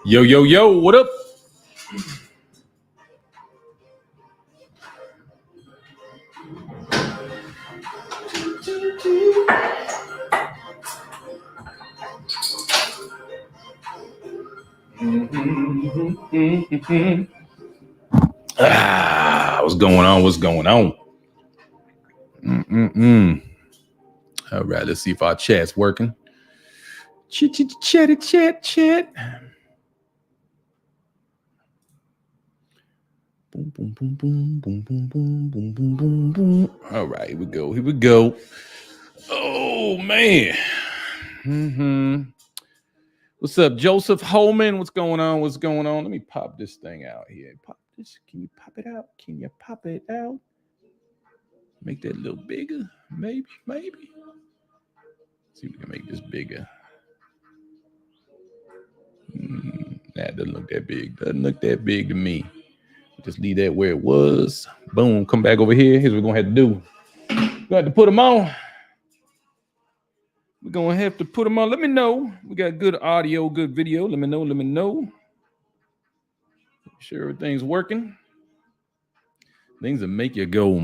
Yo, yo, yo, what up? What's going on? What's going on? All right, let's see if our chat's working. Chat. Boom, boom, boom, boom, boom, boom, boom, boom, boom, boom, boom. All right, here we go. Oh, man. What's up, Joseph Holman? What's going on? Let me pop this thing out here. Pop this. Can you pop it out? Make that a little bigger. Maybe. See if we can make this bigger. That doesn't look that big. Doesn't look that big to me. Just leave that where it was. Boom. Come back over here. Here's what we're going to have to do. We're going to have to put them on. Let me know. We got good audio, good video. Let me know. Make sure everything's working. Things that make you go,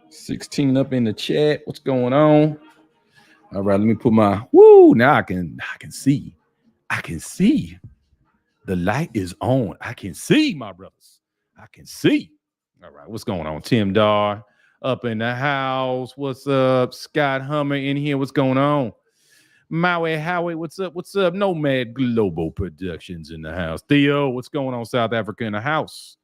16 up in the chat. What's going on? All right, let me put my now I can see. The light is on. I can see, my brothers. I can see. All right, what's going on? Tim Dar up in the house. What's up? Scott Hummer in here. What's going on? Maui Howie, what's up? Nomad Global Productions in the house. Theo, what's going on? South Africa in the house.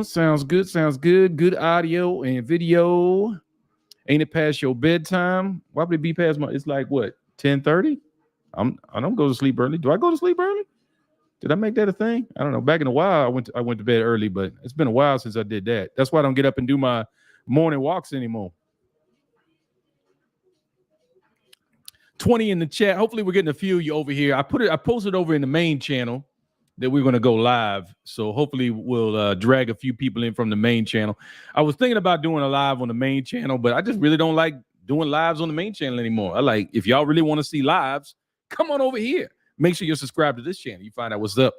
Sounds good. Good audio and video. Ain't it past your bedtime? Why would it be past it's like what, 10:30? I don't go to sleep early. Do I go to sleep early? Did I make that a thing? I don't know. Back in a while, I went to bed early, but it's been a while since I did that. That's why I don't get up and do my morning walks anymore. 20 in the chat. Hopefully we're getting a few of you over here. I posted over in the main channel that we're going to go live. So hopefully we'll drag a few people in from the main channel. I was thinking about doing a live on the main channel, but I just really don't like doing lives on the main channel anymore. If y'all really want to see lives, come on over here. Make sure you're subscribed to this channel. You find out what's up.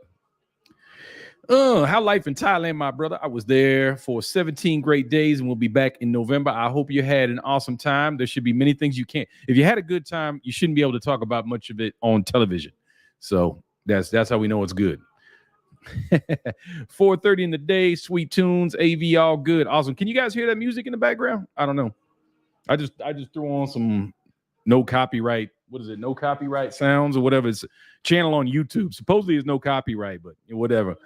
How life in Thailand, my brother. I was there for 17 great days and we'll be back in November. I hope you had an awesome time. There should be many things you can't. If you had a good time, you shouldn't be able to talk about much of it on television. So that's how we know it's good. 4:30 in the day, sweet tunes, AV, all good. Awesome. Can you guys hear that music in the background? I don't know. I just threw on some no copyright. What is it? No copyright sounds or whatever. It's a channel on YouTube. Supposedly it's no copyright, but whatever.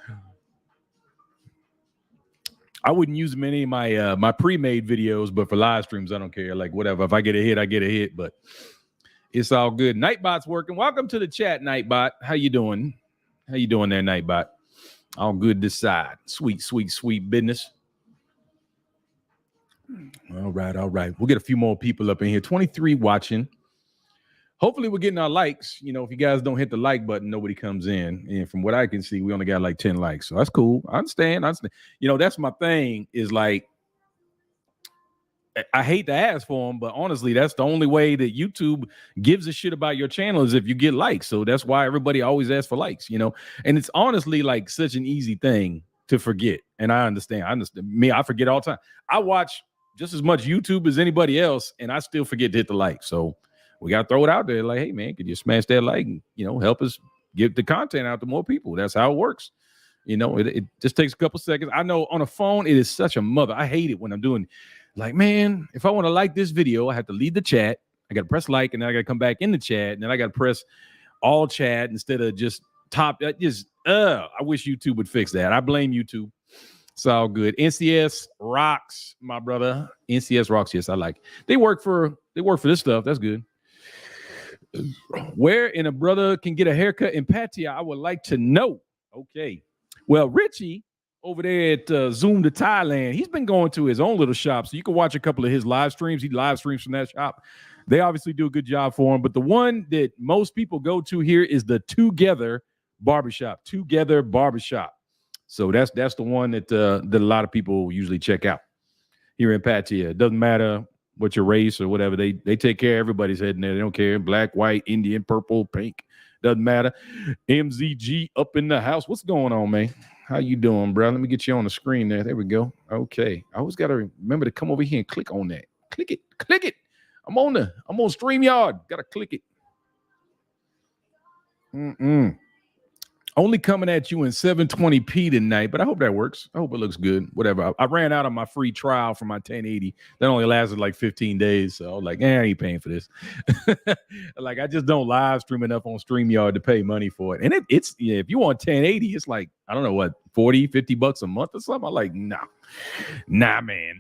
I wouldn't use many of my pre-made videos, but for live streams, I don't care. Like whatever. If I get a hit, I get a hit, but it's all good. Nightbot's working. Welcome to the chat, Nightbot. How you doing? How you doing there, Nightbot? All good this side. Sweet business. All right. We'll get a few more people up in here. 23 watching. Hopefully we're getting our likes. If you guys don't hit the like button, nobody comes in. And from what I can see, we only got like 10 likes. So that's cool. I understand. That's my thing is like, I hate to ask for them, but honestly, that's the only way that YouTube gives a shit about your channel is if you get likes. So that's why everybody always asks for likes, and it's honestly like such an easy thing to forget. And I understand. I forget all the time. I watch just as much YouTube as anybody else, and I still forget to hit the like. So we got to throw it out there. Like, hey, man, could you smash that like and, help us get the content out to more people? That's how it works. It just takes a couple seconds. I know on a phone, it is such a mother. I hate it when I'm doing like, man, if I want to like this video, I have to leave the chat. I got to press like, and then I got to come back in the chat, and then I got to press all chat instead of just top. I wish YouTube would fix that. I blame YouTube. It's all good. NCS rocks, my brother. NCS rocks. Yes, I like it. They work for this stuff. That's good. Where in a brother can get a haircut in Pattaya, I would like to know. Okay. Well, Richie over there at Zoom to Thailand, he's been going to his own little shop. So you can watch a couple of his live streams. He live streams from that shop. They obviously do a good job for him. But the one that most people go to here is the Together Barbershop. Together Barbershop. So that's the one that a lot of people usually check out here in Pattaya. It doesn't matter what your race or whatever. They take care of everybody's head in there. They don't care. Black, white, Indian, purple, pink. Doesn't matter. MZG up in the house. What's going on, man? How you doing, bro? Let me get you on the screen there. There we go. Okay. I always got to remember to come over here and click on that. Click it. Click it. I'm on StreamYard. Got to click it. Only coming at you in 720p tonight, but I hope that works. I hope it looks good. Whatever. I ran out of my free trial for my 1080. That only lasted like 15 days. So I was like, I ain't paying for this. Like, I just don't live stream enough on StreamYard to pay money for it. And it's if you want 1080, it's like, I don't know what, 40, 50 bucks a month or something. I'm like, nah, man.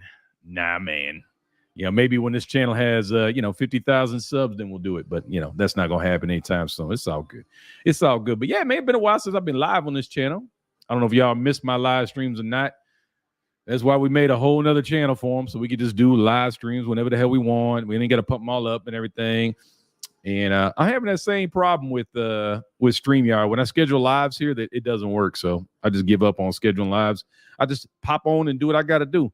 Maybe when this channel has 50,000 subs, then we'll do it. But that's not gonna happen anytime soon. It's all good. But yeah, it may have been a while since I've been live on this channel. I don't know if y'all missed my live streams or not. That's why we made a whole nother channel for them, so we could just do live streams whenever the hell we want. We didn't got to pump them all up and everything. And I'm having that same problem with StreamYard. When I schedule lives here, that it doesn't work. So I just give up on scheduling lives. I just pop on and do what I got to do.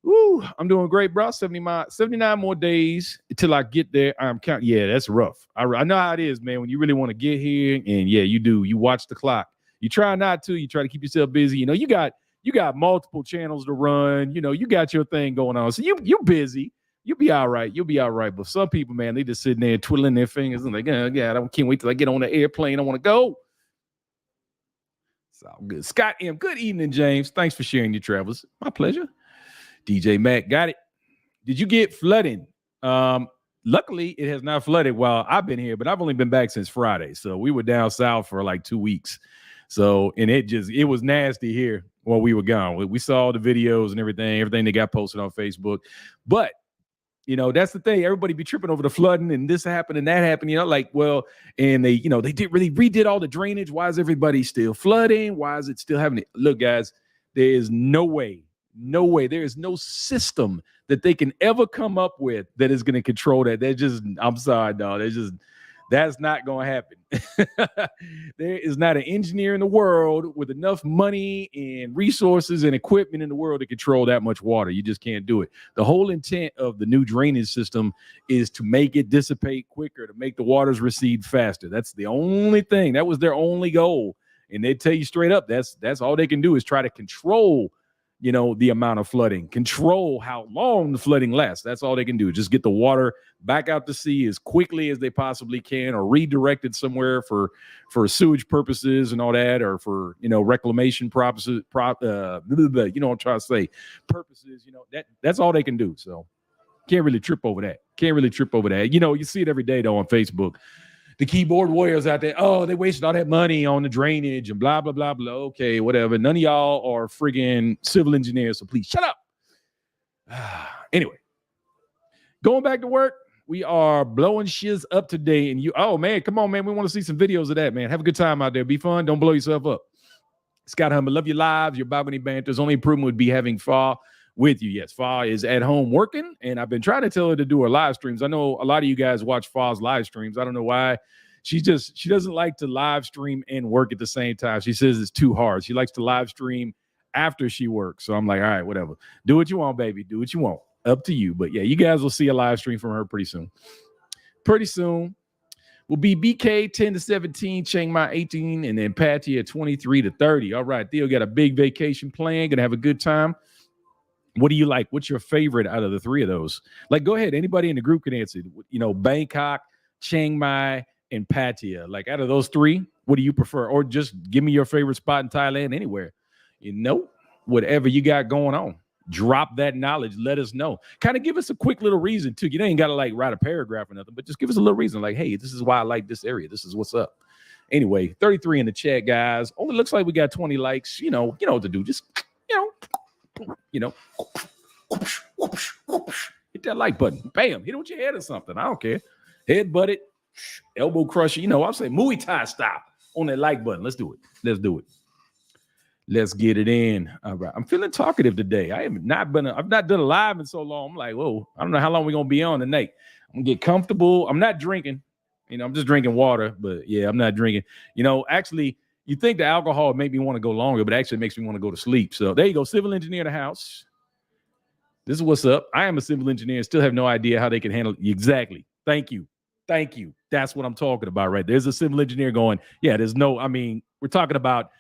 Woo, I'm doing great, bro. 79 more days until I get there. I'm counting. Yeah, that's rough. I know how it is, man. When you really want to get here, and yeah, you do. You watch the clock. You try not to. You try to keep yourself busy. You got multiple channels to run. You got your thing going on. So you're busy. You'll be all right. But some people, man, they just sitting there twiddling their fingers and like, yeah, I can't wait till I get on the airplane. I want to go. It's all good. Scott M. Good evening, James. Thanks for sharing your travels. My pleasure. DJ Mac got it. Did you get flooding? Luckily, it has not flooded while I've been here, but I've only been back since Friday. So we were down south for like 2 weeks. So, and it was nasty here while we were gone. We saw the videos and everything that got posted on Facebook. But, that's the thing. Everybody be tripping over the flooding and this happened and that happened, and they redid all the drainage. Why is everybody still flooding? Why is it still happening? Look, guys, there is no way. There is no system that they can ever come up with that is going to control that. I'm sorry, dog. That's not going to happen. There is not an engineer in the world with enough money and resources and equipment in the world to control that much water. You just can't do it. The whole intent of the new drainage system is to make it dissipate quicker, to make the waters recede faster. That's the only thing. That was their only goal. And they tell you straight up, that's all they can do is try to control the amount of flooding, control how long the flooding lasts. That's all they can do. Just get the water back out to sea as quickly as they possibly can, or redirect it somewhere for sewage purposes and all that, or for, reclamation purposes, what I'm trying to say, purposes, that's all they can do. So can't really trip over that. You see it every day though on Facebook. The keyboard warriors out there, they wasted all that money on the drainage and blah, blah, blah, blah. Okay, whatever. None of y'all are friggin' civil engineers, so please shut up. Anyway, going back to work, we are blowing shiz up today. And man, come on, man. We want to see some videos of that, man. Have a good time out there. Be fun. Don't blow yourself up. Scott Hummer, love your lives, your balcony banters. Only improvement would be having Fa with you. Yes, Fa is at home working, and I've been trying to tell her to do her live streams. I know a lot of you guys watch Fa's live streams. I don't know why. She doesn't like to live stream and work at the same time. She says it's too hard. She likes to live stream after she works. So I'm like, all right, whatever. Do what you want, baby. Do what you want. Up to you. But yeah, you guys will see a live stream from her pretty soon. Will be BK 10 to 17, Chiang Mai 18, and then Pattaya 23 to 30. All right, Theo got a big vacation plan. Gonna have a good time. What do you like? What's your favorite out of the three of those? Like, go ahead. Anybody in the group can answer. Bangkok, Chiang Mai, and Pattaya. Like, out of those three, what do you prefer? Or just give me your favorite spot in Thailand anywhere. Whatever you got going on. Drop that knowledge. Let us know. Kind of give us a quick little reason, too. You ain't got to, write a paragraph or nothing, but just give us a little reason. Like, hey, this is why I like this area. This is what's up. Anyway, 33 in the chat, guys. Only looks like we got 20 likes. You know what to do. Just, hit that like button. Bam. Hit it with your head or something. I don't care. Head butt it. Elbow crusher. I'm saying Muay Thai style on that like button. Let's do it. Let's get it in. All right. I'm feeling talkative today. I've not done a live in so long. I'm like, whoa, I don't know how long we're going to be on tonight. I'm going to get comfortable. I'm not drinking. I'm just drinking water, but yeah, I'm not drinking. Actually, you think the alcohol made me want to go longer, but actually makes me want to go to sleep. So there you go. Civil engineer in the house. This is what's up. I am a civil engineer and still have no idea how they can handle it. Exactly. Thank you. That's what I'm talking about, right? There's a civil engineer going, yeah, we're talking about,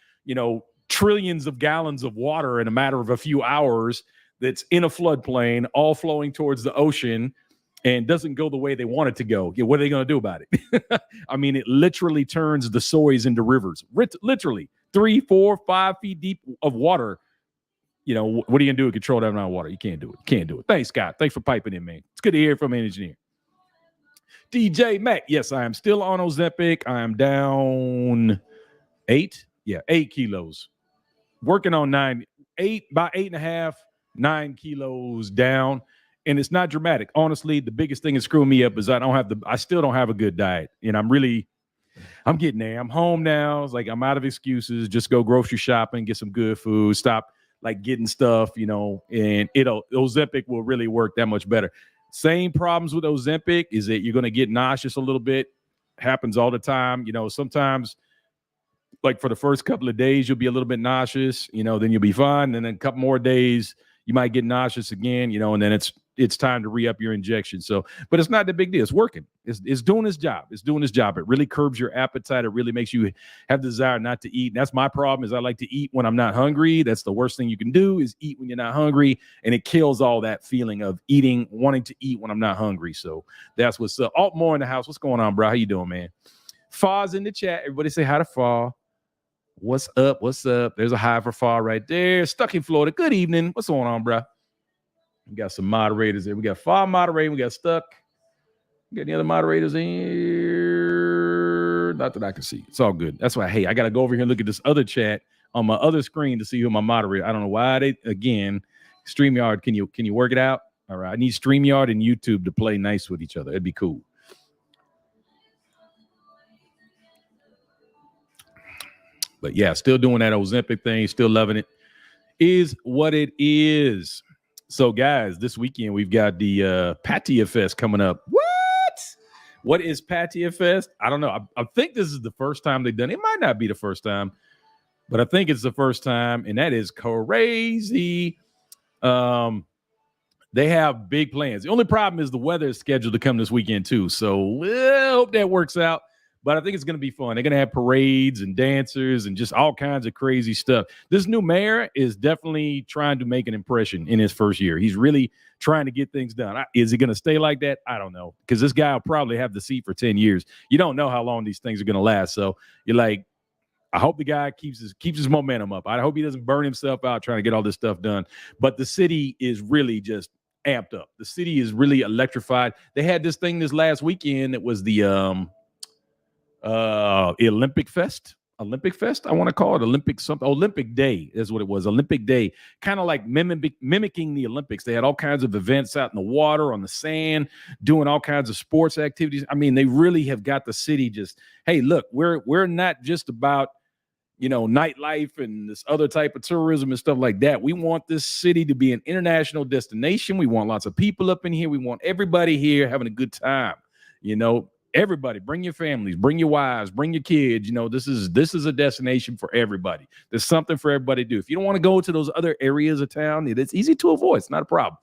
trillions of gallons of water in a matter of a few hours that's in a floodplain, all flowing towards the ocean and doesn't go the way they want it to go. Yeah, what are they going to do about it? It literally turns the soys into rivers. Literally 3, 4, 5 feet deep of water. What are you going to do to control that amount of water? You can't do it. Thanks, Scott. Thanks for piping in, man. It's good to hear from an engineer. DJ Mac. Yes, I am still on Ozempic. I am down 8 kilos. Working on 9, 8, about 8.5, 9 kilos down. And it's not dramatic. Honestly, the biggest thing that's screwing me up is I still don't have a good diet. And I'm getting there. I'm home now. It's like I'm out of excuses. Just go grocery shopping, get some good food, stop getting stuff, and Ozempic will really work that much better. Same problems with Ozempic is that you're going to get nauseous a little bit. Happens all the time. Sometimes for the first couple of days, you'll be a little bit nauseous, then you'll be fine. And then a couple more days, you might get nauseous again, and then it's time to re-up your injection. So, but it's not the big deal. It's working. It's doing its job. It really curbs your appetite. It really makes you have the desire not to eat. And that's my problem is I like to eat when I'm not hungry. That's the worst thing you can do is eat when you're not hungry. And it kills all that feeling of wanting to eat when I'm not hungry. So that's what's up. Altmore in the house. What's going on, bro? How you doing, man? Faw's in the chat. Everybody say hi to Faw. What's up? There's a hi for Faw right there. Stuck in Florida. Good evening. What's going on, bro? We got some moderators there. We got Faw moderating. We got Stuck. We got any other moderators in here? Not that I can see. It's all good. That's why, I got to go over here and look at this other chat on my other screen to see who my moderator. I don't know why StreamYard, can you work it out? All right. I need StreamYard and YouTube to play nice with each other. It'd be cool. But yeah, still doing that Ozempic thing, still loving it. Is what it is. So, guys, this weekend we've got the Patia Fest coming up. What is Patia Fest? I don't know. I think this is the first time they've done it. It might not be the first time, but I think it's the first time, and that is crazy. They have big plans. The only problem is the weather is scheduled to come this weekend too. So I hope that works out. But I think it's going to be fun. They're going to have parades and dancers and just all kinds of crazy stuff. This new mayor is definitely trying to make an impression in his first year. He's really trying to get things done. Is he going to stay like that? I don't know. Because this guy will probably have the seat for 10 years. You don't know how long these things are going to last. So you're like, I hope the guy keeps his momentum up. I hope he doesn't burn himself out trying to get all this stuff done. But the city is really just amped up. The city is really electrified. They had this thing this last weekend that was the Olympic Fest, I want to call it Olympic Day is what it was. Olympic Day, kind of like mimicking the Olympics. They had all kinds of events out in the water, on the sand, doing all kinds of sports activities. They really have got the city just, hey, look, we're not just about, nightlife and this other type of tourism and stuff like that. We want this city to be an international destination. We want lots of people up in here. We want everybody here having a good time, Everybody, bring your families, bring your wives, bring your kids. This is a destination for everybody. There's something for everybody to do. If you don't want to go to those other areas of town, it's easy to avoid. It's not a problem.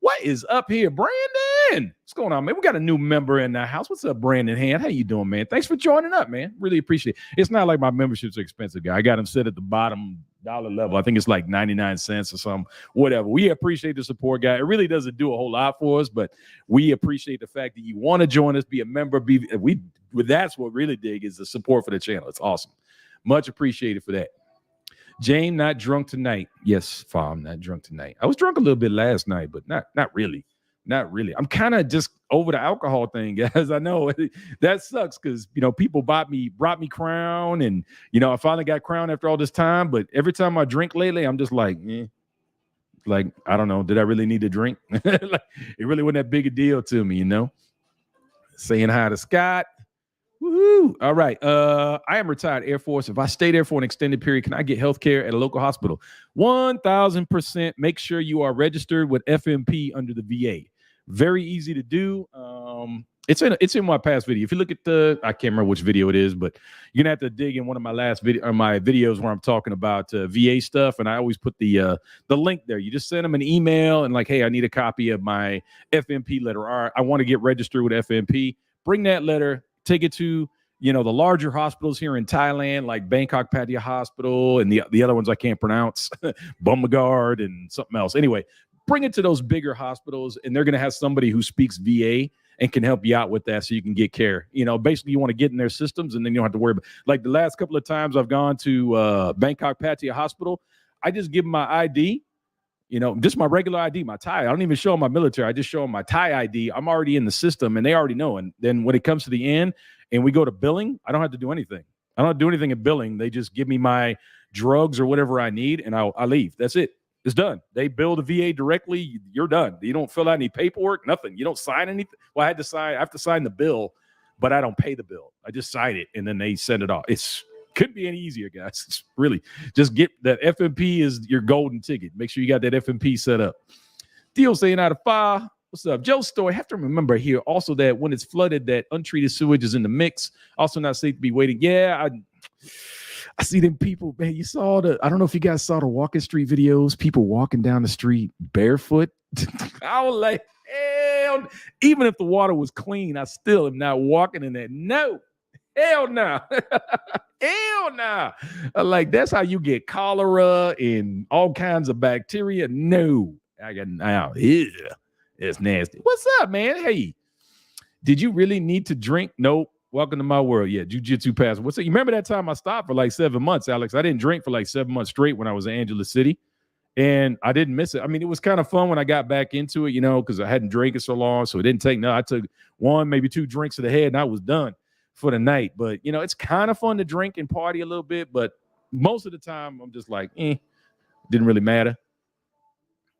What is up here, Brandon? What's going on, man? We got a new member in the house. What's up, Brandon Hand? How you doing, man? Thanks for joining up, man. Really appreciate it. It's not like my membership's expensive, guy. I got them set at the bottom dollar level. I think it's like 99 cents or something, whatever. We appreciate the support, guy. It really doesn't do a whole lot for us, but we appreciate the fact that you want to join us, be a member. That's what really dig is the support for the channel. It's awesome. Much appreciated for that. James, not drunk tonight. Yes, I'm not drunk tonight. I was drunk a little bit last night, but not really. Not really. I'm kind of just over the alcohol thing, guys. I know that sucks because, people brought me Crown, and, I finally got Crown after all this time. But every time I drink lately, I'm just like, like, I don't know. Did I really need to drink? Like, it really wasn't that big a deal to me, Saying hi to Scott. Woohoo. All right. I am retired Air Force. If I stay there for an extended period, can I get health care at a local hospital? 1,000%. Make sure you are registered with FMP under the VA. Very easy to do. It's in my past video. If you look at I can't remember which video it is, but you're gonna have to dig in one of my last my videos where I'm talking about VA stuff, and I always put the link there. You just send them an email and like, hey, I need a copy of my FMP letter, or I want to get registered with FMP. Bring that letter, take it to the larger hospitals here in Thailand, like Bangkok Pattaya Hospital, and the other ones I can't pronounce, Bumagard and something else. Anyway, bring it to those bigger hospitals, and they're going to have somebody who speaks VA and can help you out with that so you can get care. Basically you want to get in their systems, and then you don't have to worry about, like the last couple of times I've gone to Bangkok Pattaya Hospital, I just give them my ID, just my regular ID, my Thai. I don't even show them my military. I just show them my Thai ID. I'm already in the system, and they already know. And then when it comes to the end and we go to billing, I don't have to do anything. I don't do anything in billing. They just give me my drugs or whatever I need, and I leave. That's it. It's done. They bill the VA directly. You're done. You don't fill out any paperwork, nothing. You don't sign anything. Well, I have to sign the bill, but I don't pay the bill. I just sign it, and then they send it off. Couldn't be any easier, guys. It's really just get that FMP is your golden ticket. Make sure you got that FMP set up. Theo saying out of 5. What's up? Joe's story. Have to remember here also that when it's flooded, that untreated sewage is in the mix. Also not safe to be waiting. Yeah, I see them people, man. I don't know if you guys saw the walking street videos, people walking down the street barefoot. I was like, hell, even if the water was clean, I still am not walking in that. No, hell no. Hell no. Like, that's how you get cholera and all kinds of bacteria. No, I got now. Yeah, it's nasty. What's up, man? Hey, did you really need to drink? Nope. Welcome to my world. Yeah, Jiu-Jitsu pass. What's it? You remember that time I stopped for like 7 months, Alex? I didn't drink for like 7 months straight when I was in Angeles City, and I didn't miss it. I mean, it was kind of fun when I got back into it, because I hadn't drank it so long, so it didn't take. No, I took 1, maybe 2 drinks to the head, and I was done for the night. But it's kind of fun to drink and party a little bit, but most of the time I'm just like, didn't really matter.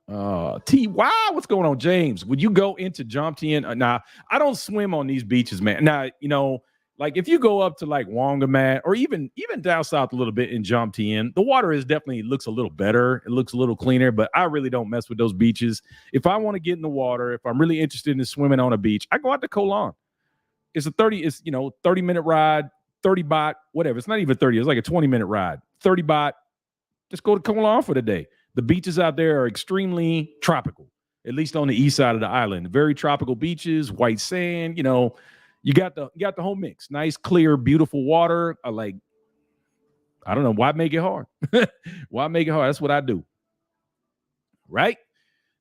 T.Y. What's going on, James? Would you go into Jomtien? Nah, I don't swim on these beaches, man. Now, like if you go up to like Wongamat or even down south a little bit in Jomtien, the water definitely looks a little better. It looks a little cleaner, but I really don't mess with those beaches. If I want to get in the water, if I'm really interested in swimming on a beach, I go out to Koh Long. It's 30-minute ride, 30 baht, whatever. It's not even 30. It's like a 20-minute ride, 30 baht. Just go to Koh Long for the day. The beaches out there are extremely tropical, at least on the east side of the island. Very tropical beaches, white sand. You got the whole mix. Nice, clear, beautiful water. I don't know. Why make it hard? Why make it hard? That's what I do. Right?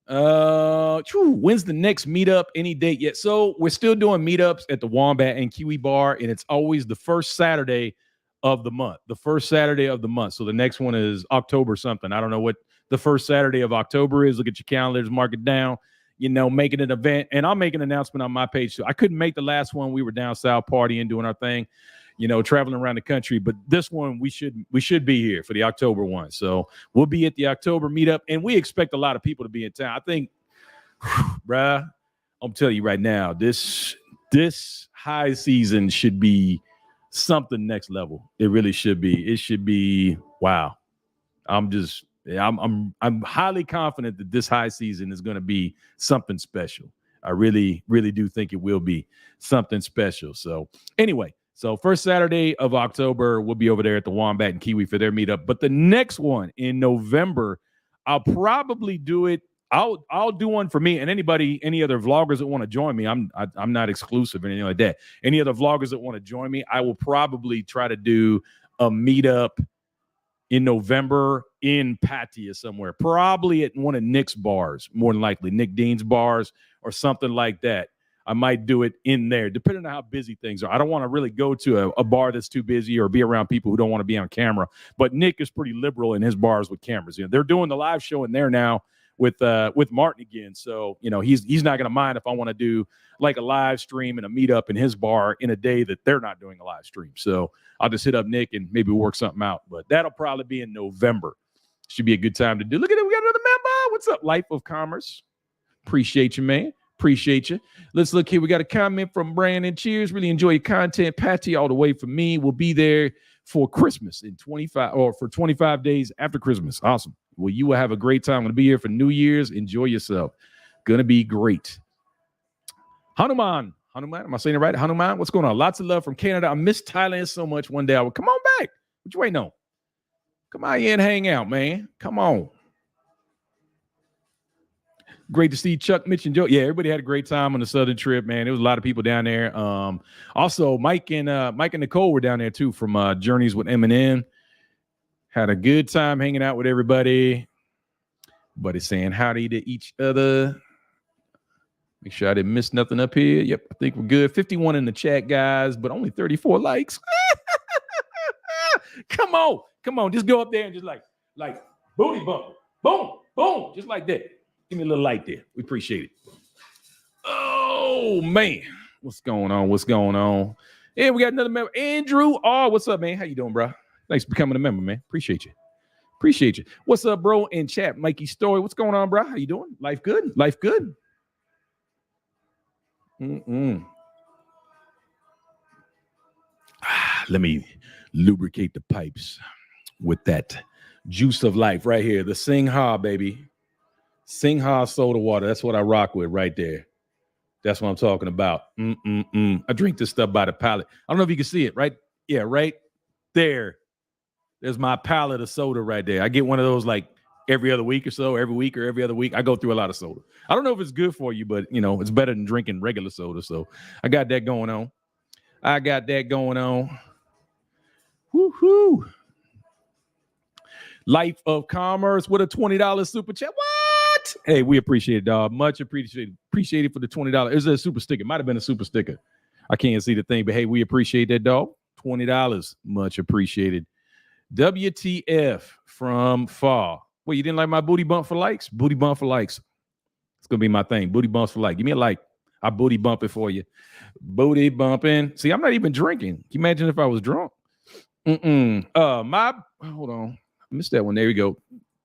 When's the next meetup? Any date yet? So we're still doing meetups at the Wombat and Kiwi Bar, and it's always the first Saturday of the month. The first Saturday of the month. So the next one is October something. I don't know what the first Saturday of October is. Look at your calendars, mark it down, making an event. And I'll make an announcement on my page too. I couldn't make the last one. We were down south partying, doing our thing, traveling around the country. But this one, we should be here for the October one. So we'll be at the October meetup, and we expect a lot of people to be in town. I think, bruh, I'm telling you right now, this high season should be something next level. It really should be. It should be, wow. I'm highly confident that this high season is going to be something special. I really, really do think it will be something special. So anyway, first Saturday of October, we'll be over there at the Wombat and Kiwi for their meetup. But the next one in November, I'll probably do it. I'll do one for me and any other vloggers that want to join me. I'm not exclusive or anything like that. Any other vloggers that want to join me, I will probably try to do a meetup in November in Pattaya somewhere, probably at one of Nick's bars, more than likely Nick Dean's bars or something like that. I might do it in there, depending on how busy things are. I don't want to really go to a bar that's too busy or be around people who don't want to be on camera. But Nick is pretty liberal in his bars with cameras. They're doing the live show in there now with Martin again. So, he's not going to mind if I want to do like a live stream and a meetup in his bar in a day that they're not doing a live stream. So I'll just hit up Nick and maybe work something out. But that'll probably be in November. Should be a good time to do. Look at it. We got another member. What's up, Life of Commerce? Appreciate you, man. Appreciate you. Let's look here. We got a comment from Brandon. Cheers. Really enjoy your content. Patty, all the way from me. We'll be there for Christmas in 25 days after Christmas. Awesome. Well, you will have a great time. I'm going to be here for New Year's. Enjoy yourself. Going to be great. Hanuman, am I saying it right? Hanuman, what's going on? Lots of love from Canada. I miss Thailand so much. One day I will come on back. What you waiting on? Come on here and hang out, man. Come on. Great to see Chuck, Mitch, and Joe. Yeah, everybody had a great time on the Southern trip, man. There was a lot of people down there. Also, Mike and Nicole were down there too from Journeys with Eminem. Had a good time hanging out with everybody. Buddy saying howdy to each other. Make sure I didn't miss nothing up here. Yep, I think we're good. 51 in the chat, guys, but only 34 likes. Come on. Just go up there and just like booty bump. Boom, boom, just like that. Give me a little light there. We appreciate it. Oh, man. What's going on? Yeah, we got another member. Andrew. Oh, what's up, man? How you doing, bro? Thanks for becoming a member, man. Appreciate you. What's up, bro? In chat, Mikey Story. What's going on, bro? How you doing? Life good? Let me lubricate the pipes with that juice of life right here. The Sing-Ha, baby. Sing-Ha soda water. That's what I rock with right there. That's what I'm talking about. I drink this stuff by the pallet. I don't know if you can see it, right? Yeah, right there. There's my pallet of soda right there. I get one of those like every other week or so, every week or every other week. I go through a lot of soda. I don't know if it's good for you, but, it's better than drinking regular soda. So I got that going on. Woo-hoo. Life of Commerce with a $20 super chat. What? Hey, we appreciate it, dog. Much appreciated. Appreciate it for the $20. Is it a super sticker? Might have been a super sticker. I can't see the thing, but hey, we appreciate that, dog. $20. Much appreciated. WTF from Far. Wait, you didn't like my booty bump for likes? Booty bump for likes. It's going to be my thing. Booty bumps for like. Give me a like. I booty bump it for you. Booty bumping. See, I'm not even drinking. Can you imagine if I was drunk? Hold on. I missed that one. There we go.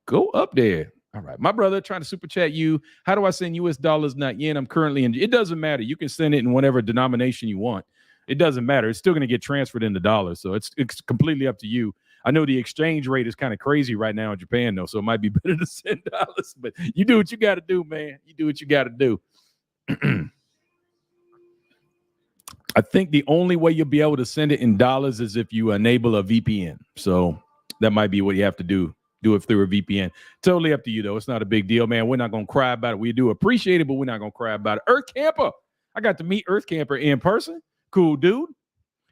Go up there. All right. My brother trying to super chat you. How do I send US dollars, not yen? I'm currently in. It doesn't matter. You can send it in whatever denomination you want. It doesn't matter. It's still going to get transferred into dollars. So it's completely up to you. I know the exchange rate is kind of crazy right now in Japan, though. So it might be better to send dollars. But you do what you got to do, man. You do what you got to do. I think the only way you'll be able to send it in dollars is if you enable a VPN. So that might be what you have to do. Do it through a VPN. Totally up to you, though. It's not a big deal, man. We're not going to cry about it. We do appreciate it, but we're not going to cry about it. Earth Camper. I got to meet Earth Camper in person. Cool dude.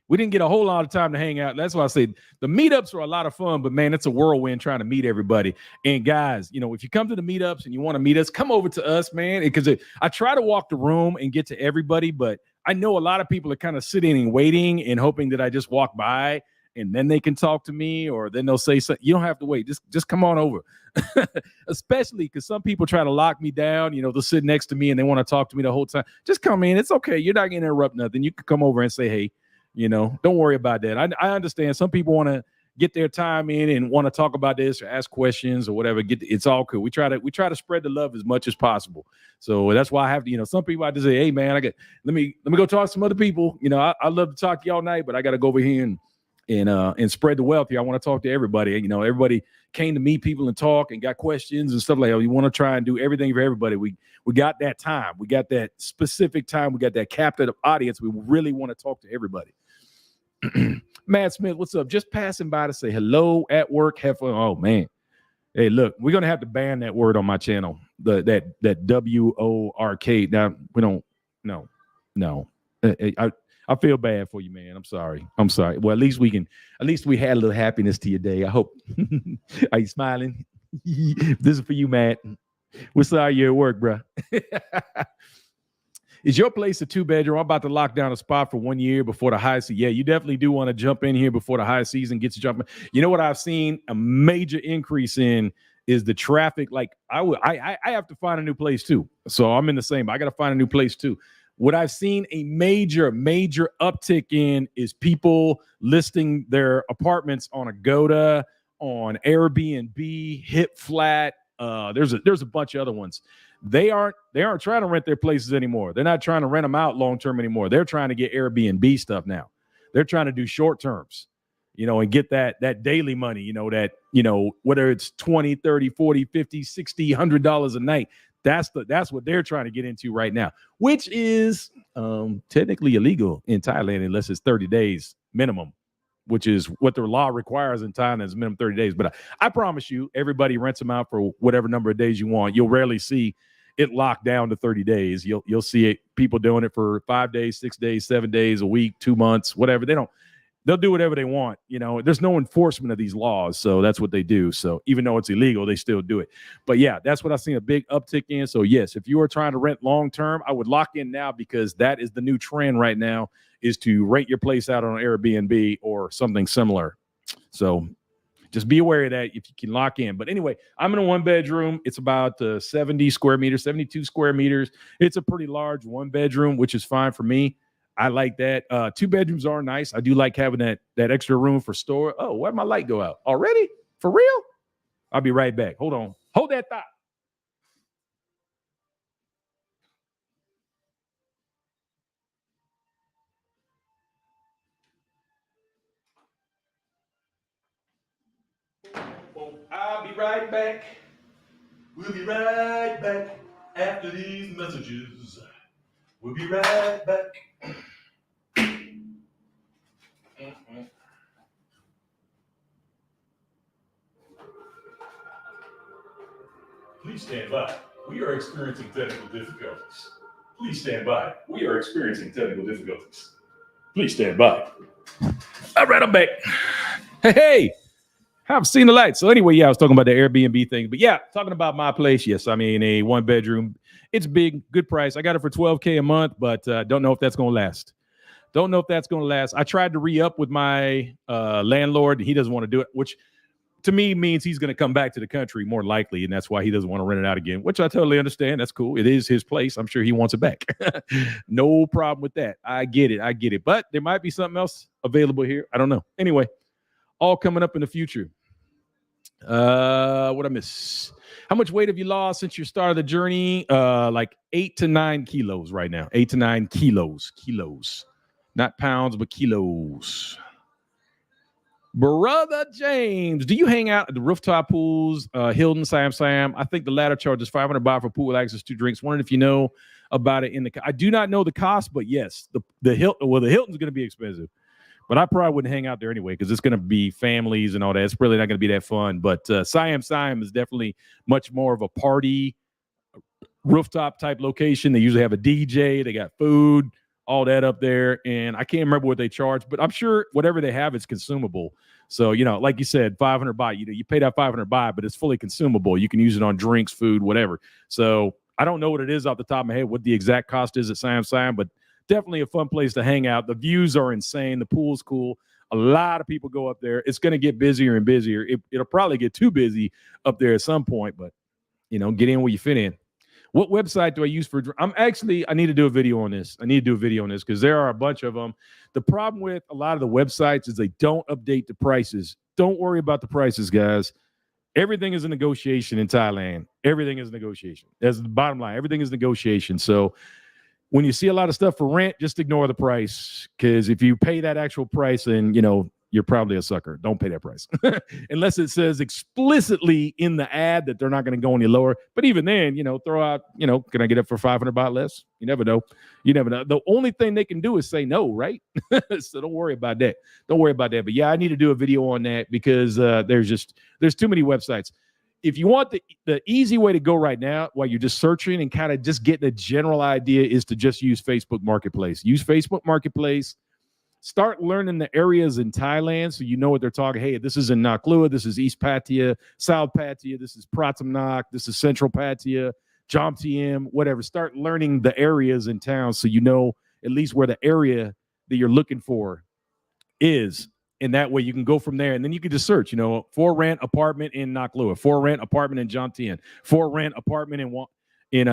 We didn't get a whole lot of time to hang out. That's why I say the meetups are a lot of fun, but man, it's a whirlwind trying to meet everybody. And guys, if you come to the meetups and you want to meet us, come over to us, man. Because I try to walk the room and get to everybody, but I know a lot of people are kind of sitting and waiting and hoping that I just walk by and then they can talk to me, or then they'll say something. You don't have to wait. Just come on over. Especially because some people try to lock me down. They'll sit next to me and they want to talk to me the whole time. Just come in. It's okay. You're not going to interrupt nothing. You can come over and say, hey, don't worry about that. I understand some people want to get their time in and want to talk about this or ask questions or whatever. It's all cool. We try to spread the love as much as possible. So that's why I have to, some people I just say, hey man, let me go talk to some other people. I love to talk to you all night, but I got to go over here and spread the wealth here. I want to talk to everybody. Everybody came to meet people and talk and got questions and stuff like that. We want to try and do everything for everybody. We got that time. We got that specific time. We got that captive audience. We really want to talk to everybody. Matt Smith, what's up? Just passing by to say hello at work. Have fun. Oh man. Hey, look, we're gonna have to ban that word on my channel. That WORK. Now we don't. No. I feel bad for you, man. I'm sorry. Well, at least we had a little happiness to your day. I hope. Are you smiling? This is for you, Matt. We're sorry you're at work, bro. Is your place a 2-bedroom? I'm about to lock down a spot for 1 year before the high season. Yeah, you definitely do want to jump in here before the high season gets jumping. You know what I've seen a major increase in is the traffic. Like I have to find a new place too. So I'm in the same. I got to find a new place too. What I've seen a major uptick in is people listing their apartments on Agoda, on Airbnb, Hip Flat. There's a bunch of other ones. They aren't trying to rent their places anymore. They're not trying to rent them out long term anymore. They're trying to get Airbnb stuff now. They're trying to do short terms, and get that daily money, that, whether it's 20, 30, 40, 50, 60, $100 a night. That's what they're trying to get into right now, which is technically illegal in Thailand unless it's 30 days minimum, which is what the law requires in Thailand is minimum 30 days. But I promise you, everybody rents them out for whatever number of days you want. You'll rarely see it locked down to 30 days. You'll see it, people doing it for 5 days, 6 days, 7 days, a week, 2 months, whatever. They'll do whatever they want. There's no enforcement of these laws. So that's what they do. So even though it's illegal, they still do it. But yeah, that's what I've seen a big uptick in. So yes, if you are trying to rent long-term, I would lock in now because that is the new trend right now, is to rent your place out on Airbnb or something similar. So just be aware of that if you can lock in. But anyway, I'm in a 1-bedroom. It's about 70 square meters, 72 square meters. It's a pretty large 1-bedroom, which is fine for me. I like that. 2 bedrooms are nice. I do like having that extra room for store. Oh, why'd my light go out? Already? For real? I'll be right back. Hold on. Hold that thought. I'll be right back. We'll be right back after these messages. We'll be right back. Please stand by. We are experiencing technical difficulties. Please stand by. We are experiencing technical difficulties. Please stand by. All right, I'm back. Hey, I've seen the light. So anyway, yeah, I was talking about the Airbnb thing. But yeah, talking about my place, yes, I mean, a 1-bedroom. It's big, good price. I got it for $12K a month, but don't know if that's going to last. Don't know if that's going to last. I tried to re-up with my landlord. He doesn't want to do it, which to me means he's going to come back to the country more likely, and that's why he doesn't want to rent it out again, which I totally understand. That's cool. It is his place. I'm sure he wants it back. No problem with that. I get it. But there might be something else available here. I don't know. Anyway, all coming up in the future. What I miss? How much weight have you lost since your start of the journey? Like 8 to 9 kilos right now. 8 to 9 kilos. Not pounds, but kilos. Brother James, do you hang out at the rooftop pools, Hilton, Siam? I think the latter charges $500 for pool access to drinks. Wondering if you know about it. I do not know the cost, but yes, the Hilton. Well, the Hilton's going to be expensive, but I probably wouldn't hang out there anyway because it's going to be families and all that. It's really not going to be that fun. But Siam is definitely much more of a party rooftop type location. They usually have a DJ. They got food, all that up there. And I can't remember what they charge, but I'm sure whatever they have is consumable. So, like you said, 500 baht, you pay that 500 baht, but it's fully consumable. You can use it on drinks, food, whatever. So I don't know what it is off the top of my head, what the exact cost is at Siam, but definitely a fun place to hang out. The views are insane. The pool's cool. A lot of people go up there. It's going to get busier and busier. It'll probably get too busy up there at some point, but, get in where you fit in. What website do I use for? I need to do a video on this. Because there are a bunch of them. The problem with a lot of the websites is they don't update the prices. Don't worry about the prices, guys. Everything is a negotiation in Thailand. Everything is negotiation. That's the bottom line. Everything is negotiation. So when you see a lot of stuff for rent, just ignore the price. Because if you pay that actual price, then, you're probably a sucker. Don't pay that price. Unless it says explicitly in the ad that they're not going to go any lower. But even then, throw out, can I get it for 500 baht less? You never know. The only thing they can do is say no, right? So don't worry about that. But yeah, I need to do a video on that because there's too many websites. If you want the easy way to go right now while you're just searching and kind of just getting a general idea is to just use Facebook Marketplace. Use Facebook Marketplace. Start learning the areas in Thailand so you know what they're talking. Hey, this is in Nak Lua, this is East Pattaya, South Pattaya, this is Pratamnak, this is Central Pattaya, Jom Tiem, whatever. Start learning the areas in town so you know at least where the area that you're looking for is. And that way you can go from there, and then you can just search, for rent apartment in Naklua, for rent apartment in Jomtien, for rent apartment in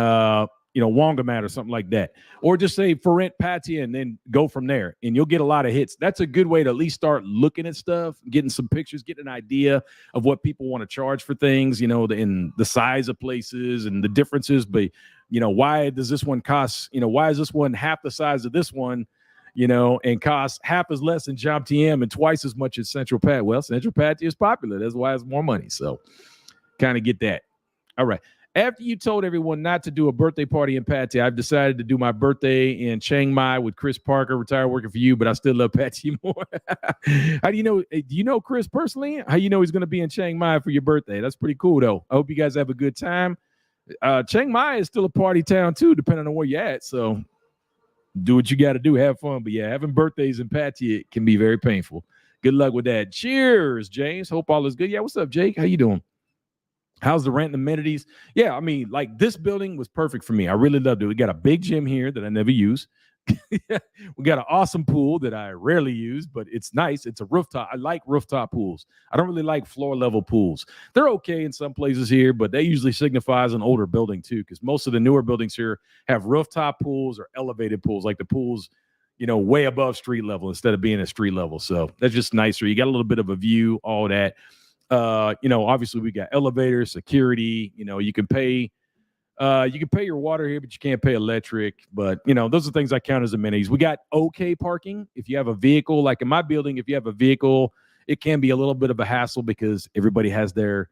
Wongamat or something like that. Or just say for rent Patia and then go from there, and you'll get a lot of hits. That's a good way to at least start looking at stuff, getting some pictures, getting an idea of what people want to charge for things, in the size of places and the differences. But, why does this one cost, why is this one half the size of this one, and costs half as less than Jomtien and twice as much as Central Pat? Well, Central Pat is popular. That's why it's more money. So kind of get that. All right. After you told everyone not to do a birthday party in Patsy, I've decided to do my birthday in Chiang Mai with Chris Parker, retired working for you, but I still love Patsy more. How do you know? Do you know Chris personally? How you know he's going to be in Chiang Mai for your birthday? That's pretty cool, though. I hope you guys have a good time. Chiang Mai is still a party town, too, depending on where you're at. So do what you got to do, have fun. But yeah, having birthdays in Patsy can be very painful. Good luck with that. Cheers, James. Hope all is good. Yeah, what's up, Jake? How you doing? How's the rent and amenities? Yeah, I mean, like this building was perfect for me. I really loved it. We got a big gym here that I never use. We got an awesome pool that I rarely use, but it's nice. It's a rooftop. I like rooftop pools. I don't really like floor level pools. They're okay in some places here, but they usually signifies an older building too, because most of the newer buildings here have rooftop pools or elevated pools, like the pools, way above street level instead of being at street level. So that's just nicer. You got a little bit of a view, all that. Obviously we got elevators, security, you can pay your water here, but you can't pay electric. But, those are things I count as amenities. We got okay parking. If you have a vehicle, like in my building, if you have a vehicle, it can be a little bit of a hassle because everybody has their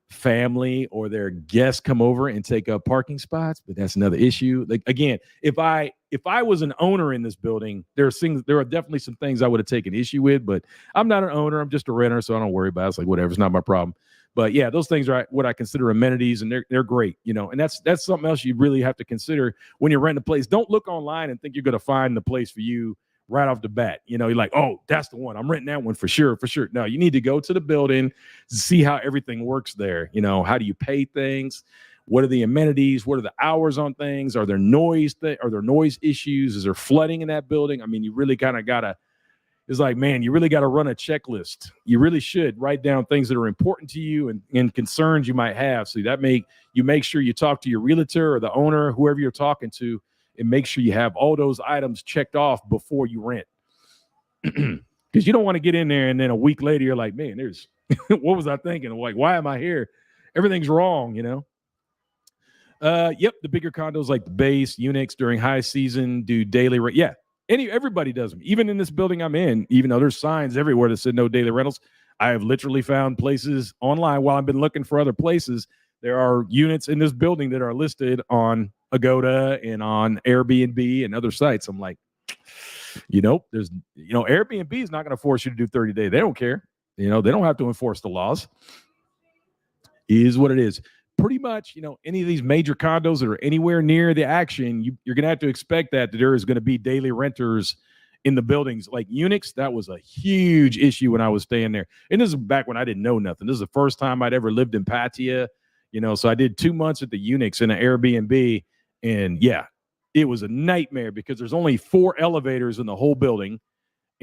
family or their guests come over and take up parking spots, but that's another issue. Like, again, if I was an owner in this building, there are definitely some things I would have taken issue with, but I'm not an owner. I'm just a renter, so I don't worry about it. It's like, whatever, it's not my problem. But yeah, those things are what I consider amenities, and they're great, and that's something else you really have to consider when you're renting a place. Don't look online and think you're going to find the place for you right off the bat. You're like, oh, that's the one. I'm renting that one for sure. No, you need to go to the building, see how everything works there. How do you pay things? What are the amenities? What are the hours on things? Are there noise issues? Is there flooding in that building? I mean, you really kind of gotta. It's like, man, you really got to run a checklist. You really should write down things that are important to you and concerns you might have. So that make sure you talk to your realtor or the owner, whoever you're talking to, and make sure you have all those items checked off before you rent. Because you don't want to get in there and then a week later you're like, man, there's what was I thinking? Like, why am I here? Everything's wrong, Yep, the bigger condos like the base, Unix during high season do daily rent. Yeah. Everybody does them. Even in this building I'm in, even though there's signs everywhere that said no daily rentals, I have literally found places online while I've been looking for other places. There are units in this building that are listed on Agoda and on Airbnb and other sites. I'm like, Airbnb is not going to force you to do 30 days. They don't care. They don't have to enforce the laws. Is what it is. Pretty much, any of these major condos that are anywhere near the action, you're going to have to expect that there is going to be daily renters in the buildings. Like Unix, that was a huge issue when I was staying there. And this is back when I didn't know nothing. This is the first time I'd ever lived in Pattaya, so I did 2 months at the Unix in an Airbnb. And yeah, it was a nightmare because there's only 4 elevators in the whole building.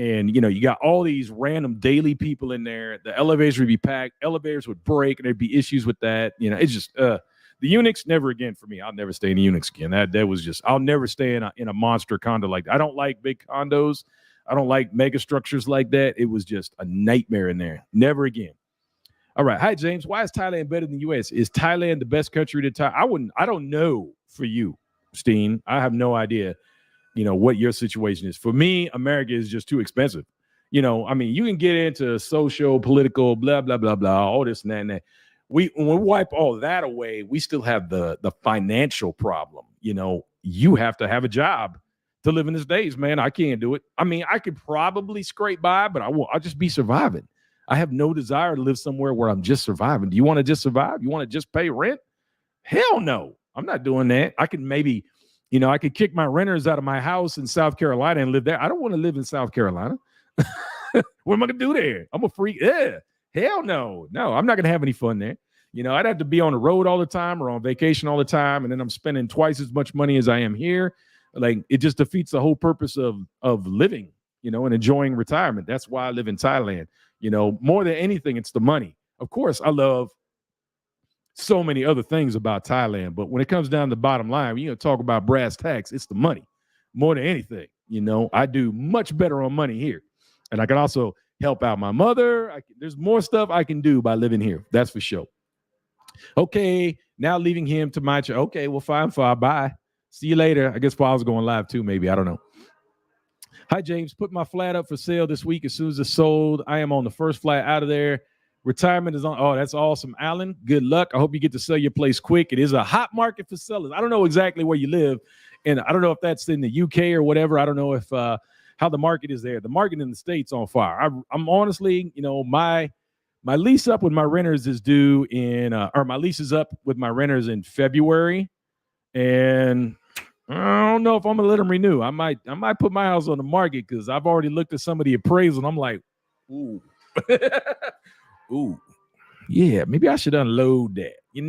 And, you got all these random daily people in there. The elevators would be packed. Elevators would break, and there'd be issues with that. It's just the Unix, never again for me. I'll never stay in the Unix again. That was just, I'll never stay in a monster condo like that. I don't like big condos. I don't like mega structures like that. It was just a nightmare in there. Never again. All right. Hi, James. Why is Thailand better than the U.S.? Is Thailand the best country to Thai? I don't know for you, Steen. I have no idea. What your situation is. For me, America is just too expensive. You can get into social, political, blah, blah, blah, blah, all this and that and that. When we wipe all that away, we still have the financial problem. You have to have a job to live in these days, man. I can't do it. I mean, I could probably scrape by, but I'll just be surviving. I have no desire to live somewhere where I'm just surviving. Do you want to just survive? You want to just pay rent? Hell no. I'm not doing that. I can maybe... I could kick my renters out of my house in South Carolina and live there. I don't want to live in South Carolina. What am I going to do there? I'm a freak. Yeah. Hell no. No, I'm not going to have any fun there. I'd have to be on the road all the time or on vacation all the time. And then I'm spending twice as much money as I am here. Like, it just defeats the whole purpose of living and enjoying retirement. That's why I live in Thailand. More than anything, it's the money. Of course, I love so many other things about Thailand, but when it comes down to the bottom line, talk about brass tacks, it's the money more than anything. I do much better on money here, and I can also help out my mother. There's more stuff I can do by living here. That's for sure. Okay, now leaving him to my chair. Okay, well, fine, bye. See you later. I guess Paul's going live too, maybe. I don't know. Hi, James. Put my flat up for sale this week. As soon as it's sold, I am on the first flight out of there. Retirement is on. Oh, that's awesome, Alan. Good luck. I hope you get to sell your place quick. It is a hot market for sellers. I don't know exactly where you live, and I don't know if that's in the UK or whatever. I don't know if how the market is there. The market in the States on fire. I'm honestly, my lease up with my renters is due in, or my lease is up with my renters in February, and I don't know if I'm gonna let them renew. I might put my house on the market because I've already looked at some of the appraisal and I'm like, ooh, ooh, yeah, maybe I should unload that. I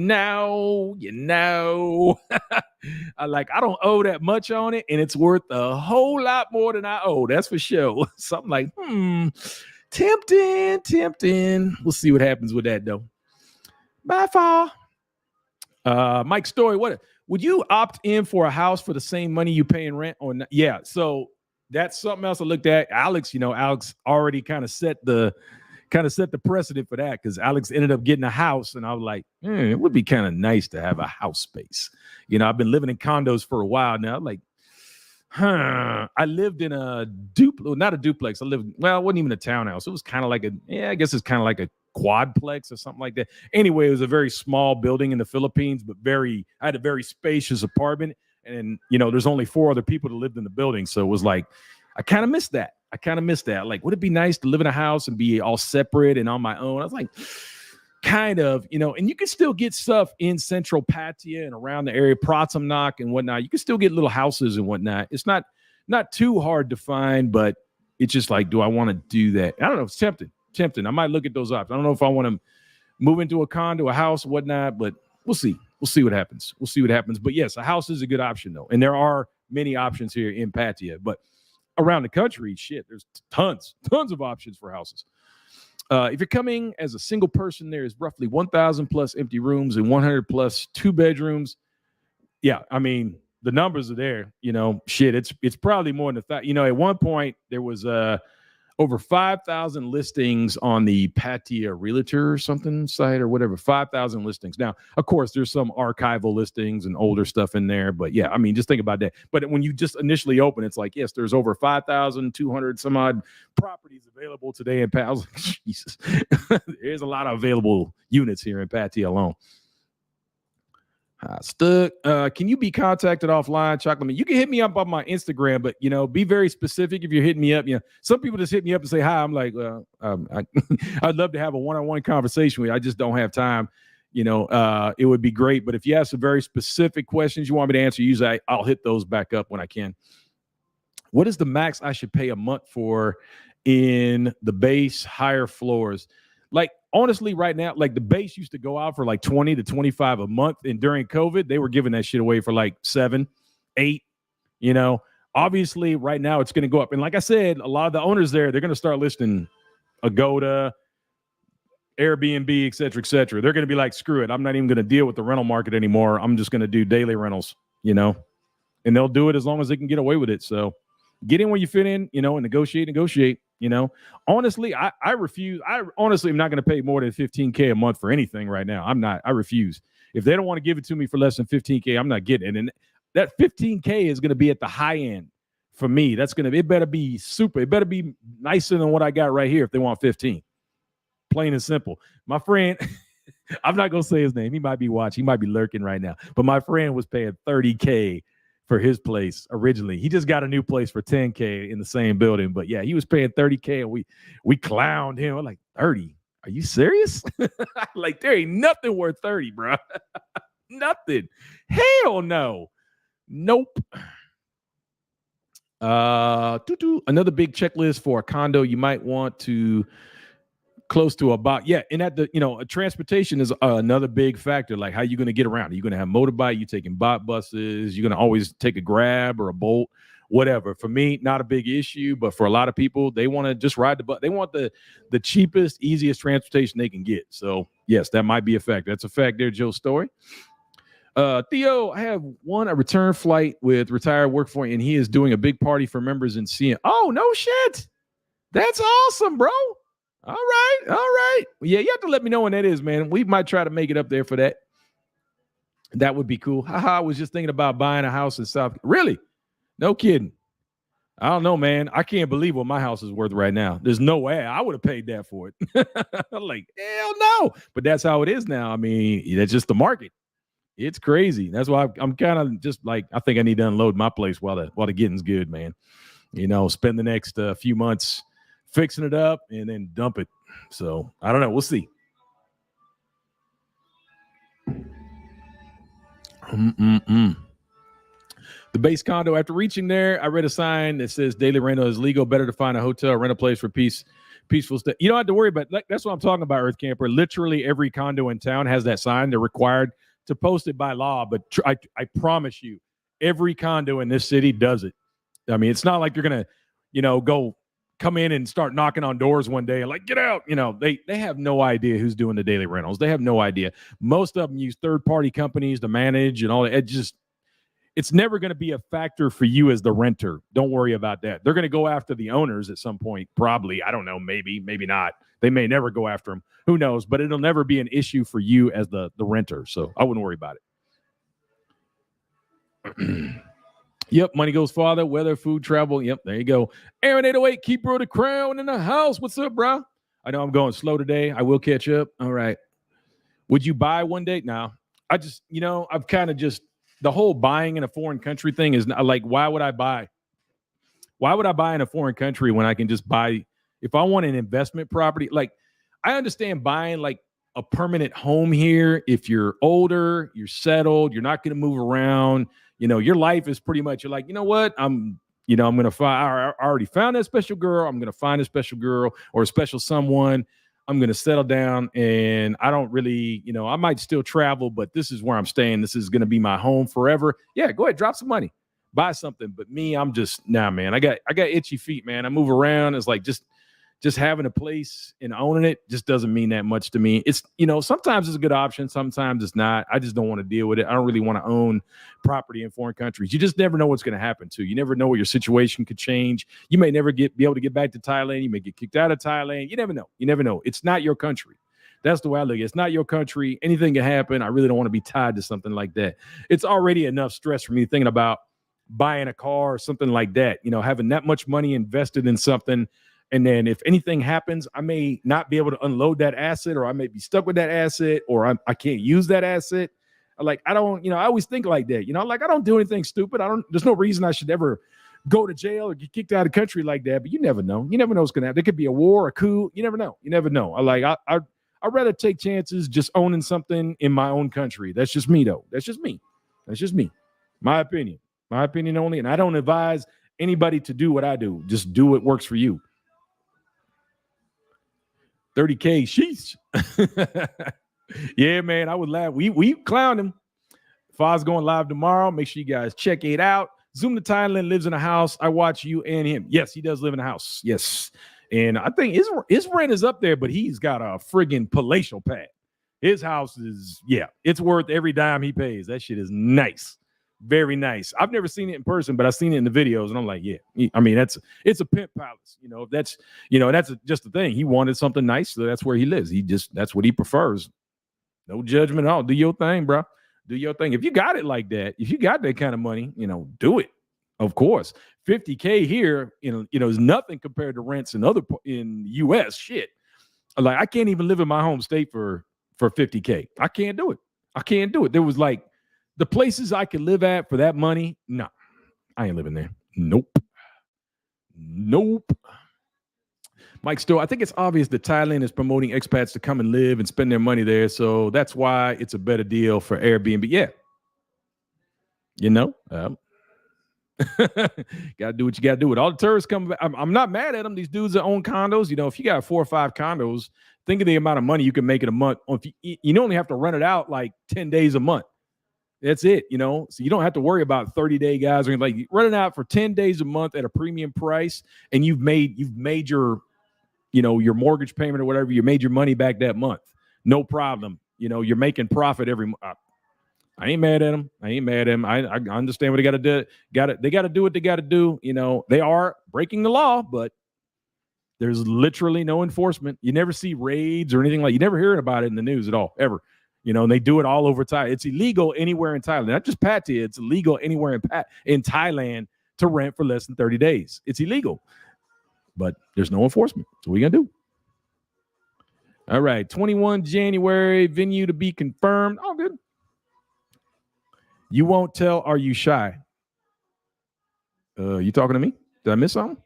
don't owe that much on it, and it's worth a whole lot more than I owe. That's for sure. So I'm like, tempting. We'll see what happens with that though. Bye, Fall. Mike Story, what would you opt in for a house for the same money you pay in rent or not? Yeah, so that's something else I looked at. Alex, Alex already kind of set the precedent for that, because Alex ended up getting a house, and I was like, it would be kind of nice to have a house space. I've been living in condos for a while now. I'm like, I lived in a not a duplex. It wasn't even a townhouse. It was kind of like I guess it's kind of like a quadplex or something like that. Anyway, it was a very small building in the Philippines, but I had a very spacious apartment, and there's only 4 other people that lived in the building. So it was like, I kind of missed that. Like, would it be nice to live in a house and be all separate and on my own? I was like, kind of, and you can still get stuff in central Pattaya and around the area, Pratamnak and whatnot. You can still get little houses and whatnot. It's not too hard to find, but it's just like, do I want to do that? I don't know. It's tempting. I might look at those options. I don't know if I want to move into a condo, a house, whatnot, but we'll see. We'll see what happens. But yes, a house is a good option though. And there are many options here in Pattaya, but around the country, there's tons of options for houses. If you're coming as a single person, there is roughly 1,000 plus empty rooms and 100 plus 2 bedrooms. Yeah, I mean, the numbers are there. It's probably more than that. At one point there was over 5,000 listings on the Pattaya Realtor or something site or whatever. 5,000 listings. Now, of course, there's some archival listings and older stuff in there, but yeah, I mean, just think about that. But when you just initially open, it's like, yes, there's over 5,200 some odd properties available today in Pattaya. I was like, Jesus, there's a lot of available units here in Pattaya alone. Stuck. Can you be contacted offline, Chocolate? You can hit me up on my Instagram, but be very specific if you're hitting me up. Some people just hit me up and say hi. I'm like, I'd love to have a one-on-one conversation with you. I just don't have time. It would be great, but if you have some very specific questions you want me to answer, usually I'll hit those back up when I can. What is the max I should pay a month for in the base higher floors? Like, honestly, right now, like the base used to go out for like 20 to 25 a month. And during COVID, they were giving that shit away for like 7, 8, obviously right now it's going to go up. And like I said, a lot of the owners there, they're going to start listing Agoda, Airbnb, et cetera, et cetera. They're going to be like, screw it. I'm not even going to deal with the rental market anymore. I'm just going to do daily rentals, and they'll do it as long as they can get away with it. So get in where you fit in, and negotiate. Honestly, I refuse. I honestly am not going to pay more than $15K a month for anything right now. I refuse. If they don't want to give it to me for less than $15K, I'm not getting it. And that $15K is going to be at the high end for me. It better be super. It better be nicer than what I got right here if they want 15. Plain and simple. My friend, I'm not going to say his name. He might be watching. He might be lurking right now. But my friend was paying $30K for his place originally. He just got a new place for $10K in the same building. But yeah, he was paying $30K, and we clowned him. We're like, 30? Are you serious? Like, there ain't nothing worth 30, bro. Nothing. Hell no. Nope. Another big checklist for a condo you might want to close to about, yeah. And at the, transportation is another big factor. Like, how you going to get around? Are you going to have motorbike? You taking bot buses? You're going to always take a Grab or a Bolt? whatever. For me, not a big issue, but for a lot of people, they want to just ride the bus. They want the cheapest, easiest transportation they can get. So yes, that might be a fact. That's a fact there, Joe's story. Theo, I have a return flight with retired work for, and he is doing a big party for members in CM. Oh, no shit. That's awesome, bro. All right. Yeah, you have to let me know when that is, man. We might try to make it up there for that. That would be cool. I was just thinking about buying a house in South. Really? No kidding. I don't know, man. I can't believe what my house is worth right now. There's no way I would have paid that for it. I'm like, hell no. But that's how it is now. I mean, that's just the market. It's crazy. That's why I'm kind of just like, I think I need to unload my place while the getting's good, man. Spend the next few months fixing it up and then dump it. So I don't know. We'll see. The base condo. After reaching there, I read a sign that says daily rental is legal. Better to find a hotel, rent a place for peaceful stay. You don't have to worry about. That's what I'm talking about, Earth Camper. Literally every condo in town has that sign. They're required to post it by law, but I promise you, every condo in this city does it. I mean, it's not like you're gonna, go come in and start knocking on doors one day and like, get out. They have no idea who's doing the daily rentals. They have no idea. Most of them use third-party companies to manage and all that. It's never going to be a factor for you as the renter. Don't worry about that. They're going to go after the owners at some point, probably. I don't know, maybe not. They may never go after them. Who knows? But it'll never be an issue for you as the renter. So I wouldn't worry about it. Yep, money goes farther, weather, food, travel. Yep, there you go. Aaron 808, keeper of the crown in the house. What's up, bro? I know I'm going slow today. I will catch up. All right. Would you buy one day? No. I just, I've kind of just, the whole buying in a foreign country thing is not, like, why would I buy? Why would I buy in a foreign country when I can just buy, if I want an investment property? Like, I understand buying like a permanent home here. If you're older, you're settled, you're not going to move around. Your life is pretty much, you're like, you know what? I'm going to find, I already found that special girl. I'm going to find a special girl or a special someone. I'm going to settle down and I don't really, I might still travel, but this is where I'm staying. This is going to be my home forever. Yeah, go ahead, drop some money, buy something. But me, I'm just, man, I got itchy feet, man. I move around. It's like just having a place and owning it just doesn't mean that much to me. It's, sometimes it's a good option. Sometimes it's not. I just don't want to deal with it. I don't really want to own property in foreign countries. You just never know what's going to happen to you. You never know what your situation could change. You may never be able to get back to Thailand. You may get kicked out of Thailand. You never know. You never know. It's not your country. That's the way I look at it. It's not your country. Anything can happen. I really don't want to be tied to something like that. It's already enough stress for me thinking about buying a car or something like that, having that much money invested in something. And then if anything happens, I may not be able to unload that asset, or I may be stuck with that asset, or I can't use that asset. Like, I don't, I always think like that, like I don't do anything stupid. there's no reason I should ever go to jail or get kicked out of the country like that. But you never know. You never know what's going to happen. There could be a war, a coup. You never know. I'd rather take chances just owning something in my own country. That's just me, though. That's just me. My opinion only. And I don't advise anybody to do what I do. Just do what works for you. 30K, sheesh. Yeah, man, I would laugh. We clown him. Faz going live tomorrow. Make sure you guys check it out. Zoom to Thailand, lives in a house. I watch you and him. Yes, he does live in a house. Yes. And I think his rent is up there, but he's got a friggin' palatial pad. His house is, it's worth every dime he pays. That shit is nice. Very nice. I've never seen it in person, but I've seen it in the videos, and I'm like, I mean, it's a pimp palace. That's just the thing. He wanted something nice, so that's where he lives. That's what he prefers. No judgment at all. Do your thing, bro. Do your thing. If you got it like that, if you got that kind of money, do it. Of course, 50K here, is nothing compared to rents in U.S. Shit. Like, I can't even live in my home state for 50K. I can't do it. There was like, the places I could live at for that money, no, I ain't living there. Nope. Mike Stowe, I think it's obvious that Thailand is promoting expats to come and live and spend their money there. So that's why it's a better deal for Airbnb. Yeah. Got to do what you got to do. With all the tourists coming back, I'm not mad at them. These dudes that own condos, if you got 4 or 5 condos, think of the amount of money you can make in a month. If you only have to rent it out like 10 days a month. That's it, So you don't have to worry about 30-day guys or like running out for 10 days a month at a premium price, and you've made your your mortgage payment or whatever. You made your money back that month, no problem. You're making profit every month. I ain't mad at them. I understand what they got to do. They got to do what they got to do. They are breaking the law, but there's literally no enforcement. You never see raids or anything like. You never hear about it in the news at all, ever. And they do it all over Thailand. It's illegal anywhere in Thailand. Not just Pattaya. It's illegal anywhere in Thailand to rent for less than 30 days. It's illegal, but there's no enforcement. So what are you gonna do? All right, 21 January, venue to be confirmed. Oh, good. You won't tell. Are you shy? You talking to me? Did I miss something?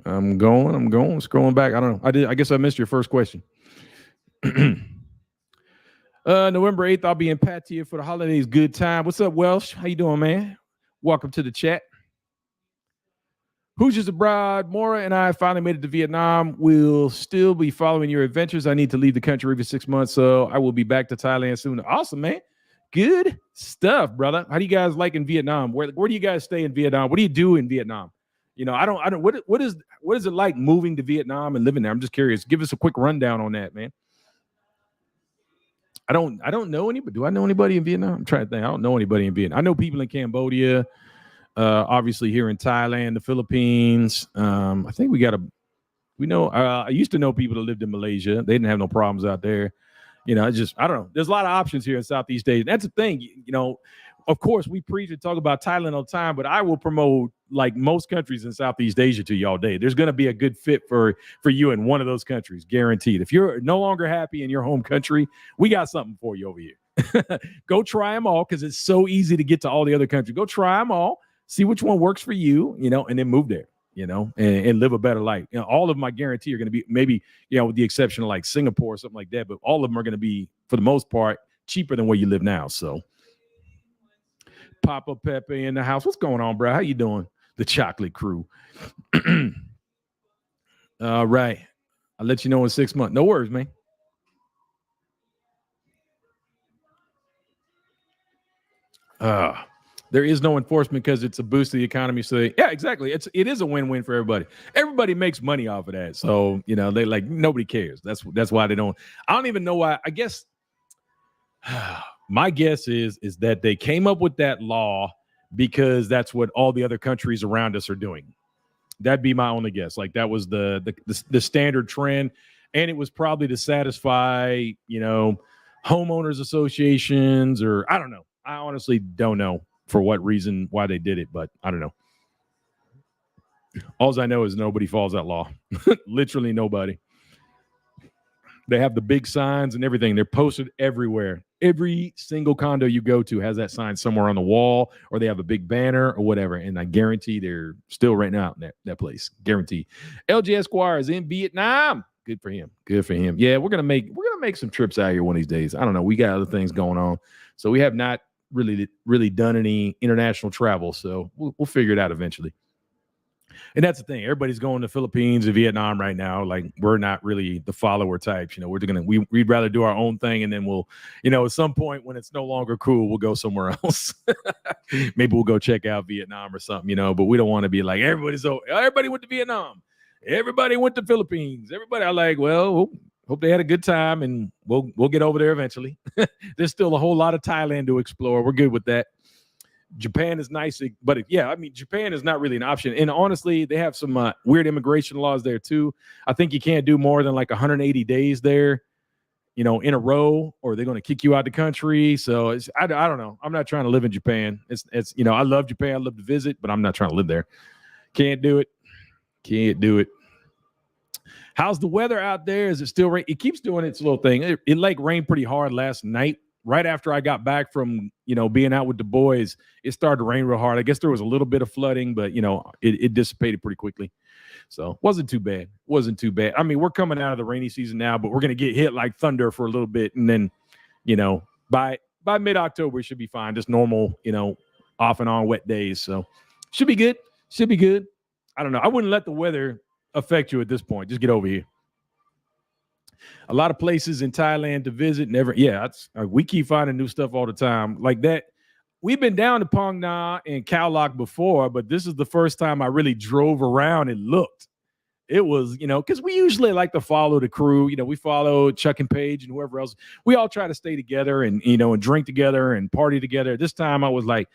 I'm going. Scrolling back. I don't know. I guess I missed your first question. November 8th, I'll be in Pattaya for the holidays. Good time. What's up, Welsh? How you doing, man? Welcome to the chat. Who's just abroad? Mora and I finally made it to Vietnam. We'll still be following your adventures. I need to leave the country every 6 months, so I will be back to Thailand soon. Awesome, man. Good stuff, brother. How do you guys like in Vietnam? Where do you guys stay in Vietnam? What do you do in Vietnam? I don't. What is it like moving to Vietnam and living there? I'm just curious. Give us a quick rundown on that, man. I don't know anybody. Do I know anybody in Vietnam? I'm trying to think. I don't know anybody in Vietnam. I know people in Cambodia, obviously here in Thailand, the Philippines. I think I used to know people that lived in Malaysia. They didn't have no problems out there. I don't know. There's a lot of options here in Southeast Asia. That's the thing. Of course, we preach and talk about Thailand all the time, but I will promote like most countries in Southeast Asia to you all day. There's going to be a good fit for you in one of those countries, guaranteed. If you're no longer happy in your home country, we got something for you over here. Go try them all because it's so easy to get to all the other countries. Go try them all, see which one works for you, and then move there, and live a better life. All of them, I guarantee, are going to be maybe, with the exception of like Singapore or something like that, but all of them are going to be, for the most part, cheaper than where you live now. So Papa Pepe in the house. What's going on, bro? How you doing? The chocolate crew. All right. I'll let you know in 6 months. No worries, man. There is no enforcement because it's a boost to the economy. So yeah, exactly. It is a win-win for everybody. Everybody makes money off of that. So, they like nobody cares. That's why they don't. I don't even know why. I guess my guess is that they came up with that law because that's what all the other countries around us are doing. That'd be my only guess. Like that was the standard trend, and it was probably to satisfy, homeowners associations, or I don't know. I honestly don't know for what reason why they did it, but I don't know. All I know is nobody follows that law. Literally nobody. They have the big signs and everything. They're posted everywhere. Every single condo you go to has that sign somewhere on the wall, or they have a big banner or whatever. And I guarantee they're still renting out that place. Guarantee. LG Esquire is in Vietnam. Good for him. Good for him. Yeah, we're gonna make some trips out here one of these days. I don't know. We got other things going on, so we have not really done any international travel. So we'll figure it out eventually. And that's the thing. Everybody's going to Philippines and Vietnam right now. Like, we're not really the follower types. We'd rather do our own thing, and then we'll, at some point when it's no longer cool, we'll go somewhere else. Maybe we'll go check out Vietnam or something, but we don't want to be like everybody went to Vietnam, everybody went to Philippines, everybody. I like, well, hope they had a good time, and we'll get over there eventually. There's still a whole lot of Thailand to explore. We're good with that. Japan is nice, but Japan is not really an option. And honestly, they have some weird immigration laws there too. I think you can't do more than like 180 days there, in a row, or they're going to kick you out the country. So I don't know. I'm not trying to live in Japan. It's I love Japan. I love to visit, but I'm not trying to live there. Can't do it. Can't do it. How's the weather out there? Is it still rain? It keeps doing its little thing. It like rained pretty hard last night. Right after I got back from, being out with the boys, it started to rain real hard. I guess there was a little bit of flooding, but, it dissipated pretty quickly. So wasn't too bad. I mean, we're coming out of the rainy season now, but we're going to get hit like thunder for a little bit. And then, by mid-October, it should be fine. Just normal, off and on wet days. So should be good. I don't know. I wouldn't let the weather affect you at this point. Just get over here. A lot of places in Thailand to visit. Never, yeah. We keep finding new stuff all the time like that. We've been down to Phang Nga and Khao Lak before, but this is the first time I really drove around and looked. It was, because we usually like to follow the crew. We follow Chuck and Paige and whoever else. We all try to stay together and, and drink together and party together. This time I was like,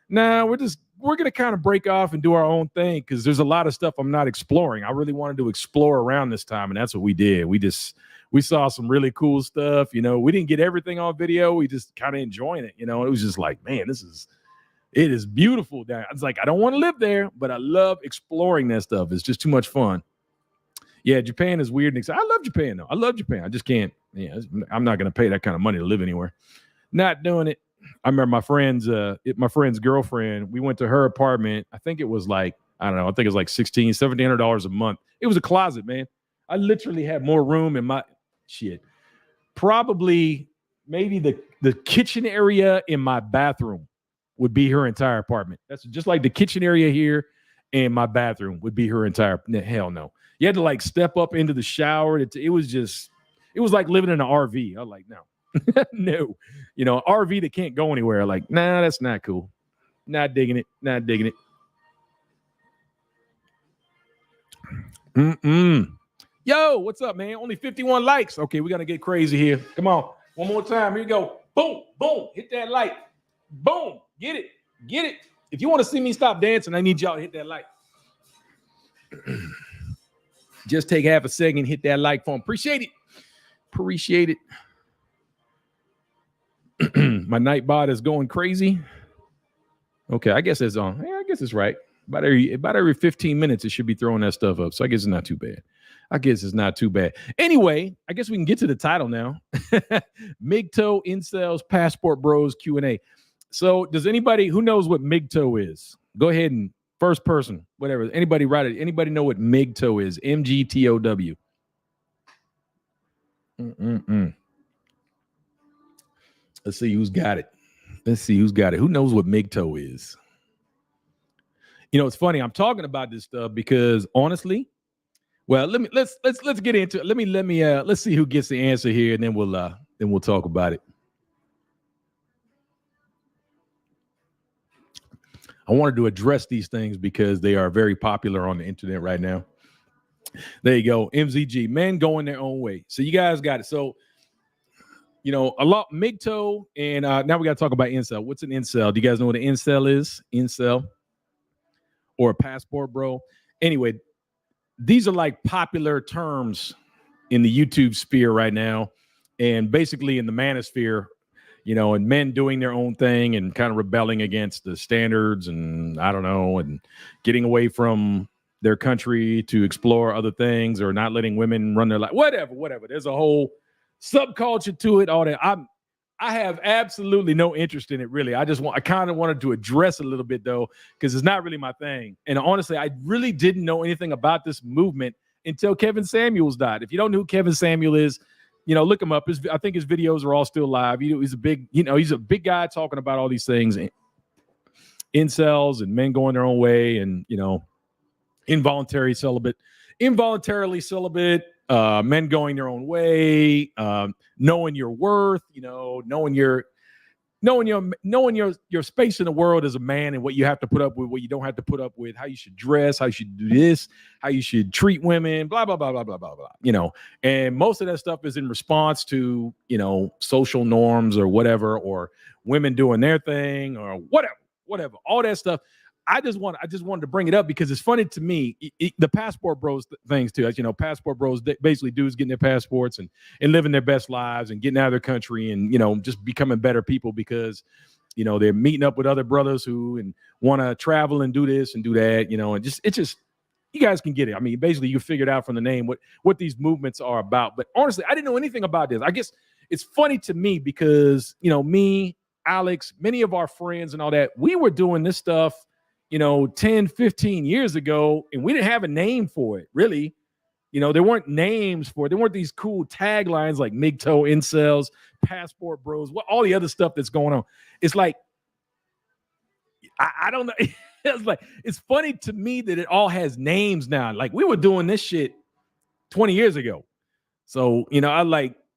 nah, we're going to kind of break off and do our own thing because there's a lot of stuff I'm not exploring. I really wanted to explore around this time, and that's what we did. We saw some really cool stuff. We didn't get everything on video. We just kind of enjoying it. It was just like, man, it is beautiful down. I was like, I don't want to live there, but I love exploring that stuff. It's just too much fun. Yeah, Japan is weird. I love Japan, though. I love Japan. I just can't. Yeah, I'm not going to pay that kind of money to live anywhere. Not doing it. I remember my friend's girlfriend. We went to her apartment. I think it was like, I don't know. I think it was like $1,700 a month. It was a closet, man. I literally had more room in my shit. Probably maybe the kitchen area in my bathroom would be her entire apartment. That's just like the kitchen area here and my bathroom would be her entire. Hell no. You had to like step up into the shower. It was like living in an RV. I was like, no. No, RV that can't go anywhere. Like, nah, that's not cool. Not digging it. Yo, what's up, man? Only 51 likes. Okay, we got to get crazy here. Come on. One more time. Here you go. Boom, boom. Hit that like. Boom. Get it. If you want to see me stop dancing, I need y'all to hit that like. Just take half a second, hit that like for him. Appreciate it. My Nightbot is going crazy. Okay, I guess it's on. Yeah, I guess it's right. About every 15 minutes, it should be throwing that stuff up. So I guess it's not too bad. Anyway, I guess we can get to the title now. MGTOW, INCELS, Passport Bros, Q&A. So does anybody who knows what MGTOW is? Go ahead and first person, whatever. Anybody write it? Anybody know what MGTOW is? MGTOW. Let's see who's got it. Who knows what MGTOW is? It's funny. I'm talking about this stuff because honestly, well, let's get into it. Let me let's see who gets the answer here, and then we'll talk about it. I wanted to address these things because they are very popular on the internet right now. There you go. MZG, men going their own way. So you guys got it. So, a lot MGTOW, and now we got to talk about incel. What's an incel? Do you guys know what an incel is? Incel or a passport bro? Anyway, these are like popular terms in the YouTube sphere right now, and basically in the manosphere, and men doing their own thing and kind of rebelling against the standards and I don't know, and getting away from their country to explore other things or not letting women run their life, whatever. There's a whole subculture to it, all that. I have absolutely no interest in it, really. I kind of wanted to address it a little bit, though, because it's not really my thing. And honestly, I really didn't know anything about this movement until Kevin Samuels died. If you don't know who Kevin Samuel is, look him up. I think his videos are all still live. He's a big guy talking about all these things, incels and men going their own way, and involuntarily celibate, men going their own way, knowing your worth, knowing your space in the world as a man and what you have to put up with, what you don't have to put up with, how you should dress, how you should do this, how you should treat women, blah, blah, blah, blah, blah, blah, blah, and most of that stuff is in response to, social norms or whatever, or women doing their thing or whatever, all that stuff. I just wanted to bring it up because it's funny to me, the passport bros things too. As passport bros basically dudes getting their passports and living their best lives and getting out of their country and, just becoming better people because, they're meeting up with other brothers who and want to travel and do this and do that, and it's just, you guys can get it. I mean, basically you figured out from the name what these movements are about. But honestly, I didn't know anything about this. I guess it's funny to me because, me, Alex, many of our friends and all that, we were doing this stuff 10, 15 years ago, and we didn't have a name for it, really. There weren't names for it. There weren't these cool taglines like MGTOW, incels, passport bros, all the other stuff that's going on. It's like, I don't know. It's funny to me that it all has names now. Like we were doing this shit 20 years ago. So,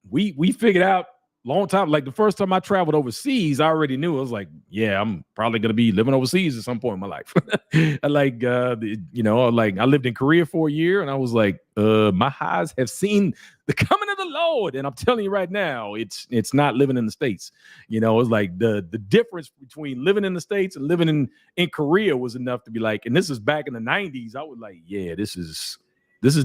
we figured out long time. Like the first time I traveled overseas, I already knew. I was like, yeah, I'm probably gonna be living overseas at some point in my life. I lived in Korea for a year, and I was like, my eyes have seen the coming of the Lord, and I'm telling you right now, it's not living in the States. It's like the difference between living in the States and living in Korea was enough to be like, and this is back in the '90s. I was like, yeah, this is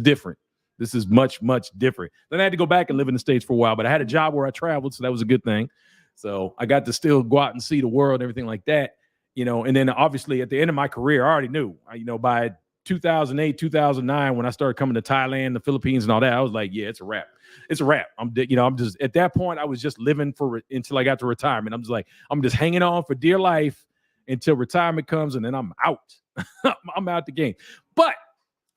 different. This is much, much different. Then I had to go back and live in the States for a while, but I had a job where I traveled, so that was a good thing. So I got to still go out and see the world and everything like that, and then obviously at the end of my career, I already knew, by 2008, 2009, when I started coming to Thailand, the Philippines and all that, I was like, yeah, it's a wrap. It's a wrap. I'm just, at that point, I was just living until I got to retirement. I'm just like, I'm just hanging on for dear life until retirement comes, and then I'm out. I'm out the game. But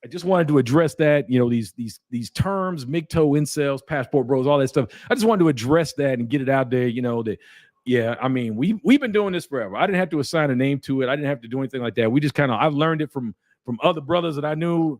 I just wanted to address that, these terms, MGTOW, incels, passport bros, all that stuff. I just wanted to address that and get it out there, we've been doing this forever. I didn't have to assign a name to it. I didn't have to do anything like that. We just I've learned it from other brothers that I knew,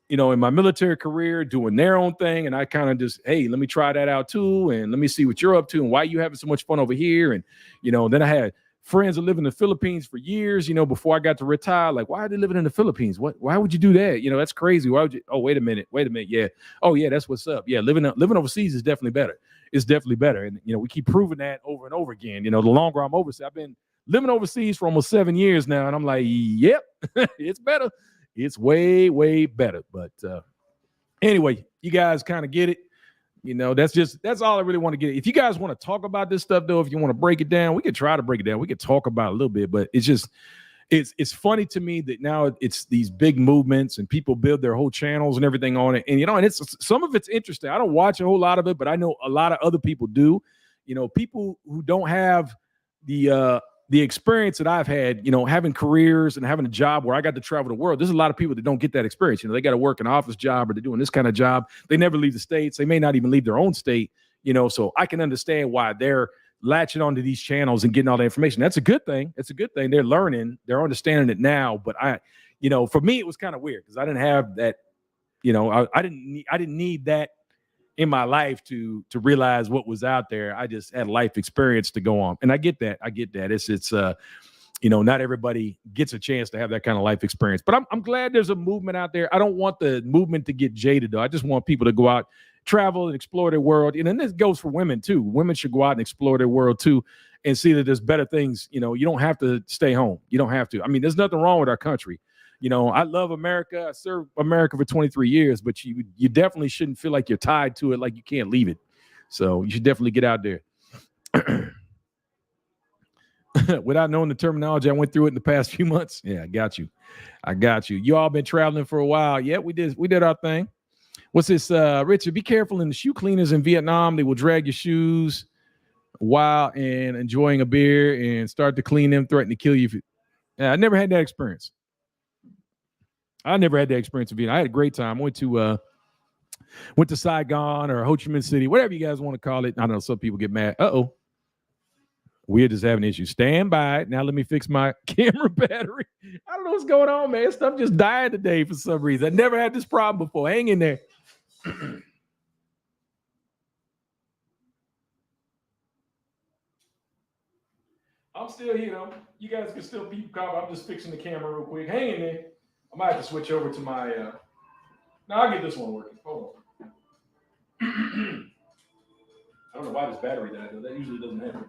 in my military career, doing their own thing. And I kind of just, hey, let me try that out too. And let me see what you're up to and why you having so much fun over here. And, then I had friends that live in the Philippines for years, before I got to retire. Like, why are they living in the Philippines? Why would you do that? That's crazy. Why would you? Oh, wait a minute. Yeah. Oh, yeah, that's what's up. Yeah, living overseas is definitely better. It's definitely better. And, we keep proving that over and over again. The longer I'm overseas, I've been living overseas for almost 7 years now. And I'm like, yep, it's better. It's way, way better. But anyway, you guys kind of get it. That's all I really want to get. If you guys want to talk about this stuff, though, if you want to break it down, we could try to break it down. We could talk about it a little bit, but it's funny to me that now it's these big movements and people build their whole channels and everything on it. And, and it's some of it's interesting. I don't watch a whole lot of it, but I know a lot of other people do. People who don't have the experience that I've had, having careers and having a job where I got to travel the world. There's a lot of people that don't get that experience. They got to work an office job or they're doing this kind of job. They never leave the States. They may not even leave their own state, so I can understand why they're latching onto these channels and getting all the information. That's a good thing. It's a good thing. They're learning, they're understanding it now. But for me, it was kind of weird because I didn't have that, I didn't need that in my life to realize what was out there. I just had life experience to go on. And I get that. It's not everybody gets a chance to have that kind of life experience, but I'm glad there's a movement out there. I don't want the movement to get jaded though. I just want people to go out, travel and explore their world. And this goes for women too. Women should go out and explore their world too and see that there's better things. You don't have to stay home. You don't have to. I mean, there's nothing wrong with our country. I love America. I served America for 23 years, but you definitely shouldn't feel like you're tied to it, like you can't leave it. So you should definitely get out there. Without knowing the terminology, I went through it in the past few months. Yeah, I got you. You all been traveling for a while. Yeah, we did our thing. What's this? Richard, be careful in the shoe cleaners in Vietnam. They will drag your shoes while and enjoying a beer and start to clean them, threaten to kill you. I never had that experience. in Vietnam. I had a great time. I went to Saigon or Ho Chi Minh City, whatever you guys want to call it. I know some people get mad. We're just having issues. Stand by. Now let me fix my camera battery. I don't know what's going on, man. Stuff just died today for some reason. I never had this problem before. Hang in there. I'm still here, though. You guys can still peep cop. I'm just fixing the camera real quick. Hang in there. I might have to switch over to my... No, I'll get this one working. Hold on. I don't know why this battery died, though. That usually doesn't happen.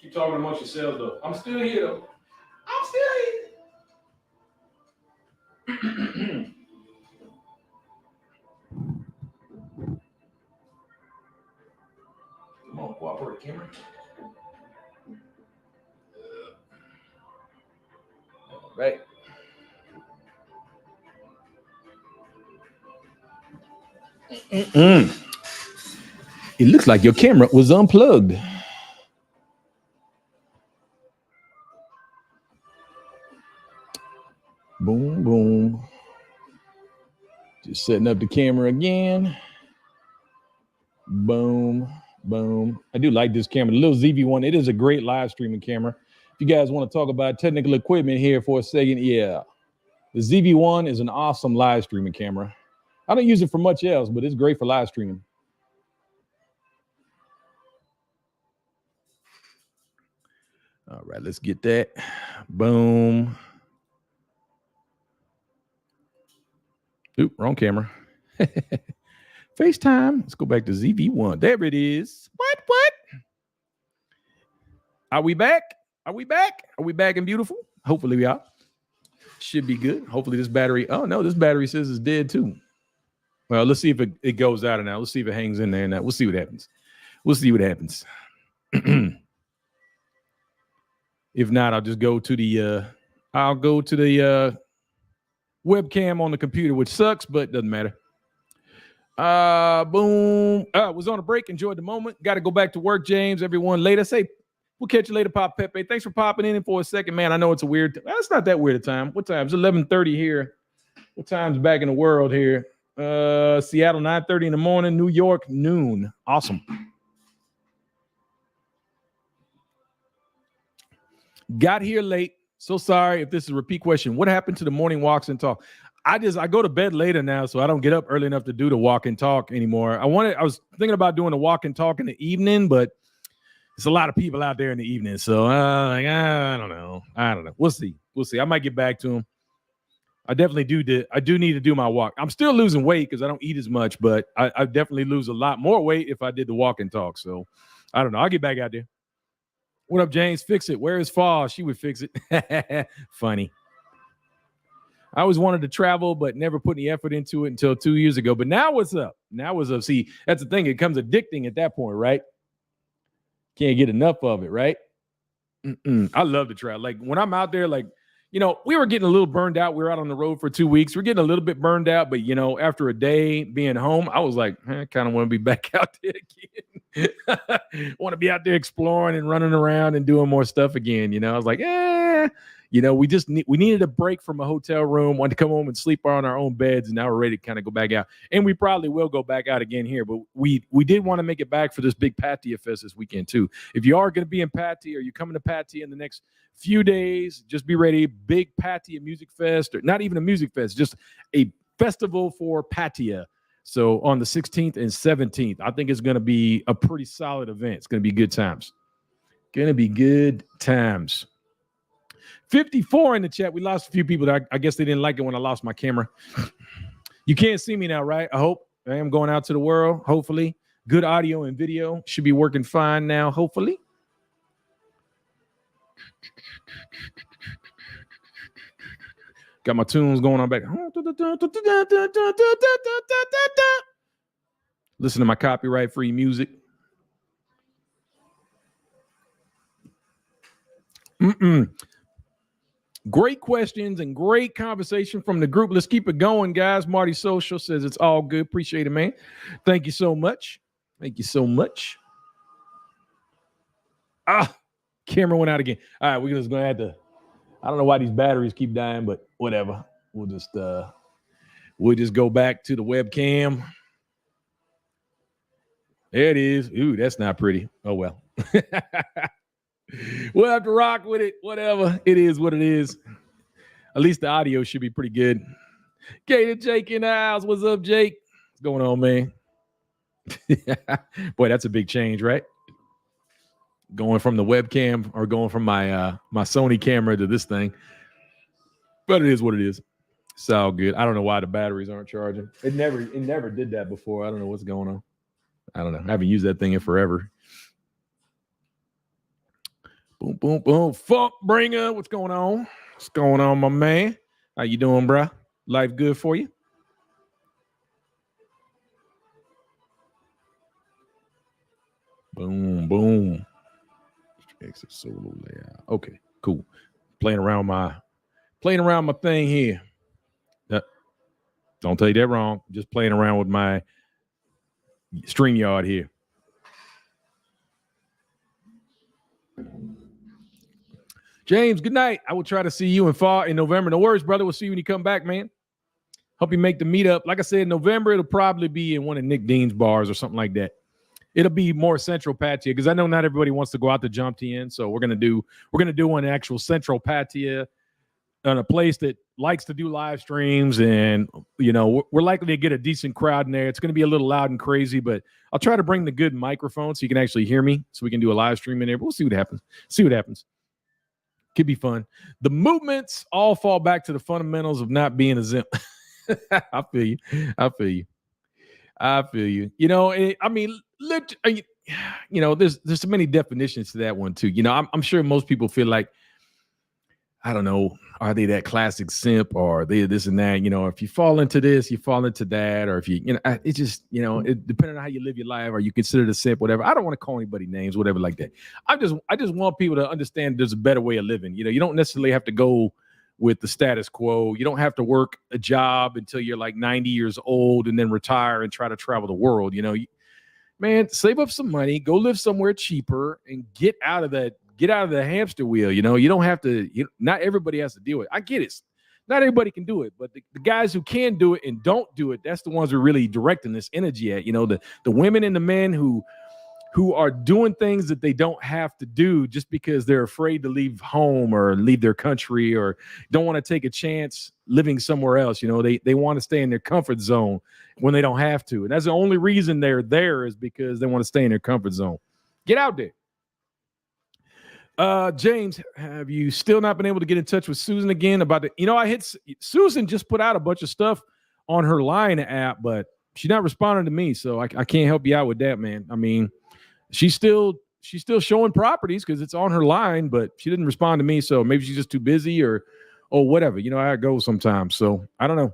Keep talking amongst yourselves, though. I'm still here, though. I'm still here. Come on, cooperate, Cameron. All right. It looks like your camera was unplugged. Boom, boom. Just setting up the camera again. Boom, boom. I do like this camera. The little ZV-1, it is a great live streaming camera. you guys want to talk about technical equipment here for a second, yeah. The ZV-1 is an awesome live streaming camera. I don't use it for much else, but it's great for live streaming. All right, let's get that. Boom. Oop, wrong camera. FaceTime. Let's go back to ZV-1. There it is. What? Are we back? Are we back and beautiful? Hopefully we are. Should be good. Hopefully this battery. Oh, no, this battery says it's dead too. Well, let's see if it goes out or not. Let's see if it hangs in there. And we'll see what happens. If not, I'll just go to the webcam on the computer, which sucks, but doesn't matter. Boom. Was on a break. Enjoyed the moment. Got to go back to work, James. Everyone later. Say, we'll catch you later, Pop Pepe. Thanks for popping in for a second, man. I know it's a weird. It's not that weird a time. What time? It's 11:30 here. What time's back in the world here? Seattle 9:30 in the morning. New York noon. Awesome. Got here late. So sorry if this is a repeat question. What happened to the morning walks and talk? I go to bed later now, so I don't get up early enough to do the walk and talk anymore. I was thinking about doing the walk and talk in the evening, but it's a lot of people out there in the evening. So I don't know. We'll see. I might get back to them. I definitely do. I do need to do my walk. I'm still losing weight because I don't eat as much, but I definitely lose a lot more weight if I did the walk and talk. So I don't know. I'll get back out there. What up, James? Fix it. Where is Fall? She would fix it. Funny. I always wanted to travel, but never put any effort into it until 2 years ago. But now what's up? See, that's the thing. It becomes addicting at that point, right? Can't get enough of it, right? I love to travel. Like when I'm out there, like, we were getting a little burned out. We were out on the road for 2 weeks. We're getting a little bit burned out, but after a day being home, I was like, I kind of want to be back out there again. I want to be out there exploring and running around and doing more stuff again. I was like, we needed a break from a hotel room, wanted to come home and sleep on our own beds, and now we're ready to kind of go back out. And we probably will go back out again here, but we did want to make it back for this big Pattaya Fest this weekend too. If you are going to be in Pattaya or you're coming to Pattaya in the next few days, just be ready. Big Pattaya Music Fest, or not even a music fest, just a festival for Pattaya. So on the 16th and 17th, I think it's going to be a pretty solid event. It's going to be good times. 54 in the chat. We lost a few people. I guess they didn't like it when I lost my camera. You can't see me now, right? I hope. I am going out to the world. Hopefully. Good audio and video. Should be working fine now, hopefully. Got my tunes going on back. Listen to my copyright-free music. Great questions and great conversation from the group. Let's keep it going, guys. Marty Social says it's all good. Appreciate it, man. Thank you so much. Camera went out again. All right, we're just going to have to. I don't know why these batteries keep dying, but whatever. We'll just go back to the webcam. There it is. Ooh, that's not pretty. Oh, well. We'll have to rock with it. Whatever. It is what it is. At least the audio should be pretty good. Gator Jake in the house. What's up, Jake? What's going on, man? Boy, that's a big change, right? Going from the webcam or going from my Sony camera to this thing. But it is what it is. It's all good. I don't know why the batteries aren't charging. It never did that before. I don't know what's going on. I don't know. I haven't used that thing in forever. Boom, boom, boom. Funk bringer. What's going on? What's going on, my man? How you doing, bro? Life good for you? Boom, boom. Exit solo layout. Okay, cool. Playing around my thing here. Don't tell you that wrong. Just playing around with my StreamYard here. James, good night. I will try to see you in November. No worries, brother. We'll see you when you come back, man. Hope you make the meetup. Like I said, in November, it'll probably be in one of Nick Dean's bars or something like that. It'll be more central patio because I know not everybody wants to go out to Jomtien. So we're gonna do an actual central patio on a place that likes to do live streams, and we're likely to get a decent crowd in there. It's going to be a little loud and crazy, but I'll try to bring the good microphone so you can actually hear me, so we can do a live stream in there. But we'll see what happens. Could be fun. The movements all fall back to the fundamentals of not being a Zim. I feel you. There's so many definitions to that one too. I'm sure most people feel like, I don't know, are they that classic simp, or are they this and that? If you fall into this, you fall into that, or if it's just, it depending on how you live your life, or you consider the simp, whatever. I don't want to call anybody names, whatever like that. I just want people to understand there's a better way of living. You don't necessarily have to go with the status quo. You don't have to work a job until you're like 90 years old and then retire and try to travel the world. Man, save up some money, go live somewhere cheaper, and get out of the hamster wheel. You don't have to. Not everybody has to deal with it. I get it. Not everybody can do it, but the guys who can do it and don't do it, that's the ones who are really directing this energy at. The women and the men who are doing things that they don't have to do just because they're afraid to leave home or leave their country, or don't want to take a chance living somewhere else. They want to stay in their comfort zone when they don't have to. And that's the only reason they're there, is because they want to stay in their comfort zone. Get out there. James, have you still not been able to get in touch with Susan again about Susan just put out a bunch of stuff on her Line app, but she's not responding to me. So I can't help you out with that, man. I mean, she's still showing properties because it's on her Line, but she didn't respond to me. So maybe she's just too busy or whatever. How it goes sometimes. So I don't know.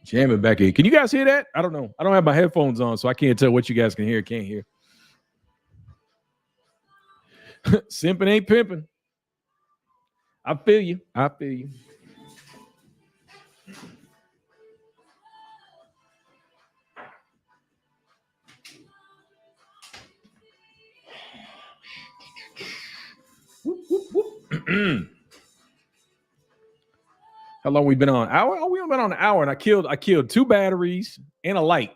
Jamming back in. Can you guys hear that? I don't know. I don't have my headphones on, so I can't tell what you guys can hear, can't hear. Simping ain't pimping. I feel you. Whoop, whoop, whoop. How long we been on? Hour? Oh, we've been on an hour, and I killed 2 batteries and a light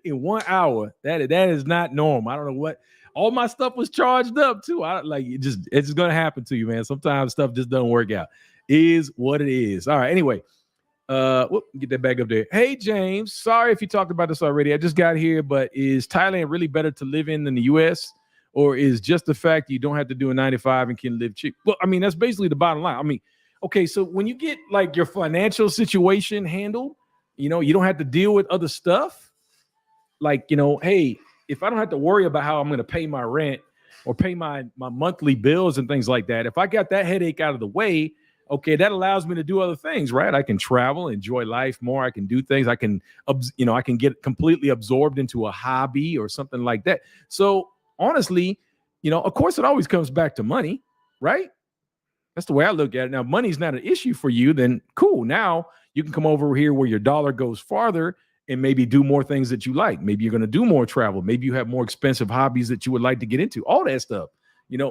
in 1 hour. That is not normal. I don't know what. All my stuff was charged up too. It's just gonna happen to you, man. Sometimes stuff just doesn't work out. Is what it is. All right. Anyway, get that back up there. Hey, James. Sorry if you talked about this already. I just got here, but is Thailand really better to live in than the U.S.? Or is just the fact you don't have to do a 9-to-5 and can live cheap? Well, I mean, that's basically the bottom line. I mean, okay, so when you get like your financial situation handled, you don't have to deal with other stuff. Like, hey, if I don't have to worry about how I'm going to pay my rent or pay my monthly bills and things like that, if I got that headache out of the way, okay, that allows me to do other things, right? I can travel, enjoy life more. I can do things. I can get completely absorbed into a hobby or something like that. So honestly, of course, it always comes back to money, right? That's the way I look at it. Now, money's not an issue for you, then cool. Now you can come over here where your dollar goes farther and maybe do more things that you like. Maybe you're going to do more travel. Maybe you have more expensive hobbies that you would like to get into, all that stuff.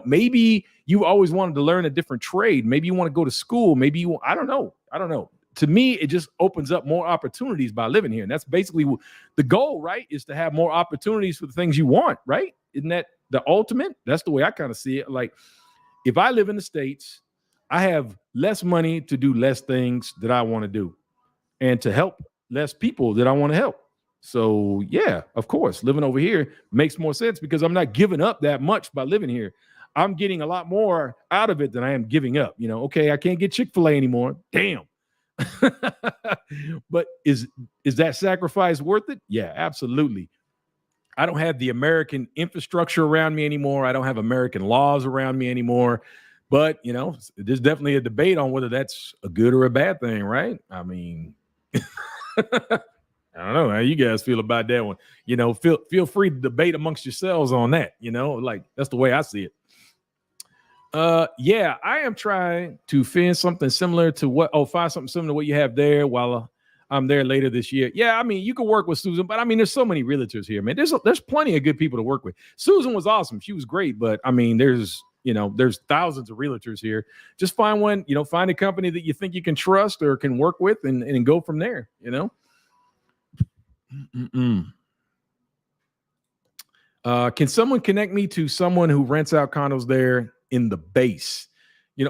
Maybe you always wanted to learn a different trade. Maybe you want to go to school. Maybe I don't know. To me, it just opens up more opportunities by living here. And that's basically the goal, right? Is to have more opportunities for the things you want, right? Isn't that the ultimate? That's the way I kind of see it. Like, if I live in the States, I have less money to do less things that I want to do and to help less people that I want to help. So yeah, of course, living over here makes more sense because I'm not giving up that much by living here. I'm getting a lot more out of it than I am giving up. Okay, I can't get Chick-fil-A anymore. Damn. But is that sacrifice worth it? Yeah, absolutely. I don't have the American infrastructure around me anymore. I don't have American laws around me anymore. But, there's definitely a debate on whether that's a good or a bad thing, right? I mean, I don't know how you guys feel about that one. Feel free to debate amongst yourselves on that. Like, that's the way I see it. Yeah, I am trying to find something similar to find something similar to what you have there while I'm there later this year. Yeah, I mean, you can work with Susan, but I mean, there's so many realtors here, man. There's plenty of good people to work with. Susan was awesome. She was great, but I mean, there's there's thousands of realtors here. Just find one, find a company that you think you can trust or can work with and go from there, Can someone connect me to someone who rents out condos there in the base?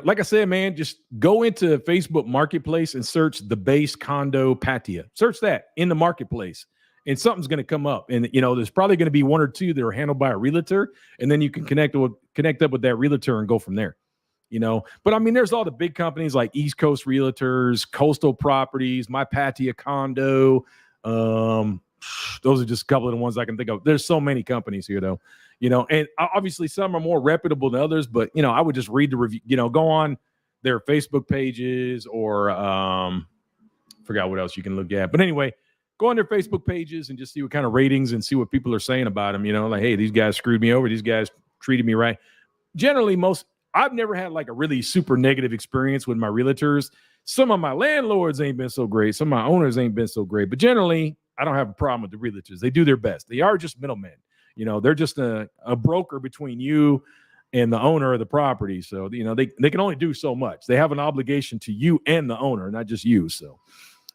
Like I said, man, just go into Facebook Marketplace and search the base condo patio. Search that in the marketplace, and something's going to come up. And there's probably going to be one or two that are handled by a realtor, and then you can connect up with that realtor and go from there. But I mean, there's all the big companies like East Coast Realtors, Coastal Properties, My Patio Condo. Those are just a couple of the ones I can think of. There's so many companies here, though. And obviously some are more reputable than others, but I would just read the review, go on their Facebook pages or forgot what else you can look at. But anyway, go on their Facebook pages and just see what kind of ratings and see what people are saying about them. Like, hey, these guys screwed me over. These guys treated me right. Generally, I've never had like a really super negative experience with my realtors. Some of my landlords ain't been so great. Some of my owners ain't been so great. But generally, I don't have a problem with the realtors. They do their best. They are just middlemen. They're just a broker between you and the owner of the property. So, they can only do so much. They have an obligation to you and the owner, not just you. So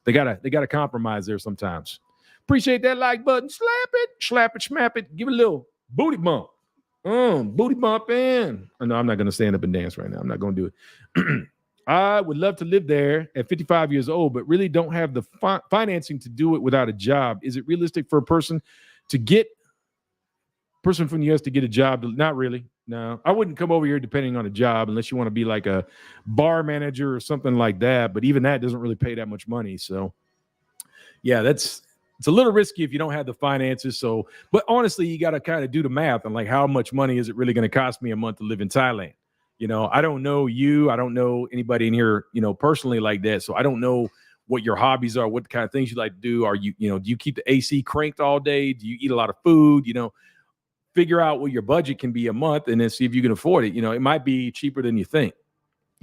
they gotta compromise there sometimes. Appreciate that like button. Slap it, smap it. Give it a little booty bump. Booty bump in. Oh, no, I'm not going to stand up and dance right now. I'm not going to do it. I would love to live there at 55 years old, but really don't have the financing to do it without a job. Is it realistic for a person from the U.S. to get a job? Not really. No, I wouldn't come over here depending on a job unless you want to be like a bar manager or something like that. But even that doesn't really pay that much money. So, yeah, it's a little risky if you don't have the finances. So, but honestly, you got to kind of do the math on like how much money is it really going to cost me a month to live in Thailand? I don't know you. I don't know anybody in here, personally like that. So I don't know what your hobbies are, what kind of things you like to do. Are you, do you keep the AC cranked all day? Do you eat a lot of food? Figure out what your budget can be a month and then see if you can afford it. It might be cheaper than you think,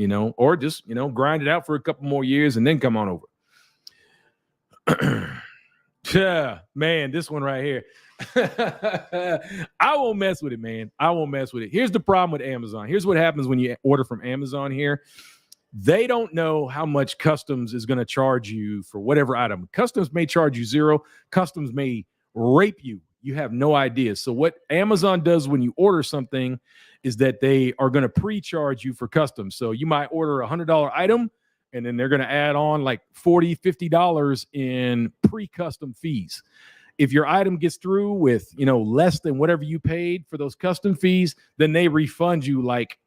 or just, grind it out for a couple more years and then come on over. Yeah, man, this one right here. I won't mess with it, man. I won't mess with it. Here's the problem with Amazon. Here's what happens when you order from Amazon here. They don't know how much customs is going to charge you for whatever item. Customs may charge you zero. Customs may rape you. You have no idea. So what Amazon does when you order something is that they are going to pre-charge you for customs. So you might order a $100 item, and then they're going to add on like $40, $50 in pre-custom fees. If your item gets through with, less than whatever you paid for those custom fees, then they refund you like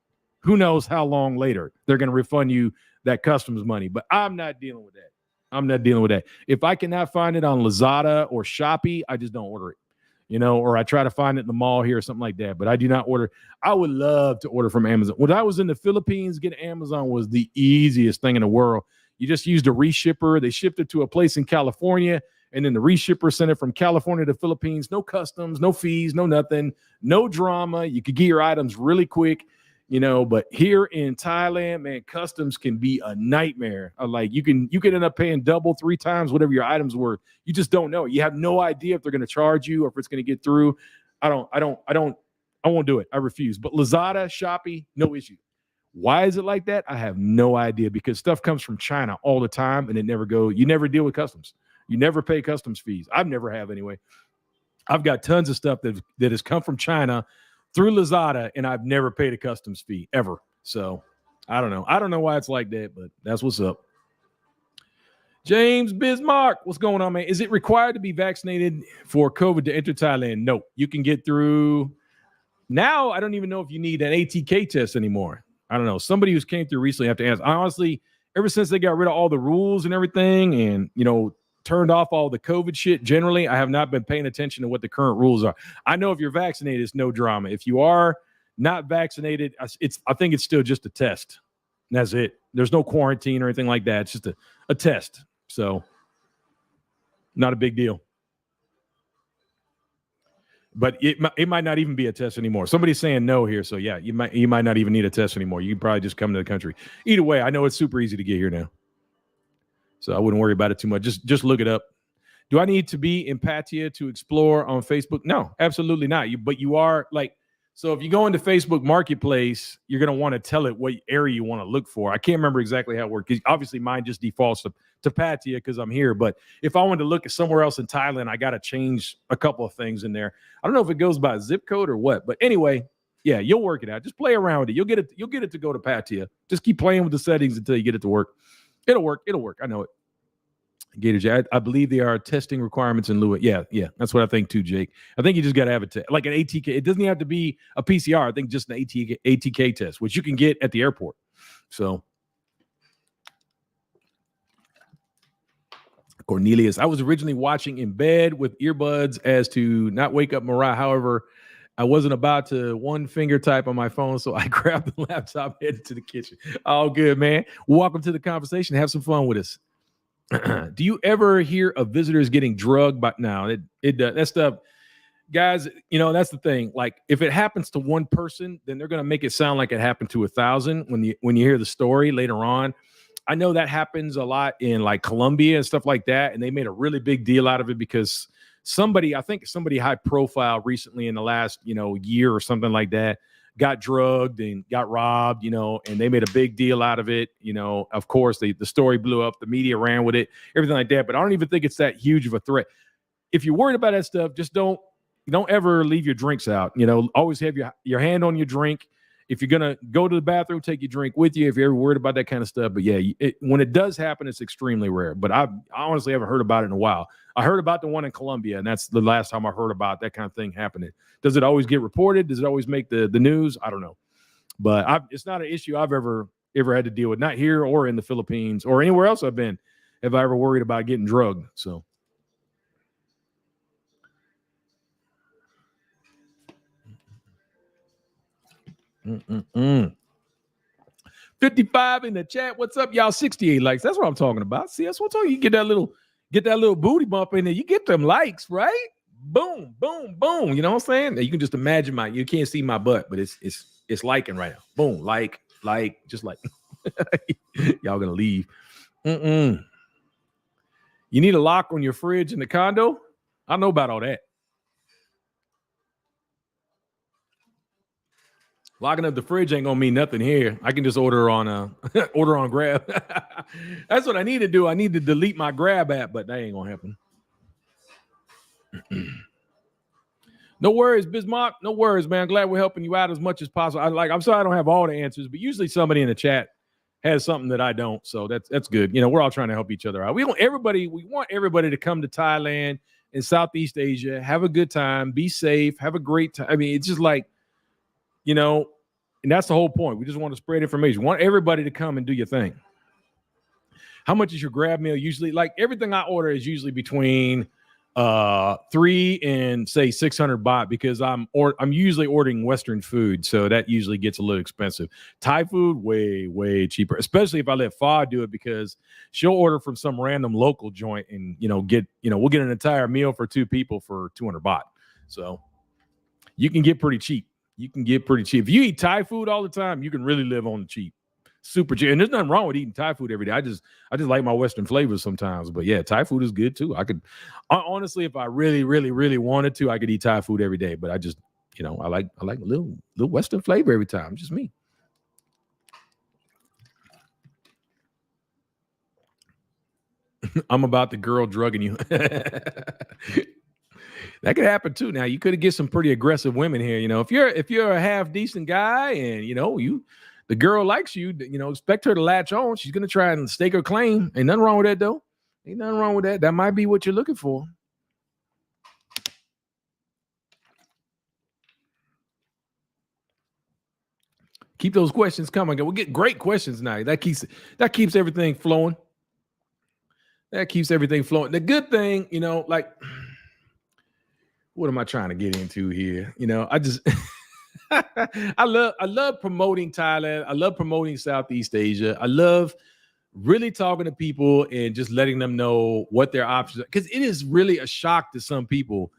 who knows how long later. They're going to refund you that customs money. But I'm not dealing with that. If I cannot find it on Lazada or Shopee, I just don't order it. Or I try to find it in the mall here or something like that. But I do not order. I would love to order from Amazon. When I was in the Philippines, getting Amazon was the easiest thing in the world. You just used a reshipper. They shipped it to a place in California, and then the reshipper sent it from California to the Philippines. No customs, no fees, no nothing, no drama. You could get your items really quick. But here in Thailand, man, customs can be a nightmare. Like you can end up paying double, 3 times whatever your items were. You just don't know. You have no idea if they're going to charge you or if it's going to get through. I won't do it. I refuse. But Lazada, Shopee, no issue. Why is it like that? I have no idea, because stuff comes from China all the time and you never deal with customs. You never pay customs fees. I've never have anyway. I've got tons of stuff that has come from China through Lazada, and I've never paid a customs fee ever. So I don't know. I don't know why it's like that, but that's what's up. James Bismarck, what's going on, man? Is it required to be vaccinated for COVID to enter Thailand? No, you can get through. Now, I don't even know if you need an ATK test anymore. I don't know. Somebody who's came through recently have to answer. Honestly, ever since they got rid of all the rules and everything and, turned off all the COVID shit, generally, I have not been paying attention to what the current rules are. I know if you're vaccinated, it's no drama. If you are not vaccinated, I think it's still just a test. And that's it. There's no quarantine or anything like that. It's just a test. So not a big deal. But it might not even be a test anymore. Somebody's saying no here. So yeah, you might not even need a test anymore. You can probably just come to the country. Either way, I know it's super easy to get here now. So I wouldn't worry about it too much. Just look it up. Do I need to be in Pattaya to explore on Facebook? No, absolutely not. But you are like, So if you go into Facebook Marketplace, you're going to want to tell it what area you want to look for. I can't remember exactly how it works. Obviously, mine just defaults to Pattaya because I'm here. But if I wanted to look at somewhere else in Thailand, I got to change a couple of things in there. I don't know if it goes by zip code or what. But anyway, yeah, you'll work it out. Just play around with it. You'll get it. You'll get it to go to Pattaya. Just keep playing with the settings until you get it to work. It'll work. It'll work. I know it. Gator, I believe they are testing requirements in lieu. Yeah, that's what I think too, Jake. I think you just got to have it like an ATK. It doesn't have to be a PCR. I think just an ATK test, which you can get at the airport. So, Cornelius, I was originally watching in bed with earbuds as to not wake up Mariah. However, I wasn't about to one finger type on my phone, so I grabbed the laptop, headed to the kitchen. All good, man. Welcome to the conversation. Have some fun with us. Do you ever hear of visitors getting drugged? But no, that stuff, guys, that's the thing. Like if it happens to one person, then they're going to make it sound like it happened to 1,000 when you hear the story later on. I know that happens a lot in like Colombia and stuff like that. And they made a really big deal out of it because somebody high profile recently in the last, year or something like that got drugged and got robbed, and they made a big deal out of it. Of course, the story blew up, the media ran with it, everything like that. But I don't even think it's that huge of a threat. If you're worried about that stuff, just don't ever leave your drinks out. Always have your hand on your drink. If you're going to go to the bathroom, take your drink with you if you're ever worried about that kind of stuff. But yeah, when it does happen, it's extremely rare. But I honestly haven't heard about it in a while. I heard about the one in Colombia, and that's the last time I heard about that kind of thing happening. Does it always get reported? Does it always make the news? I don't know. But it's not an issue I've ever had to deal with, not here or in the Philippines or anywhere else I've been. Have I ever worried about getting drugged? So. Mm-mm-mm. 55 in the chat. What's up, y'all? 68 likes. That's what I'm talking about. See, that's what I'm talking. You get that little booty bump in there. You get them likes, right? Boom, boom, boom. You know what I'm saying? You can just imagine you can't see my butt, but it's liking right now. Boom, like, just like. Y'all gonna leave. You need a lock on your fridge in the condo? I know about all that. Locking up the fridge ain't gonna mean nothing here. I can just order on Grab. That's what I need to do. I need to delete my Grab app, but that ain't gonna happen. No worries, Bismarck. No worries, man. I'm glad we're helping you out as much as possible. I'm sorry I don't have all the answers, but usually somebody in the chat has something that I don't. So that's good. We're all trying to help each other out. We want everybody to come to Thailand and Southeast Asia, have a good time, be safe, have a great time. I mean, it's just like, and that's the whole point. We just want to spread information. We want everybody to come and do your thing. How much is your Grab meal usually? Like everything I order is usually between 3 and say 600 baht because I'm usually ordering Western food, so that usually gets a little expensive. Thai food way cheaper, especially if I let Fa do it because she'll order from some random local joint and we'll get an entire meal for 2 people for 200 baht. So you can get pretty cheap. If you eat Thai food all the time, you can really live on the cheap. Super cheap. And there's nothing wrong with eating Thai food every day. I just like my Western flavors sometimes. But yeah, Thai food is good too. I could honestly, if I really, really, really wanted to, I could eat Thai food every day. But I just, I like a little Western flavor every time. Just me. I'm about the girl drugging you. That could happen too. Now you could get some pretty aggressive women here. If you're a half decent guy and the girl likes you, expect her to latch on. She's gonna try and stake her claim. Ain't nothing wrong with that though. Ain't nothing wrong with that. That might be what you're looking for. Keep those questions coming. We'll get great questions now. That keeps everything flowing. The good thing, what am I trying to get into here? I just I love promoting Thailand. I love promoting Southeast Asia. I love really talking to people and just letting them know what their options are. Because it is really a shock to some people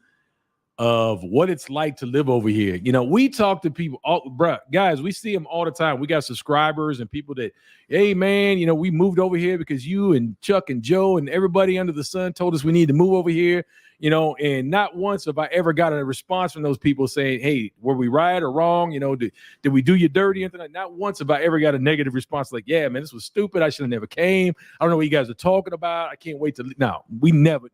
of what it's like to live over here. You know, we talk to people, guys, we see them all the time. We got subscribers and people that, hey, man, you know, we moved over here because you and Chuck and Joe and everybody under the sun told us we need to move over here, you know, and not once have I ever got a response from those people saying, hey, were we right or wrong? You know, did we do you dirty? Anything like that? Not once have I ever got a negative response like, yeah, man, this was stupid. I should have never came. I don't know what you guys are talking about. I can't wait to, no, we never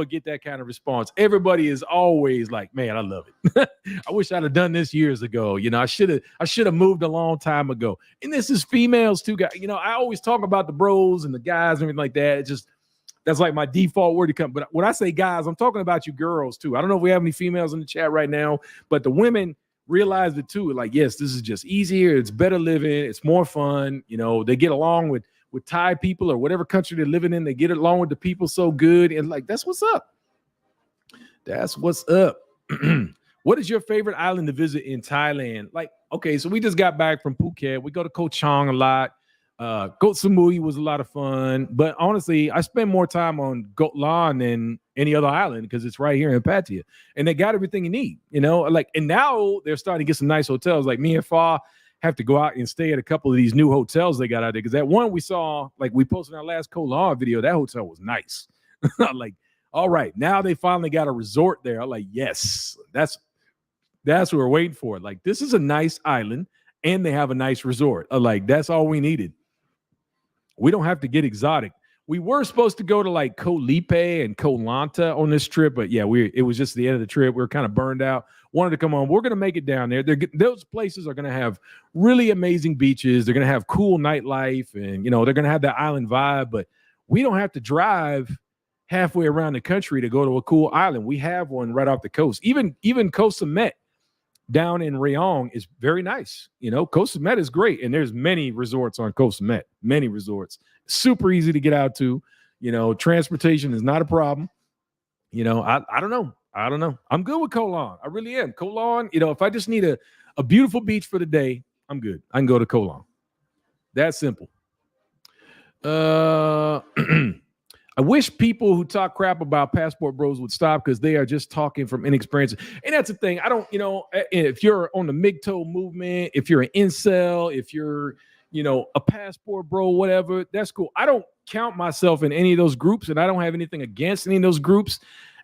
get that kind of response. Everybody is always like, man, I love it. I wish I'd have done this years ago. You know, I should have moved a long time ago. And this is females too, guys. You know, I always talk about the bros and the guys and everything like that. It's just, that's like my default word to come. But when I say guys, I'm talking about you girls too. I don't know if we have any females in the chat right now, but the women realize it too. Like, yes, this is just easier. It's better living. It's more fun. You know, they get along with Thai people or whatever country they're living in. They get along with the people so good. And like, that's what's up. That's what's up. What is your favorite island to visit in Thailand? Like, okay, so we just got back from Phuket. We go to Koh Chang a lot. Koh Samui was a lot of fun. But honestly, I spend more time on Koh Lan than any other island because it's right here in Pattaya. And they got everything you need, you know? Like, and now they're starting to get some nice hotels. Like me and Fa have to go out and stay at a couple of these new hotels they got out there. Because that one we saw, like we posted in our last Koh Lan video, that hotel was nice. Like, all right, now they finally got a resort there. I'm like, yes, that's what we're waiting for. Like, this is a nice island and they have a nice resort. Like, that's all we needed. We don't have to get exotic. We were supposed to go to like Koh Lipe and Koh Lanta on this trip, but yeah, it was just the end of the trip. We were kind of burned out. Wanted to come on. We're going to make it down there. Those places are going to have really amazing beaches. They're going to have cool nightlife, and you know they're going to have that island vibe. But we don't have to drive halfway around the country to go to a cool island. We have one right off the coast. Even Koh Samet down in Rayong is very nice. You know, Koh Samet is great, and there's many resorts on Koh Samet. Many resorts, super easy to get out to. You know, transportation is not a problem. You know, I don't know. I'm good with Koh Lan. I really am. Koh Lan, you know, if I just need a beautiful beach for the day, I'm good. I can go to Koh Lan. That's simple. I wish people who talk crap about passport bros would stop because they are just talking from inexperience. And that's the thing. I don't, you know, if you're on the MGTOW movement, if you're an incel, if you're, you know, a passport bro, whatever, that's cool. I don't count myself in any of those groups, and I don't have anything against any of those groups.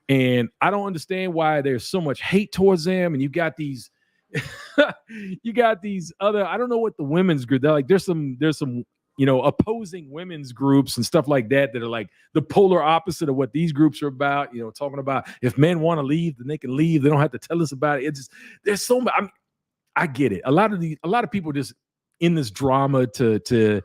And I don't understand why there's so much hate towards them. And you got these, other, I don't know what the women's group, they're like, there's some, you know, opposing women's groups and stuff like that are like the polar opposite of what these groups are about, you know, talking about if men want to leave, then they can leave. They don't have to tell us about it. It's just, there's so much. I get it. A lot of people are just in this drama to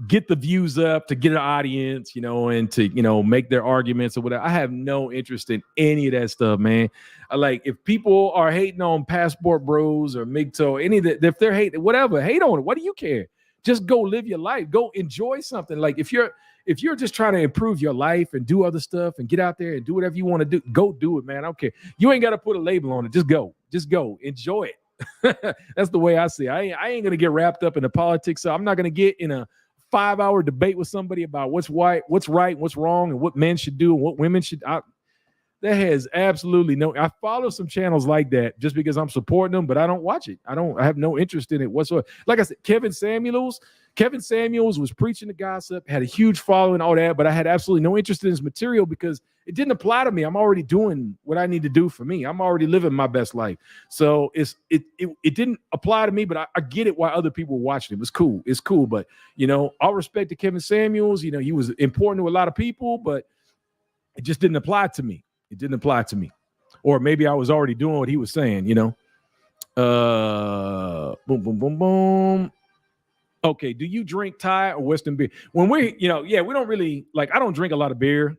get the views up, to get an audience, you know, and to, you know, make their arguments or whatever. I have no interest in any of that stuff, man. Like, if people are hating on passport bros or MGTOW, any of that, if they're hating, whatever, hate on it. What do you care? Just go live your life. Go enjoy something. Like, if you're just trying to improve your life and do other stuff and get out there and do whatever you want to do, go do it, man. I don't care. You ain't got to put a label on it. Just go. Enjoy it. That's the way I see it. I ain't gonna get wrapped up in the politics. So I'm not gonna get in a 5-hour debate with somebody about what's right, what's wrong, and what men should do and what women should. That has absolutely no. I follow some channels like that just because I'm supporting them, but I don't watch it. I have no interest in it whatsoever. Like I said, Kevin Samuels was preaching the gossip, had a huge following, all that, but I had absolutely no interest in his material because it didn't apply to me. I'm already doing what I need to do for me. I'm already living my best life. So it didn't apply to me, but I get it why other people were watching it. It's cool. But, you know, all respect to Kevin Samuels. You know, he was important to a lot of people, but it just didn't apply to me. Or maybe I was already doing what he was saying, you know. Boom, boom, boom, boom. Okay, do you drink Thai or Western beer? When we, you know, yeah, we don't really, like, I don't drink a lot of beer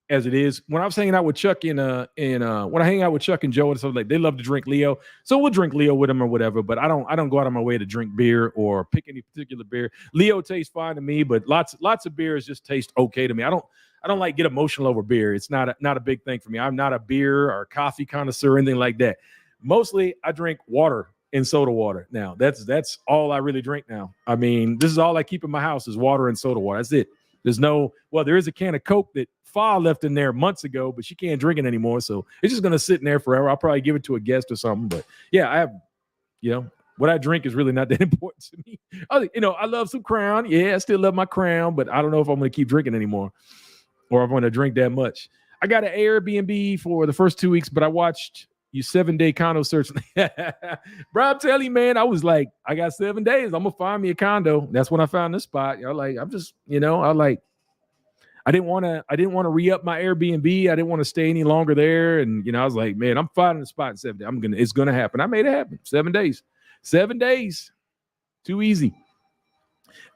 as it is. When I was hanging out with Chuck when I hang out with Chuck and Joe and stuff, like, they love to drink Leo. So we'll drink Leo with them or whatever, but I don't go out of my way to drink beer or pick any particular beer. Leo tastes fine to me, but lots of beers just taste okay to me. I don't like get emotional over beer. It's not a big thing for me. I'm not a beer or coffee connoisseur or anything like that. Mostly I drink water and soda water. Now that's all I really drink now. I mean, this is all I keep in my house is water and soda water. That's it. There is a can of Coke that pho left in there months ago, but she can't drink it anymore. So it's just going to sit in there forever. I'll probably give it to a guest or something. But yeah, I have, what I drink is really not that important to me. I love some Crown. Yeah, I still love my Crown, but I don't know if I'm going to keep drinking anymore or if I'm going to drink that much. I got an Airbnb for the first 2 weeks, but I watched you 7-day condo search. Bro, I'm telling you, man, I was like, I got 7 days. I'm going to find me a condo. That's when I found this spot. I'm just, I didn't want to re-up my Airbnb. I didn't want to stay any longer there. And, I was like, man, I'm finding a spot in 7 days. It's going to happen. I made it happen. 7 days. 7 days. Too easy.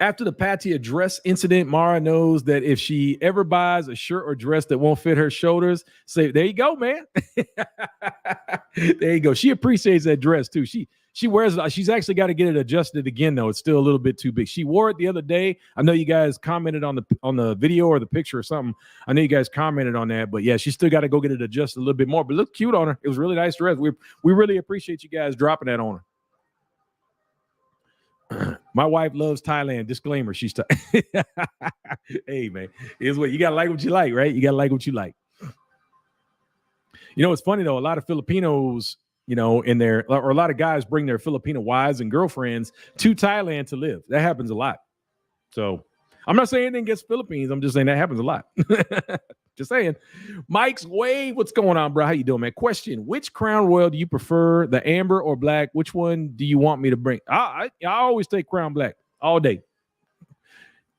After the Patia dress incident, Mara knows that if she ever buys a shirt or dress that won't fit her shoulders, say, there you go, man. There you go. She appreciates that dress too. She wears it. She's actually got to get it adjusted again, though. It's still a little bit too big. She wore it the other day. I know you guys commented on the video or the picture or something. I know you guys commented on that, but yeah, she still got to go get it adjusted a little bit more. But look cute on her. It was a really nice dress. We really appreciate you guys dropping that on her. My wife loves Thailand. Disclaimer: she's hey, man, here's what you gotta like what you like, right? You gotta like what you like. It's funny though. A lot of Filipinos, in there, or a lot of guys bring their Filipino wives and girlfriends to Thailand to live. That happens a lot. So I'm not saying anything against Philippines. I'm just saying that happens a lot. Just saying. Mike's Wave, what's going on, bro? How you doing, man? Question: which Crown Royal do you prefer, the amber or black? Which one do you want me to bring? I always take Crown Black all day.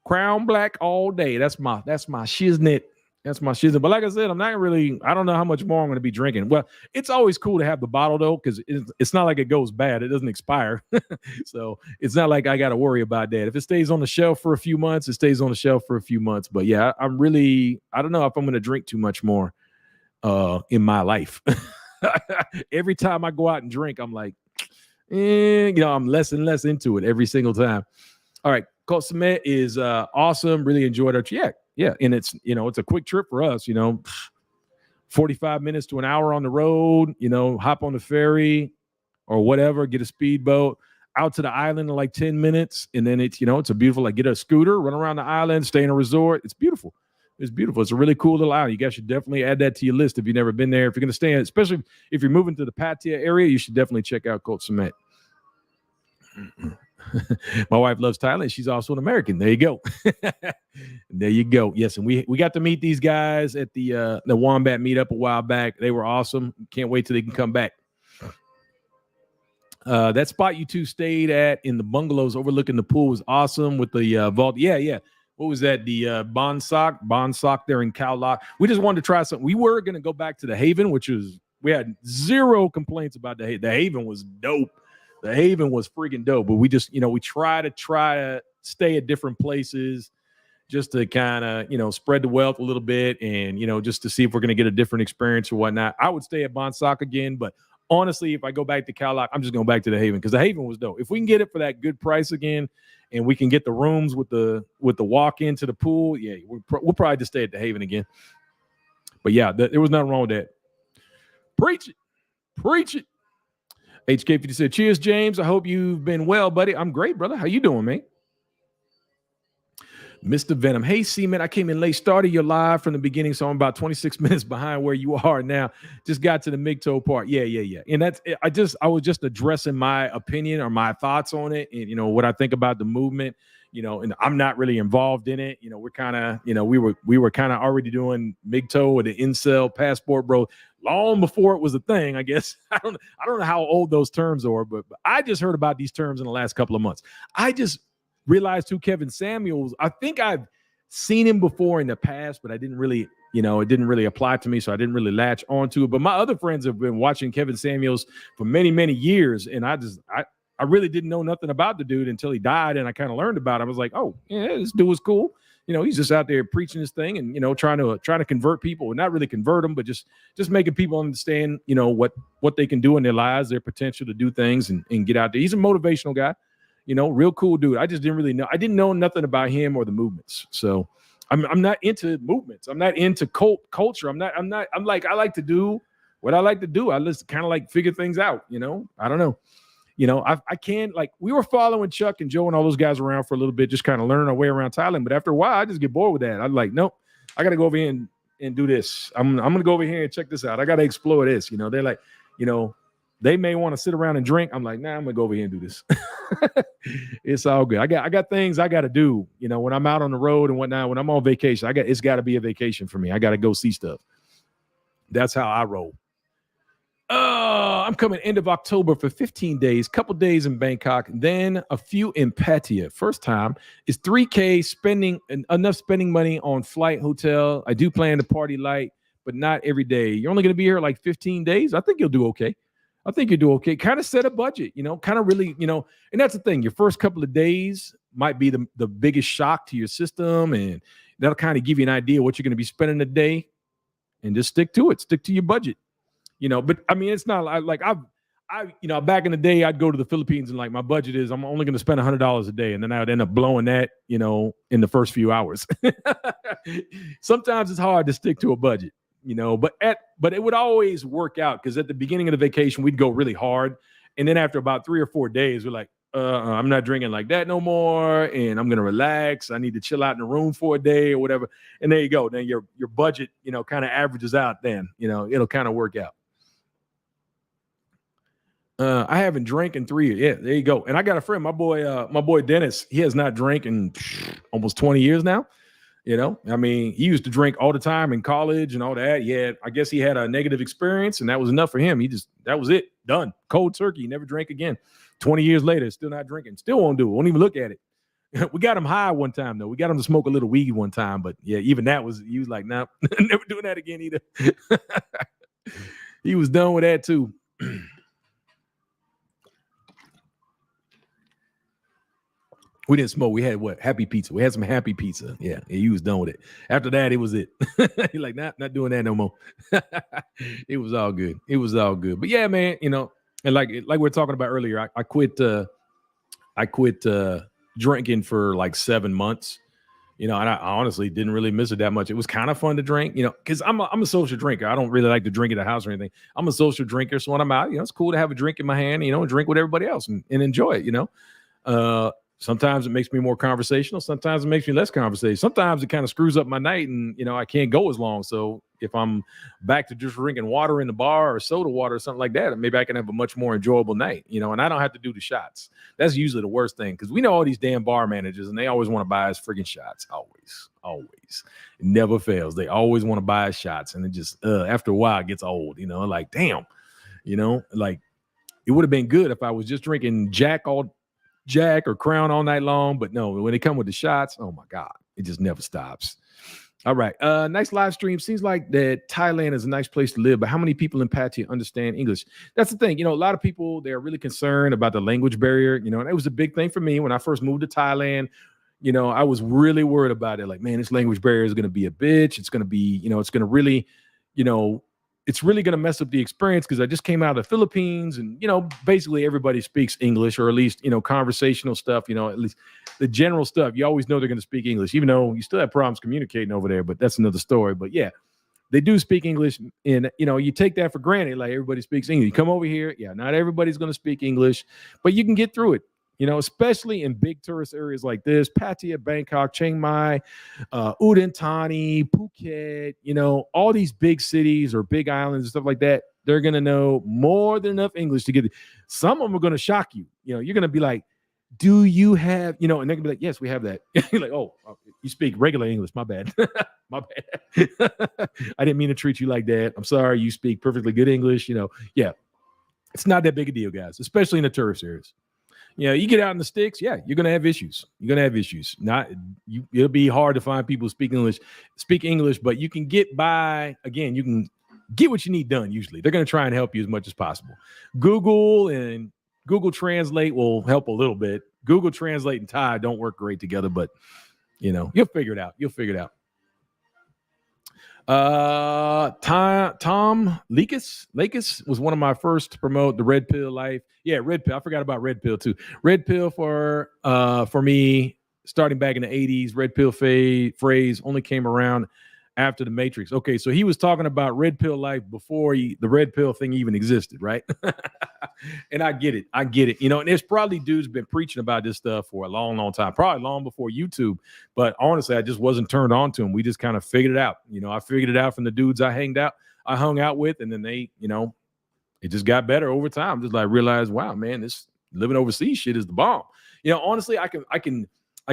Crown Black all day. That's my shiznit. That's my shiznit. But like I said, I don't know how much more I'm going to be drinking. Well, it's always cool to have the bottle though, because it's not like it goes bad. It doesn't expire. So it's not like I got to worry about that. If it stays on the shelf for a few months, it stays on the shelf for a few months. But yeah, I don't know if I'm going to drink too much more in my life. Every time I go out and drink, I'm like, I'm less and less into it every single time. All right. Colt Cement is awesome. Really enjoyed our trip. Yeah. And it's, it's a quick trip for us, 45 minutes to an hour on the road, hop on the ferry or whatever, get a speedboat out to the island in like 10 minutes. And then it's, it's a beautiful, get a scooter, run around the island, stay in a resort. It's beautiful. It's beautiful. It's a really cool little island. You guys should definitely add that to your list if you've never been there. If you're going to stay in, especially if you're moving to the Pattaya area, you should definitely check out Colt Cement. My wife loves Thailand. She's also an American. There you go. There you go. Yes, and we got to meet these guys at the Wombat meetup a while back. They were awesome. Can't wait till they can come back. That spot you two stayed at in the bungalows overlooking the pool was awesome with the vault. Yeah. What was that? The Bonsock there in Khao Lak. We just wanted to try something. We were going to go back to the Haven, we had zero complaints about the Haven. The Haven was dope. The Haven was freaking dope, but we just, we try to stay at different places just to kind of, spread the wealth a little bit and, just to see if we're going to get a different experience or whatnot. I would stay at Bonsock again, but honestly, if I go back to Khao Lak, I'm just going back to the Haven because the Haven was dope. If we can get it for that good price again and we can get the rooms with the walk into the pool, yeah, we'll probably just stay at the Haven again. But yeah, there was nothing wrong with that. Preach it. HK50 said, cheers, James. I hope you've been well, buddy. I'm great, brother. How you doing, man? Mr. Venom. Hey, C.M.I.V, I came in late. Started your live from the beginning, so I'm about 26 minutes behind where you are now. Just got to the MGTOW part. Yeah. And that's I was just addressing my opinion or my thoughts on it and, what I think about the movement, and I'm not really involved in it. We're kind of, we were kind of already doing MGTOW or the INCEL passport, bro, long before it was a thing, I guess. I don't know how old those terms are, but I just heard about these terms in the last couple of months. I just realized who Kevin Samuels. I think I've seen him before in the past, but I didn't really, it didn't really apply to me, so I didn't really latch onto it. But my other friends have been watching Kevin Samuels for many, many years, and I really didn't know nothing about the dude until he died, and I kind of learned about him. I was like, oh, yeah, this dude was cool. He's just out there preaching his thing and, trying to convert people, and not really convert them, but just making people understand, what they can do in their lives, their potential to do things and get out there. He's a motivational guy, real cool dude. I just didn't really know. I didn't know nothing about him or the movements. So I'm not into movements. I'm not into culture. I'm like, I like to do what I like to do. I just kind of like figure things out, I don't know. I can't, we were following Chuck and Joe and all those guys around for a little bit, just kind of learning our way around Thailand. But after a while, I just get bored with that. I'm like, nope, I got to go over here and and do this. I'm gonna go over here and check this out. I gotta explore this. They're like, they may want to sit around and drink. I'm like, nah, I'm gonna go over here and do this. It's all good. I got things I gotta do. When I'm out on the road and whatnot, when I'm on vacation, it's gotta be a vacation for me. I gotta go see stuff. That's how I roll. I'm coming end of October for 15 days, couple days in Bangkok, then a few in Pattaya. First time is $3,000 enough spending money on flight, hotel. I do plan to party light, but not every day. You're only going to be here like 15 days. I think you'll do okay. Kind of set a budget, kind of really, and that's the thing. Your first couple of days might be the biggest shock to your system, and that'll kind of give you an idea what you're going to be spending a day, and just stick to it. Stick to your budget. But I mean, it's not like I back in the day, I'd go to the Philippines and like my budget is I'm only going to spend $100 a day. And then I would end up blowing that, in the first few hours. Sometimes it's hard to stick to a budget, but it would always work out because at the beginning of the vacation, we'd go really hard. And then after about 3 or 4 days, we're like, I'm not drinking like that no more. And I'm going to relax. I need to chill out in the room for a day or whatever. And there you go. Then your budget, kind of averages out then, it'll kind of work out. I haven't drank in 3 years. Yeah, there you go. And I got a friend, my boy Dennis. He has not drank in almost 20 years now. I mean, he used to drink all the time in college and all that. Yeah, I guess he had a negative experience, and that was enough for him. That was it. Done. Cold turkey. He never drank again. 20 years later, still not drinking. Still won't do it. Won't even look at it. We got him high one time though. We got him to smoke a little weed one time, but yeah, even that he was like, nah, never doing that again either. He was done with that too. We didn't smoke. We had what? Happy pizza. We had some happy pizza. Yeah, he was done with it. After that, it was it. He like, not doing that no more. It was all good. But yeah, man, and like we were talking about earlier, I quit drinking for like 7 months. And I honestly didn't really miss it that much. It was kind of fun to drink, because I'm a social drinker. I don't really like to drink at the house or anything. I'm a social drinker, so when I'm out, it's cool to have a drink in my hand, and drink with everybody else and enjoy it. Sometimes it makes me more conversational. Sometimes it makes me less conversational. Sometimes it kind of screws up my night and, I can't go as long. So if I'm back to just drinking water in the bar or soda water or something like that, maybe I can have a much more enjoyable night, and I don't have to do the shots. That's usually the worst thing because we know all these damn bar managers and they always want to buy us friggin' shots. Always. It never fails. They always want to buy us shots. And it just, after a while, it gets old, like, damn, like it would have been good if I was just drinking Jack or Crown all night long, but no, when they come with the shots, oh my God, it just never stops. All right. Nice live stream. Seems like that Thailand is a nice place to live, but how many people in Pattaya understand English? That's the thing. A lot of people, they're really concerned about the language barrier, and it was a big thing for me when I first moved to Thailand. I was really worried about it. Like, man, this language barrier is going to be a bitch. It's going to be, it's going to really, it's really going to mess up the experience because I just came out of the Philippines and, basically everybody speaks English or at least, conversational stuff, at least the general stuff. You always know they're going to speak English, even though you still have problems communicating over there. But that's another story. But yeah, they do speak English and, you take that for granted. Like everybody speaks English. You come over here. Yeah, not everybody's going to speak English, but you can get through it. Especially in big tourist areas like this, Pattaya, Bangkok, Chiang Mai, Udon Thani, Phuket, all these big cities or big islands and stuff like that, they're going to know more than enough English to get it. Some of them are going to shock you. You're going to be like, do you have, and they're going to be like, yes, we have that. You're like, oh, you speak regular English. My bad. My bad. I didn't mean to treat you like that. I'm sorry. You speak perfectly good English. Yeah, it's not that big a deal, guys, especially in the tourist areas. You get out in the sticks, yeah, you're gonna have issues. It'll be hard to find people speak English, but you can get by. Again, you can get what you need done. Usually, they're gonna try and help you as much as possible. Google Translate will help a little bit. Google Translate and Thai don't work great together, but you'll figure it out. Tom Lakis was one of my first to promote the Red Pill life. Yeah, Red Pill. I forgot about Red Pill too. Red Pill for me starting back in the 80s. Red Pill phrase only came around after the Matrix. Okay, so he was talking about red pill life before the red pill thing even existed, right? And I get it. And there's probably dudes been preaching about this stuff for a long, long time, probably long before YouTube. But honestly, I just wasn't turned on to them. We just kind of figured it out. I figured it out from the dudes I hung out with, and then they, it just got better over time. Just like realized, wow, man, this living overseas shit is the bomb. Honestly, I can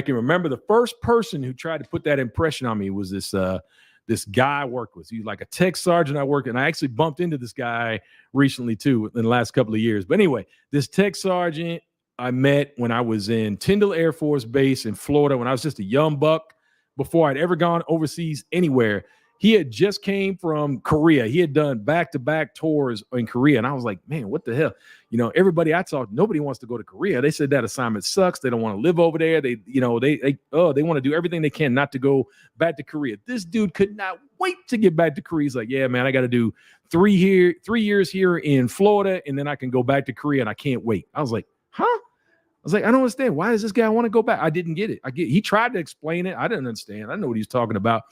remember the first person who tried to put that impression on me was this guy I worked with. He was like a tech sergeant I worked, and I actually bumped into this guy recently too in the last couple of years. But anyway, this tech sergeant I met when I was in Tyndall Air Force Base in Florida when I was just a young buck before I'd ever gone overseas anywhere. He had just came from Korea. He had done back-to-back tours in Korea. And I was like, man, what the hell? Everybody I talked, nobody wants to go to Korea. They said that assignment sucks. They don't want to live over there. They want to do everything they can not to go back to Korea. This dude could not wait to get back to Korea. He's like, yeah, man, I got to do 3 years here in Florida, and then I can go back to Korea, and I can't wait. I was like, huh? I was like, I don't understand. Why does this guy want to go back? I didn't get it. He tried to explain it. I didn't understand. I know what he's talking about.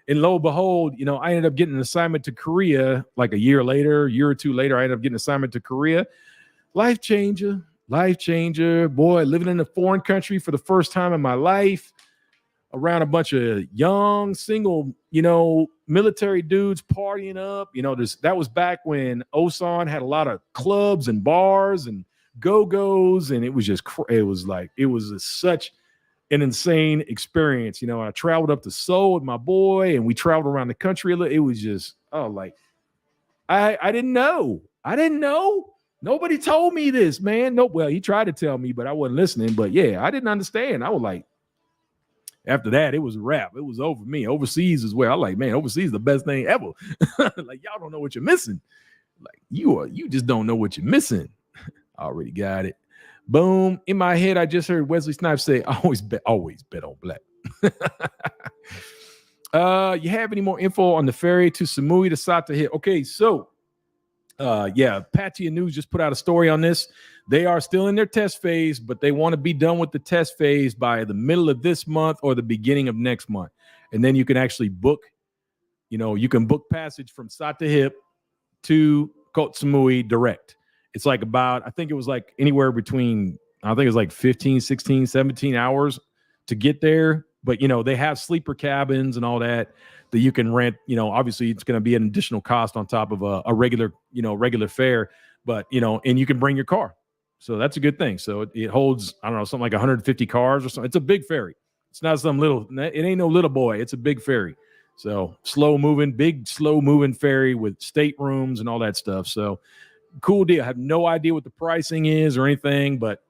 And lo and behold, I ended up getting an assignment to Korea like a year or two later. I ended up getting an assignment to Korea. Life changer. Boy, living in a foreign country for the first time in my life, around a bunch of young, single, military dudes partying up. That was back when Osan had a lot of clubs and bars and go-go's, and it was such an insane experience. I traveled up to Seoul with my boy, and we traveled around the country a little. It was just, I didn't know. Nobody told me this, man. No, well, he tried to tell me, but I wasn't listening. But yeah, I didn't understand. I was like, after that, it was a wrap. It was over me. Overseas as well. I like, man, overseas is the best thing ever. Like, y'all don't know what you're missing. Like, you just don't know what you're missing. I already got it. Boom. In my head, I just heard Wesley Snipes say, always bet on black. You have any more info on the ferry to Samui to Sata Hip? Okay, so Patia News just put out a story on this. They are still in their test phase, but they want to be done with the test phase by the middle of this month or the beginning of next month. And then you can actually book, you can book passage from Sata Hip to Koh Samui direct. It's like I think it was like anywhere between, 15, 16, 17 hours to get there. But, they have sleeper cabins and all that you can rent. Obviously it's going to be an additional cost on top of a regular fare, but, and you can bring your car. So that's a good thing. So it holds, I don't know, something like 150 cars or something. It's a big ferry. It's not some it ain't no little boy. It's a big ferry. So slow moving ferry with staterooms and all that stuff. So cool deal. I have no idea what the pricing is or anything, but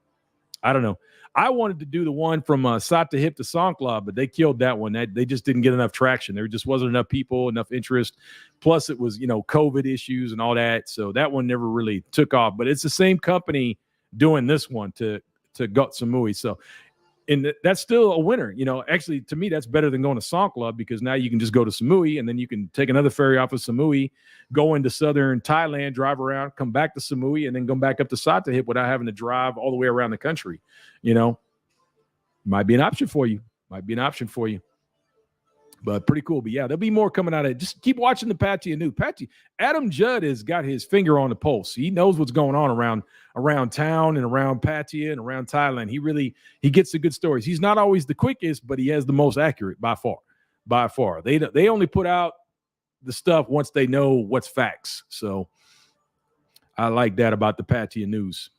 I don't know. I wanted to do the one from Sata Hip to Songkla, but they killed that one. They just didn't get enough traction. There just wasn't enough people, enough interest. Plus, it was, COVID issues and all that. So that one never really took off. But it's the same company doing this one to Koh Samui. So, and that's still a winner. Actually, to me, that's better than going to Songkla, because now you can just go to Samui, and then you can take another ferry off of Samui, go into southern Thailand, drive around, come back to Samui, and then come back up to Sata Hip without having to drive all the way around the country. Might be an option for you. But pretty cool. But yeah, there'll be more coming out of it. Just keep watching the Patia News. Adam Judd has got his finger on the pulse. He knows what's going on around town and around Patia and around Thailand. He gets the good stories. He's not always the quickest, but he has the most accurate by far. They only put out the stuff once they know what's facts. So I like that about the Patia News.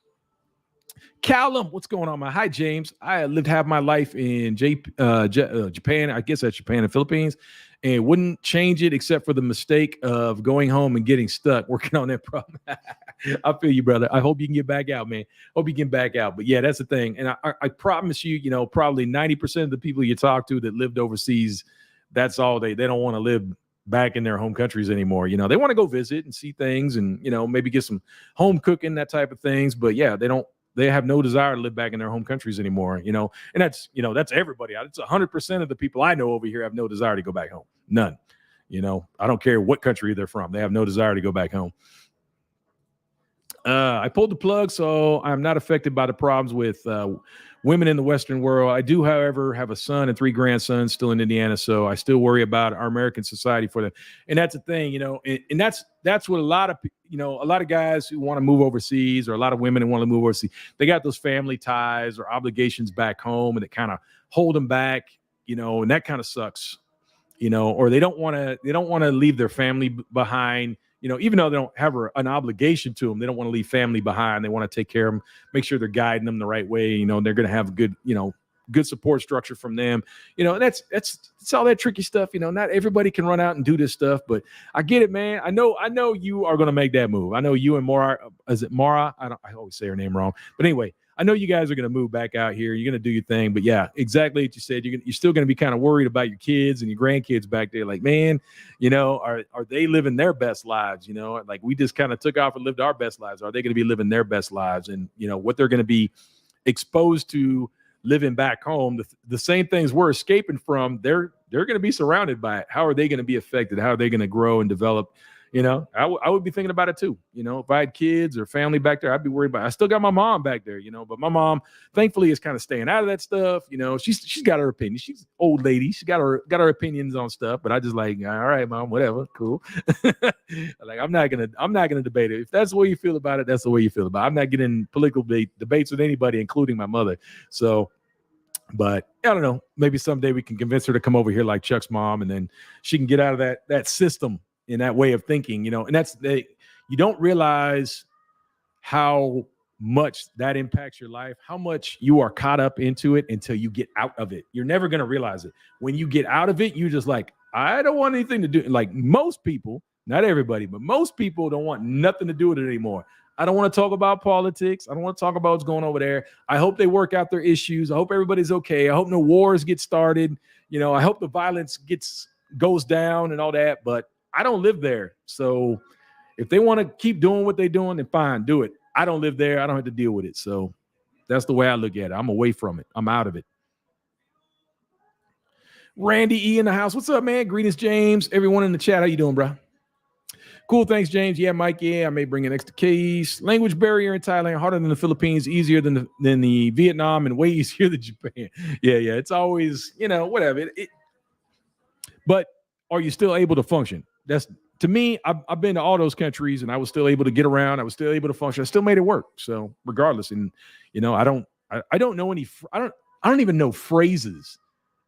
Callum, what's going on, man? Hi, James. I lived half my life in Japan. I guess that's Japan and Philippines, and wouldn't change it except for the mistake of going home and getting stuck working on that problem. I feel you, brother. I hope you can get back out, man. Hope you can get back out. But yeah, that's the thing. And I promise you, probably 90% of the people you talk to that lived overseas, that's all they don't want to live back in their home countries anymore. They want to go visit and see things and, maybe get some home cooking, that type of things. But yeah, they have no desire to live back in their home countries anymore, and that's everybody. It's 100% of the people I know over here have no desire to go back home. None. I don't care what country they're from. They have no desire to go back home. I pulled the plug, so I'm not affected by the problems with women in the Western world. I do, however, have a son and 3 grandsons still in Indiana, so I still worry about our American society for them. And that's the thing, and that's what a lot of guys who want to move overseas, or a lot of women who want to move overseas, they got those family ties or obligations back home, and it kind of hold them back, and that kind of sucks. Or they don't want to leave their family behind, even though they don't have an obligation to them. They don't want to leave family behind. They want to take care of them, make sure they're guiding them the right way. They're going to have good support structure from them. That's all that tricky stuff. Not everybody can run out and do this stuff, but I get it, man. I know you are going to make that move. I know you and Mara, is it Mara? I always say her name wrong, but anyway, I know you guys are going to move back out here. You're going to do your thing. But yeah, exactly what you said. You're still going to be kind of worried about your kids and your grandkids back there. Like, man, are they living their best lives? Like we just kind of took off and lived our best lives. Are they going to be living their best lives? And, what they're going to be exposed to living back home, the same things we're escaping from, they're going to be surrounded by it. How are they going to be affected? How are they going to grow and develop? I would be thinking about it too. If I had kids or family back there, I'd be worried about it. I still got my mom back there, but my mom, thankfully, is kind of staying out of that stuff. She's got her opinion. She's an old lady. She got her opinions on stuff, but I just like, all right, mom, whatever, cool. Like I'm not gonna debate it. If that's the way you feel about it, that's the way you feel about it. I'm not getting political debates with anybody, including my mother. So, but I don't know. Maybe someday we can convince her to come over here like Chuck's mom, and then she can get out of that system. In that way of thinking, and you don't realize how much that impacts your life, how much you are caught up into it until you get out of it. You're never going to realize it. When you get out of it, you just like, I don't want anything to do. Like most people, not everybody, but most people don't want nothing to do with it anymore. I don't want to talk about politics. I don't want to talk about what's going over there. I hope they work out their issues. I hope everybody's okay. I hope no wars get started. I hope the violence goes down and all that, but I don't live there. So if they want to keep doing what they're doing, then fine, do it. I don't live there. I don't have to deal with it. So that's the way I look at it. I'm away from it. I'm out of it. Randy E in the house. What's up, man? Greetings, James. Everyone in the chat. How you doing, bro? Cool. Thanks, James. Yeah, Mike. Yeah, I may bring an extra case. Language barrier in Thailand, harder than the Philippines, easier than the Vietnam, and way easier than Japan. Yeah. It's always, whatever. But are you still able to function? That's to me. I've been to all those countries, and I was still able to get around. I was still able to function. I still made it work. So regardless, and I don't know any. I don't even know phrases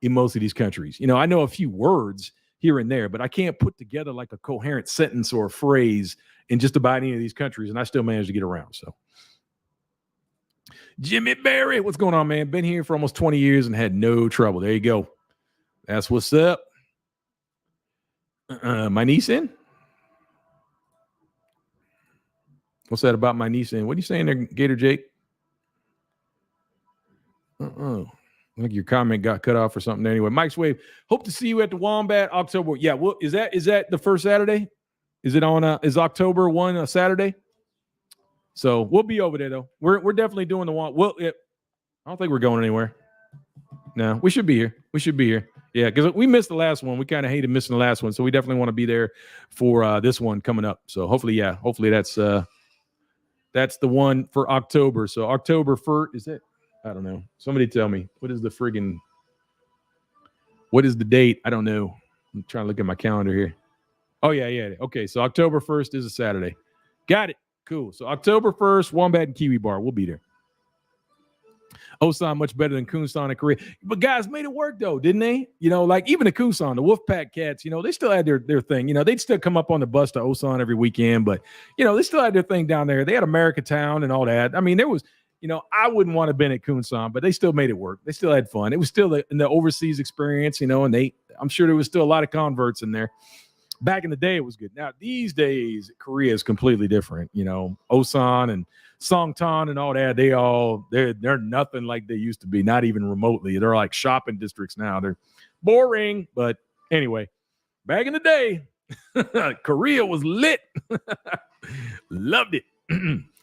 in most of these countries. I know a few words here and there, but I can't put together like a coherent sentence or a phrase in just about any of these countries, and I still managed to get around. So Jimmy Barry, what's going on, man? Been here for almost 20 years and had no trouble. There you go. That's what's up. My niece in? What's that about my niece in? What are you saying there, Gator Jake? I think your comment got cut off or something. Anyway, Mike's Wave. Hope to see you at the Wombat October. Yeah, well, is that the first Saturday? Is it on? Is October 1 a Saturday? So we'll be over there though. We're definitely doing the one. Well, I don't think we're going anywhere. No, we should be here. Yeah, because we missed the last one. We kind of hated missing the last one, so we definitely want to be there for this one coming up. So hopefully that's the one for October. So October 1st, is it? I don't know. Somebody tell me what is the date? I don't know. I'm trying to look at my calendar here. Oh yeah. Okay, so October 1st is a Saturday. Got it. Cool. So October 1st, Wombat and Kiwi Bar. We'll be there. Osan much better than Kunsan in Korea. But guys made it work though, didn't they? Like even the Kunsan, the Wolfpack cats, they still had their thing. They'd still come up on the bus to Osan every weekend, but they still had their thing down there. They had America Town and all that. I mean, there was, I wouldn't want to have been at Kunsan, but they still made it work. They still had fun. It was still in the overseas experience, and I'm sure there was still a lot of converts in there. Back in the day, it was good. Now, these days, Korea is completely different. Osan and Songtan and all that, they're nothing like they used to be, not even remotely. They're like shopping districts now. They're boring. But anyway, back in the day, Korea was lit. Loved it.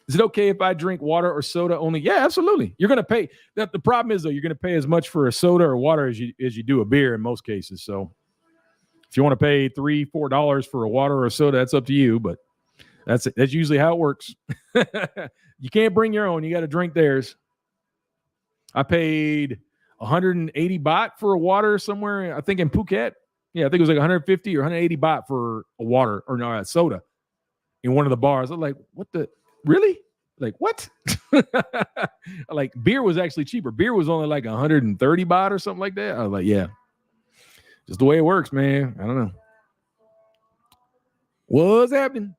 Is it okay if I drink water or soda only? Yeah, absolutely. You're going to pay. The problem is, though, you're going to pay as much for a soda or water as you do a beer in most cases. So if you want to pay $3-4 for a water or a soda, that's up to you. But That's it. That's usually how it works. You can't bring your own. You got to drink theirs. I paid 180 baht for a water somewhere, I think in Phuket. Yeah, I think it was like 150 or 180 baht for a water or no, a soda in one of the bars. I'm like, what the? Really? Like, what? Like, beer was actually cheaper. Beer was only like 130 baht or something like that. I was like, yeah, just the way it works, man. I don't know. What's happening?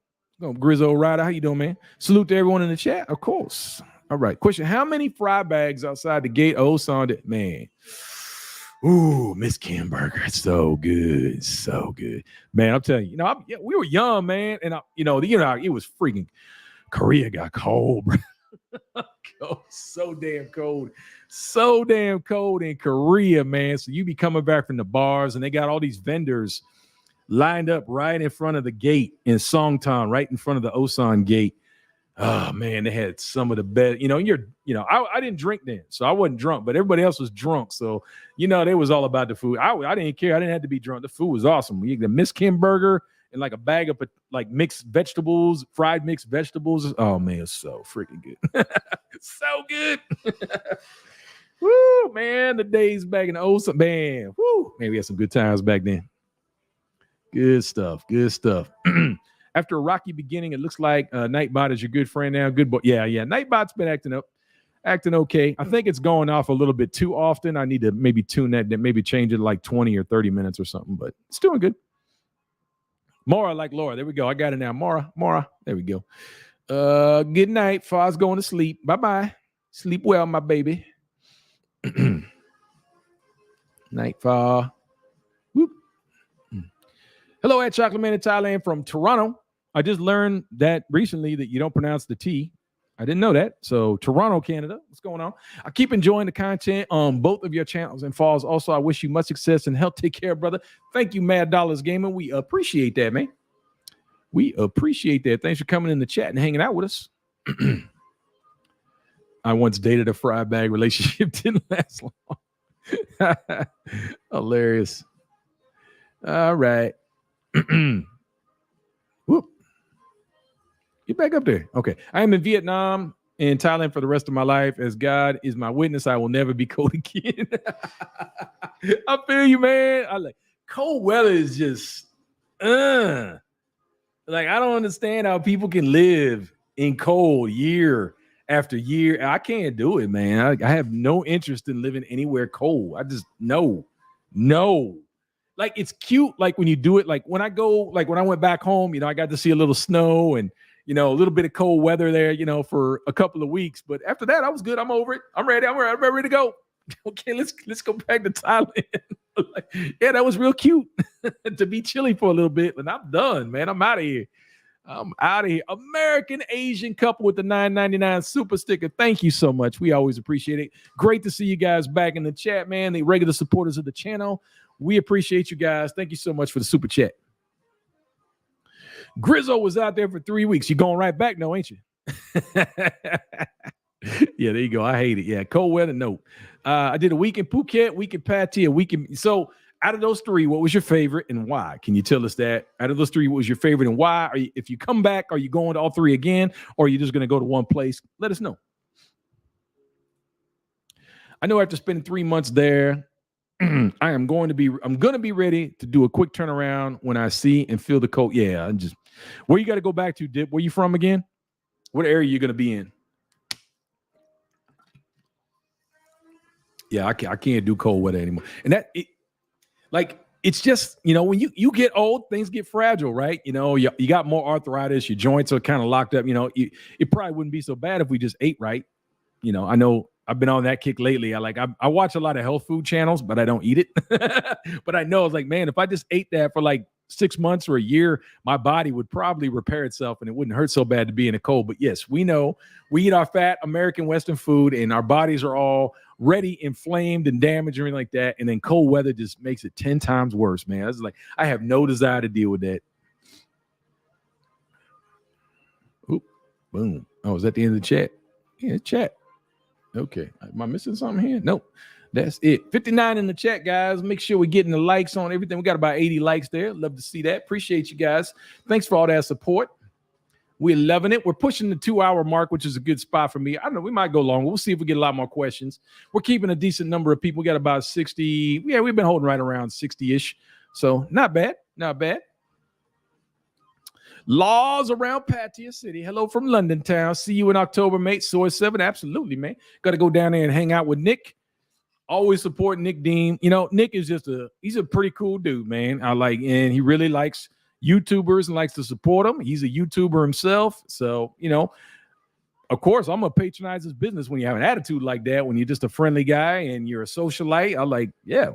Grizzo Rider, how you doing, man? Salute to everyone in the chat, of course. All right, question: how many fry bags outside the gate? Oh, Sonda, man. Ooh, Miss Kim Burger, so good, so good, man. I'm telling you, we were young, man, and it was freaking. Korea got cold, bro. So damn cold in Korea, man. So you be coming back from the bars, and they got all these vendors lined up right in front of the gate in Songtan, right in front of the Osan gate. Oh man, they had some of the best. I didn't drink then, so I wasn't drunk, but everybody else was drunk. So they was all about the food. I didn't care. I didn't have to be drunk. The food was awesome. We get the Miss Kim burger and like a bag of like mixed vegetables, fried mixed vegetables. Oh man, it's so freaking good. So good. Woo, man, the days back in the Osan, man. Woo, man, we had some good times back then. Good stuff. After a rocky beginning, it looks like Nightbot is your good friend now. Good boy. Yeah. Nightbot's been acting okay. I think it's going off a little bit too often. I need to maybe tune that, maybe change it to like 20 or 30 minutes or something, but it's doing good. Mara like Laura. There we go. I got it now. Mara. There we go. Good night. Far's going to sleep. Bye-bye. Sleep well, my baby. Night, Far. Whoop. Hello, at Chocolate Man in Thailand from Toronto. I just learned that recently that you don't pronounce the T. I didn't know that. So Toronto, Canada, what's going on? I keep enjoying the content on both of your channels and Falls. Also, I wish you much success and health. Take care, brother. Thank you, Mad Dollars Gaming. We appreciate that, man. We appreciate that. Thanks for coming in the chat and hanging out with us. I once dated a fry bag relationship. Didn't last long. Hilarious. All right. Whoop. Get back up there. Okay. I am in Vietnam and Thailand for the rest of my life. As God is my witness, I will never be cold again. I feel you, man. I like cold weather is just like I don't understand how people can live in cold year after year. I can't do it, man. I have no interest in living anywhere cold. I just no. Like it's cute, like when you do it, like when I went back home, I got to see a little snow and a little bit of cold weather there, for a couple of weeks. But after that, I was good. I'm over it. I'm ready. I'm ready to go. Okay, let's go back to Thailand. Yeah, that was real cute to be chilly for a little bit, and I'm done, man. I'm out of here. American Asian couple with the $9.99 super sticker. Thank you so much. We always appreciate it. Great to see you guys back in the chat, man. The regular supporters of the channel. We appreciate you guys. Thank you so much for the super chat. Grizzo was out there for 3 weeks. You going right back, no, ain't you? Yeah, there you go. I hate it. Yeah, cold weather, no. I did a week in Phuket, week in Pattaya, a week in... So out of those three, what was your favorite and why? Can you tell us that? Out of those three, what was your favorite and why? If you come back, are you going to all three again? Or are you just going to go to one place? Let us know. I know after spending 3 months there, I'm going to be ready to do a quick turnaround when I see and feel the cold. Yeah, where you got to go back to, Dip? Where you from again? What area you going to be in? Yeah, I can't do cold weather anymore. And it's just, when you get old, things get fragile, right? You got more arthritis, your joints are kind of locked up. It probably wouldn't be so bad if we just ate right. I know I've been on that kick lately. I watch a lot of health food channels, but I don't eat it. But I know it's like, man, if I just ate that for like 6 months or a year, my body would probably repair itself and it wouldn't hurt so bad to be in the cold. But yes, we know we eat our fat American Western food and our bodies are all ready, inflamed and damaged or anything like that. And then cold weather just makes it 10 times worse, man. It's like, I have no desire to deal with that. Oop, boom. Oh, is that the end of the chat? Yeah, chat. Okay. Am I missing something here? Nope. That's it. 59 in the chat, guys. Make sure we're getting the likes on everything. We got about 80 likes there. Love to see that. Appreciate you guys. Thanks for all that support. We're loving it. We're pushing the 2-hour mark, which is a good spot for me. I don't know. We might go longer. We'll see if we get a lot more questions. We're keeping a decent number of people. We got about 60. Yeah, we've been holding right around 60-ish. So not bad. Not bad. Laws around Patia City. Hello from London town. See you in October, mate. Source 7. Absolutely, man. Got to go down there and hang out with Nick. Always support Nick Dean. You know, Nick is he's a pretty cool dude, man. And he really likes YouTubers and likes to support them. He's a YouTuber himself. So, you know, of course, I'm going to patronize his business when you have an attitude like that, when you're just a friendly guy and you're a socialite. I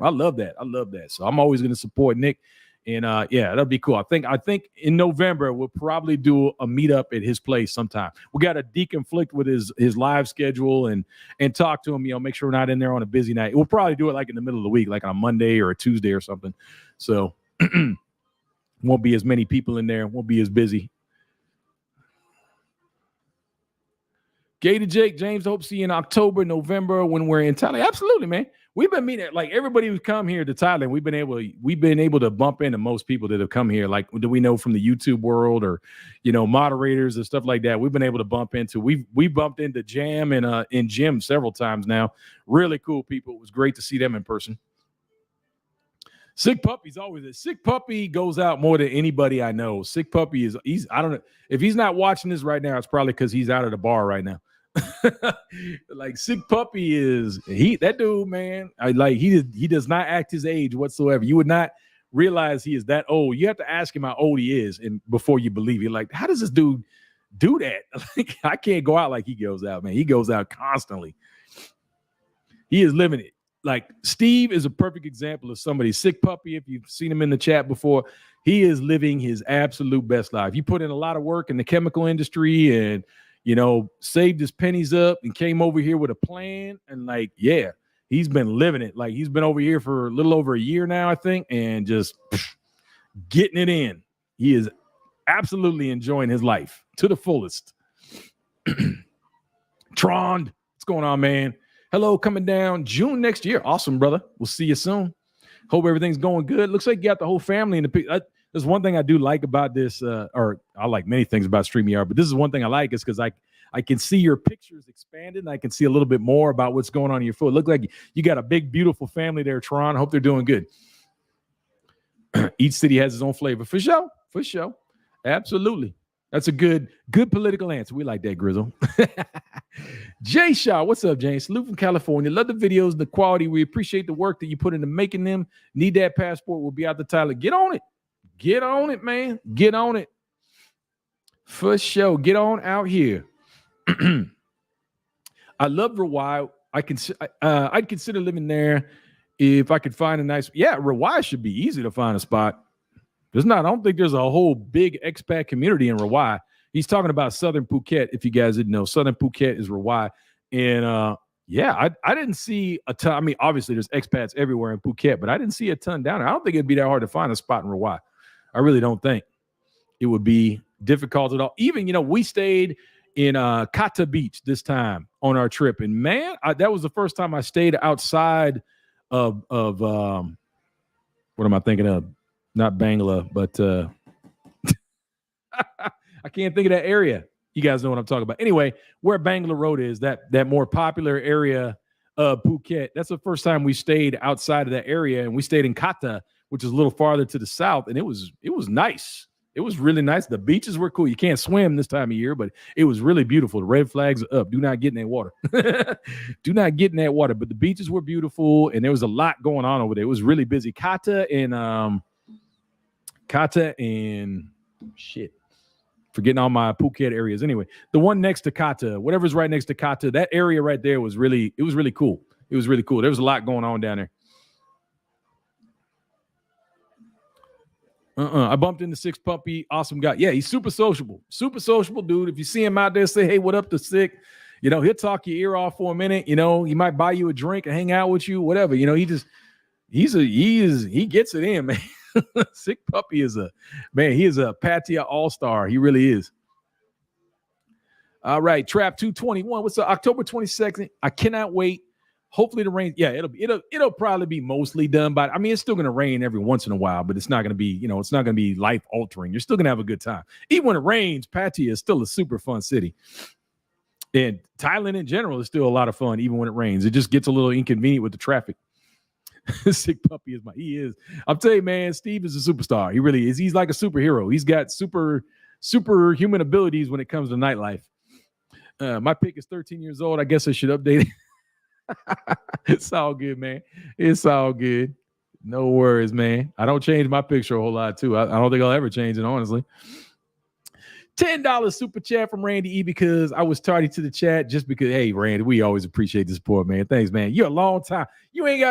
love that. I love that. So I'm always going to support Nick. And yeah, that'll be cool. I think in November we'll probably do a meetup at his place sometime. We got to deconflict with his live schedule and talk to him. You know, make sure we're not in there on a busy night. We'll probably do it like in the middle of the week, like on a Monday or a Tuesday or something. So won't be as many people in there. Won't be as busy. Gator Jake James, hope to see you in October, November when we're in Thailand. Absolutely, man. We've been meeting like everybody who's come here to Thailand. We've been able to bump into most people that have come here. Like, do we know from the YouTube world or, you know, moderators and stuff like that? We've been able to bump into. We bumped into Jam and in Jim several times now. Really cool people. It was great to see them in person. Sick Puppy's always a Sick Puppy goes out more than anybody I know. Sick Puppy I don't know if he's not watching this right now. It's probably because he's out of the bar right now. Like Sick Puppy is that dude, man. He does not act his age whatsoever. You would not realize he is that old. You have to ask him how old he is, and before you believe it. Like, how does this dude do that? Like, I can't go out like he goes out, man. He goes out constantly. He is living it. Like, Steve is a perfect example of somebody. Sick Puppy, if you've seen him in the chat before, he is living his absolute best life. He put in a lot of work in the chemical industry and, you know, saved his pennies up and came over here with a plan. And like, yeah, he's been living it. Like, he's been over here for a little over a year now, I think, and just getting it in. He is absolutely enjoying his life to the fullest. Tron, what's going on, man? Hello, coming down June next year. Awesome, brother. We'll see you soon. Hope everything's going good. Looks like you got the whole family in the picture. There's one thing I do like about this, or I like many things about StreamYard, but this is one thing I like is because I can see your pictures expanded and I can see a little bit more about what's going on in your foot. Look like you got a big, beautiful family there, Tron. Hope they're doing good. Each city has its own flavor. For sure. For sure. Absolutely. That's a good political answer. We like that, Grizzle. Jay Shaw, what's up, James? Salute from California. Love the videos, the quality. We appreciate the work that you put into making them. Need that passport. We'll be out to Tyler. Get on it. Get on it, man. Get on it. For sure. Get on out here. I love Rawai. I'd consider living there if I could find a nice. Yeah, Rawai should be easy to find a spot. I don't think there's a whole big expat community in Rawai. He's talking about Southern Phuket. If you guys didn't know, Southern Phuket is Rawai. And yeah, I didn't see a ton. I mean, obviously there's expats everywhere in Phuket, but I didn't see a ton down there. I don't think it'd be that hard to find a spot in Rawai. I really don't think it would be difficult at all. Even, we stayed in Kata Beach this time on our trip. And man, that was the first time I stayed outside of what am I thinking of? Not Bangla, but I can't think of that area. You guys know what I'm talking about. Anyway, where Bangla Road is, that more popular area of Phuket, that's the first time we stayed outside of that area. And we stayed in Kata, which is a little farther to the south. And it was nice. It was really nice. The beaches were cool. You can't swim this time of year, but it was really beautiful. The red flags are up. Do not get in that water. Do not get in that water. But the beaches were beautiful, and there was a lot going on over there. It was really busy. Kata and forgetting all my Phuket areas. Anyway, the one next to Kata, whatever's right next to Kata, that area right there was really cool. It was really cool. There was a lot going on down there. I bumped into Six Puppy. Awesome guy. Yeah, he's super sociable. Super sociable, dude. If you see him out there, say, hey, what up to Sick? He'll talk your ear off for a minute. He might buy you a drink and hang out with you, whatever. He gets it in, man. Sick Puppy is a Patia all-star. He really is. All right, Trap 221. What's up? October 22nd. I cannot wait Hopefully the rain, yeah, it'll probably be mostly done, but I mean it's still gonna rain every once in a while, but it's not gonna be, it's not gonna be life altering. You're still gonna have a good time. Even when it rains, Pattaya is still a super fun city. And Thailand in general is still a lot of fun, even when it rains. It just gets a little inconvenient with the traffic. Sick puppy is he is. I'm telling you, man, Steve is a superstar. He really is. He's like a superhero. He's got superhuman abilities when it comes to nightlife. My pick is 13 years old. I guess I should update it. It's all good, man. It's all good. No worries, man. I don't change my picture a whole lot, too. I don't think I'll ever change it, honestly. $10 super chat from Randy E because I was tardy to the chat just because, hey, Randy, we always appreciate the support, man. Thanks, man. You're a long time. You ain't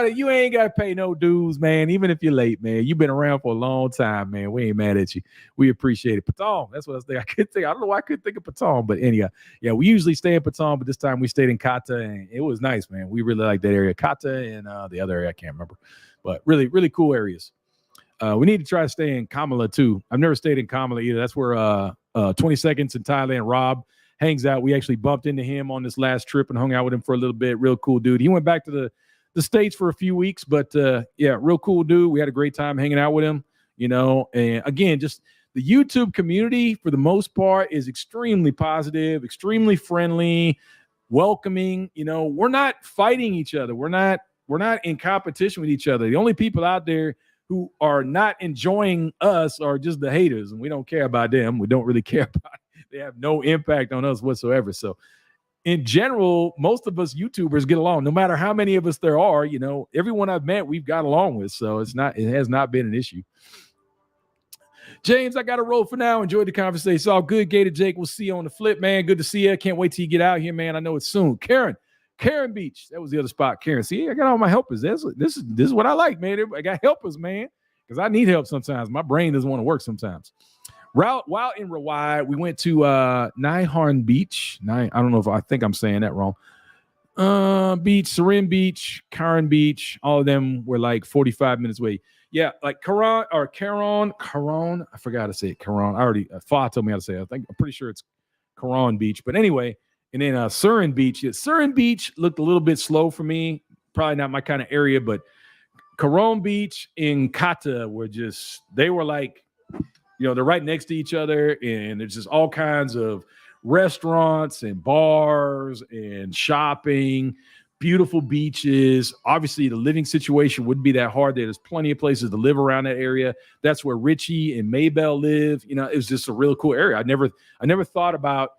gotta pay no dues, man, even if you're late, man. You've been around for a long time, man. We ain't mad at you. We appreciate it. Patong, that's what I was thinking. I couldn't think. I don't know why I couldn't think of Patong, but anyhow, yeah, we usually stay in Patong, but this time we stayed in Kata, and it was nice, man. We really like that area. Kata and the other area, I can't remember. But really, really cool areas. We need to try to stay in Kamala, too. I've never stayed in Kamala either. That's where 20 Seconds in Thailand, Rob hangs out. We actually bumped into him on this last trip and hung out with him for a little bit. Real cool dude. He went back to the States for a few weeks, but yeah, real cool dude. We had a great time hanging out with him, and again, just the YouTube community for the most part is extremely positive, extremely friendly, welcoming. We're not fighting each other. We're not in competition with each other. The only people out there who are not enjoying us are just the haters, and we don't care about them. We don't really care about it. They have no impact on us whatsoever. So in general, most of us YouTubers get along, no matter how many of us there are. Everyone I've met, we've got along with. So it has not been an issue. James, I got to roll for now. Enjoyed the conversation. It's all good. Gator Jake, we'll see you on the flip, man. Good to see you. Can't wait till you get out here, man. I know it's soon. Karen Beach. That was the other spot. Karen. See, I got all my helpers. This is what I like, man. I got helpers, man, because I need help sometimes. My brain doesn't want to work sometimes. While in Rawai, we went to Nihon Beach. I don't know if I think I'm saying that wrong. Beach, Sarin Beach, Karen Beach. All of them were like 45 minutes away. Yeah, like Karan. I forgot how to say it. Karan. Fa told me how to say it. I'm pretty sure it's Karan Beach. But anyway. And then Surin Beach. Yeah, Surin Beach looked a little bit slow for me. Probably not my kind of area, but Karon Beach and Kata they were like, they're right next to each other. And there's just all kinds of restaurants and bars and shopping, beautiful beaches. Obviously, the living situation wouldn't be that hard. There's plenty of places to live around that area. That's where Richie and Maybell live. It was just a real cool area. I never thought about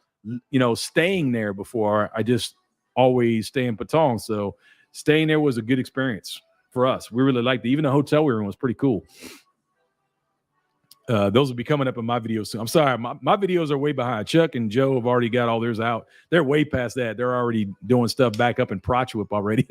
staying there before. I just always stay in Patong. So staying there was a good experience for us. We really liked it. Even the hotel we were in was pretty cool. Those will be coming up in my videos soon. I'm sorry, my videos are way behind. Chuck and Joe have already got all theirs out. They're way past that. They're already doing stuff back up in Prachuap already.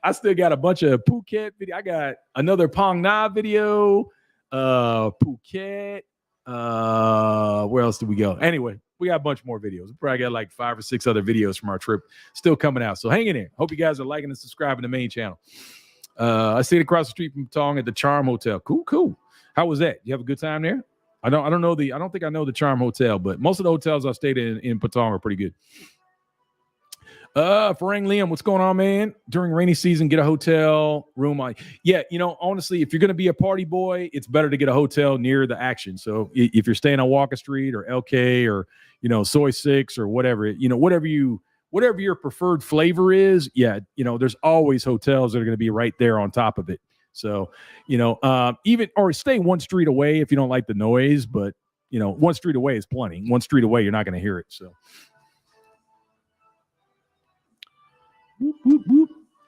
I still got a bunch of Phuket video. I got another Phang Na video. Phuket. Where else did we go? Anyway, we got a bunch more videos. We probably got like 5 or 6 other videos from our trip still coming out. So hang in there. Hope you guys are liking and subscribing to the main channel. I stayed across the street from Tong at the Charm Hotel. Cool. How was that? You have a good time there? I don't think I know the Charm Hotel, but most of the hotels I've stayed in Patong are pretty good. Farang Liam, what's going on, man? During rainy season, get a hotel room. Honestly, if you're going to be a party boy, it's better to get a hotel near the action. So if you're staying on Walker Street or LK or, Soy 6 or whatever, whatever your preferred flavor is, there's always hotels that are going to be right there on top of it. So, or stay one street away if you don't like the noise, but, one street away is plenty. One street away, you're not going to hear it. So. Whoop, whoop,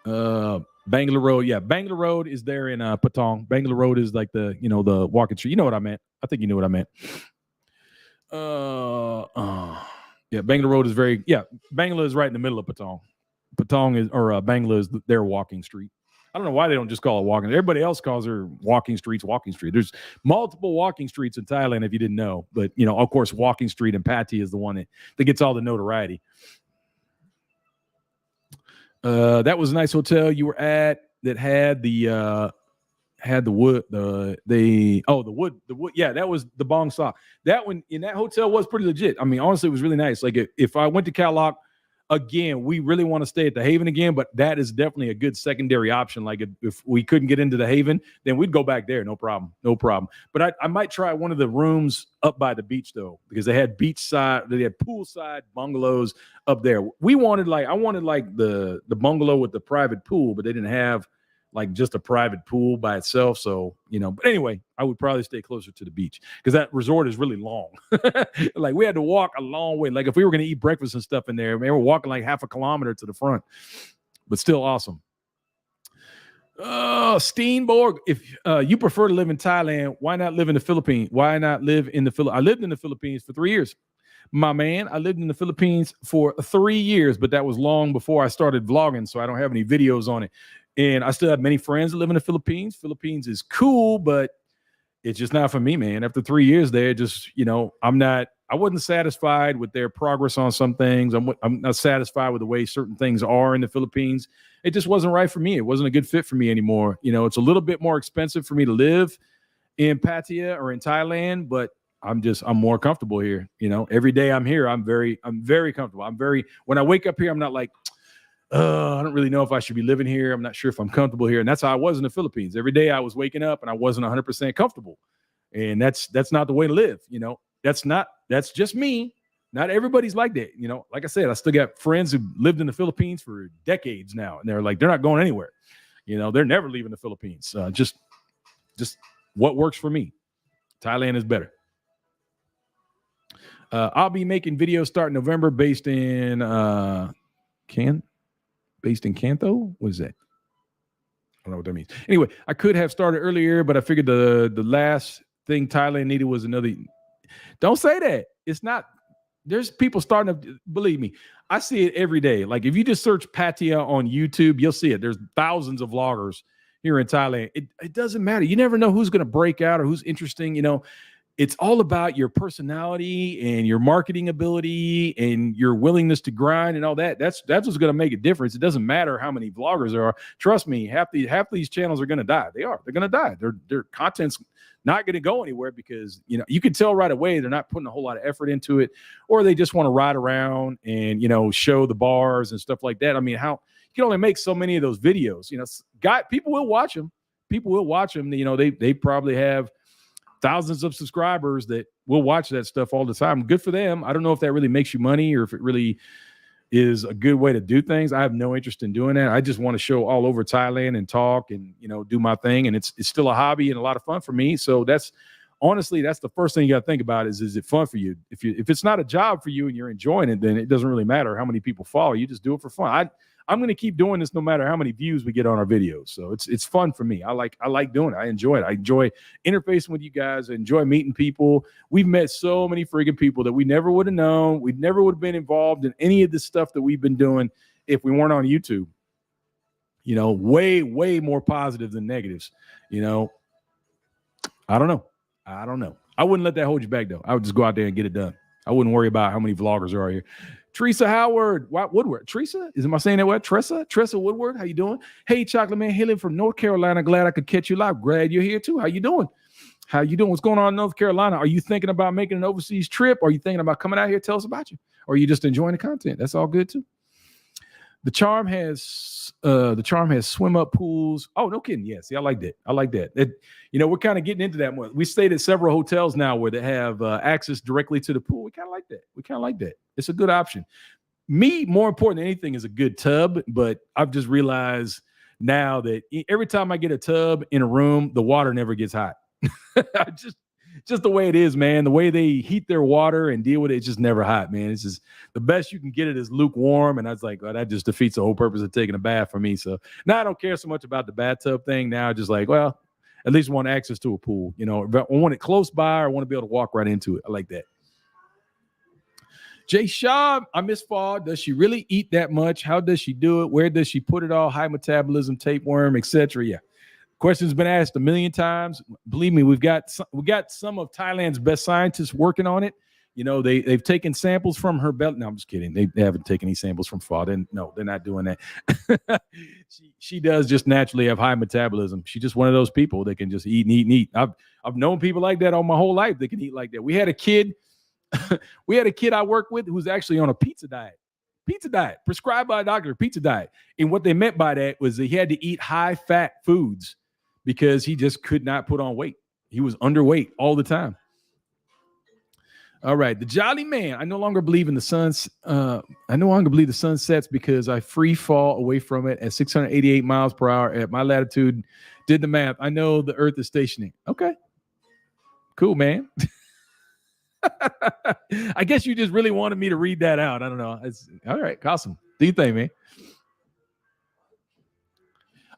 whoop. Bangalore Road. Yeah, Bangalore Road is there in Patong. Bangalore Road is like the walking street. You know what I meant. I think you knew what I meant. Yeah, Bangalore Road is Bangalore is right in the middle of Patong. Bangalore is their walking street. I don't know why they don't just call it walking. Everybody else calls their walking streets walking street. There's multiple walking streets in Thailand if you didn't know. But, of course, walking street in Pattaya is the one that gets all the notoriety. That was a nice hotel you were at that had the wood. The wood. Yeah, that was the Bong Sa. That one in that hotel was pretty legit. I mean, honestly, it was really nice. Like if I went to Khao Lak, again, we really want to stay at the Haven again, but that is definitely a good secondary option. Like if we couldn't get into the Haven, then we'd go back there. No problem. No problem. But I might try one of the rooms up by the beach though, because they had beachside, they had poolside bungalows up there. I wanted like the bungalow with the private pool, but they didn't have like just a private pool by itself. So, but anyway, I would probably stay closer to the beach because that resort is really long. Like we had to walk a long way. Like if we were going to eat breakfast and stuff in there, we were walking like half a kilometer to the front, but still awesome. Steenborg, if you prefer to live in Thailand, why not live in the Philippines? Why not live in the Philippines? I lived in the Philippines for 3 years. My man, I lived in the Philippines for 3 years, but that was long before I started vlogging, so I don't have any videos on it. And I still have many friends that live in the Philippines. Philippines is cool, but it's just not for me, man. After 3 years there, just, I wasn't satisfied with their progress on some things. I'm not satisfied with the way certain ththings are in the Philippines. It just wasn't right for me. It wasn't a good fit for me anymore. It's a little bit more expensive for me to live in Pattaya or in Thailand, but I'm more comfortable here. Every day I'm here, I'm very comfortable. When I wake up here, I'm not like, I don't really know if I should be living here. I'm not sure if I'm comfortable here. And that's how I was in the Philippines. Every day I was waking up and I wasn't 100% comfortable. And that's not the way to live. That's just me. Not everybody's like that. Like I said, I still got friends who lived in the Philippines for decades now. And they're not going anywhere. They're never leaving the Philippines. Just what works for me. Thailand is better. I'll be making videos starting November based in Kanto? What is that? I don't know what that means. Anyway, I could have started earlier, but I figured the last thing Thailand needed was another. Don't say that. It's not. There's people starting to, believe me, I see it every day. Like if you just search Pattaya on YouTube, you'll see it. There's thousands of vloggers here in Thailand. It doesn't matter. You never know who's going to break out or who's interesting. It's all about your personality and your marketing ability and your willingness to grind and all that. That's what's going to make a difference. It doesn't matter how many vloggers there are. Trust me, half these channels are going to die. They're going to die. Their content's not going to go anywhere because, you can tell right away they're not putting a whole lot of effort into it, or they just want to ride around and, show the bars and stuff like that. I mean, you can only make so many of those videos, people will watch them. They probably have thousands of subscribers that will watch that stuff all the time. Good for them. I don't know if that really makes you money or if it really is a good way to do things. I have no interest in doing that. I just want to show all over Thailand and talk and, do my thing. And it's still a hobby and a lot of fun for me. So that's the first thing you got to think about is it fun for you? If it's not a job for you and you're enjoying it, then it doesn't really matter how many people follow. You just do it for fun. I'm going to keep doing this no matter how many views we get on our videos. So it's fun for me. I like doing it. I enjoy it. I enjoy interfacing with you guys. I enjoy meeting people. We've met so many friggin' people that we never would have known. We never would have been involved in any of the stuff that we've been doing if we weren't on YouTube. Way, way more positive than negatives. I don't know. I wouldn't let that hold you back though. I would just go out there and get it done. I wouldn't worry about how many vloggers are here. Teresa Howard, Woodward. Teresa, am I saying that word? Tressa Woodward, how you doing? Hey, Chocolate Man, hailing from North Carolina. Glad I could catch you live. Glad you're here too. How you doing? What's going on in North Carolina? Are you thinking about making an overseas trip? Are you thinking about coming out here? Tell us about you. Or are you just enjoying the content? That's all good too. The Charm has swim up pools. Oh, no kidding. Yeah, see, I like that. We're kind of getting into that more. We stayed at several hotels now where they have access directly to the pool. We kind of like that. It's a good option. More important than anything is a good tub, but I've just realized now that every time I get a tub in a room, the water never gets hot. Just the way it is, man. The way they heat their water and deal with it, it's just never hot, man. It's just the best you can get it is lukewarm. And I was like, oh, that just defeats the whole purpose of taking a bath for me. So now I don't care so much about the bathtub thing. Now just like, well, at least want access to a pool. If I want it close by, or I want to be able to walk right into it. I like that. Jay Shaw, I miss fall. Does she really eat that much? How does she do it? Where does she put it all? High metabolism, tapeworm, etc. Yeah. Question's been asked a million times. Believe me, we got some of Thailand's best scientists working on it. They've taken samples from her belly. No, I'm just kidding. They haven't taken any samples from Fa. No, they're not doing that. she does just naturally have high metabolism. She's just one of those people that can just eat and eat and eat. I've known people like that all my whole life that can eat like that. We had a kid I worked with who's actually on a pizza diet. Pizza diet, prescribed by a doctor, pizza diet. And what they meant by that was that he had to eat high fat foods because he just could not put on weight. He was underweight all the time. All right, the jolly man. I no longer believe in the sun's. I no longer believe the sun sets because I free fall away from it at 688 miles per hour at my latitude. Did the math. I know the Earth is stationary. Okay, cool, man. I guess you just really wanted me to read that out. I don't know. It's all right. Awesome. Do you think, man?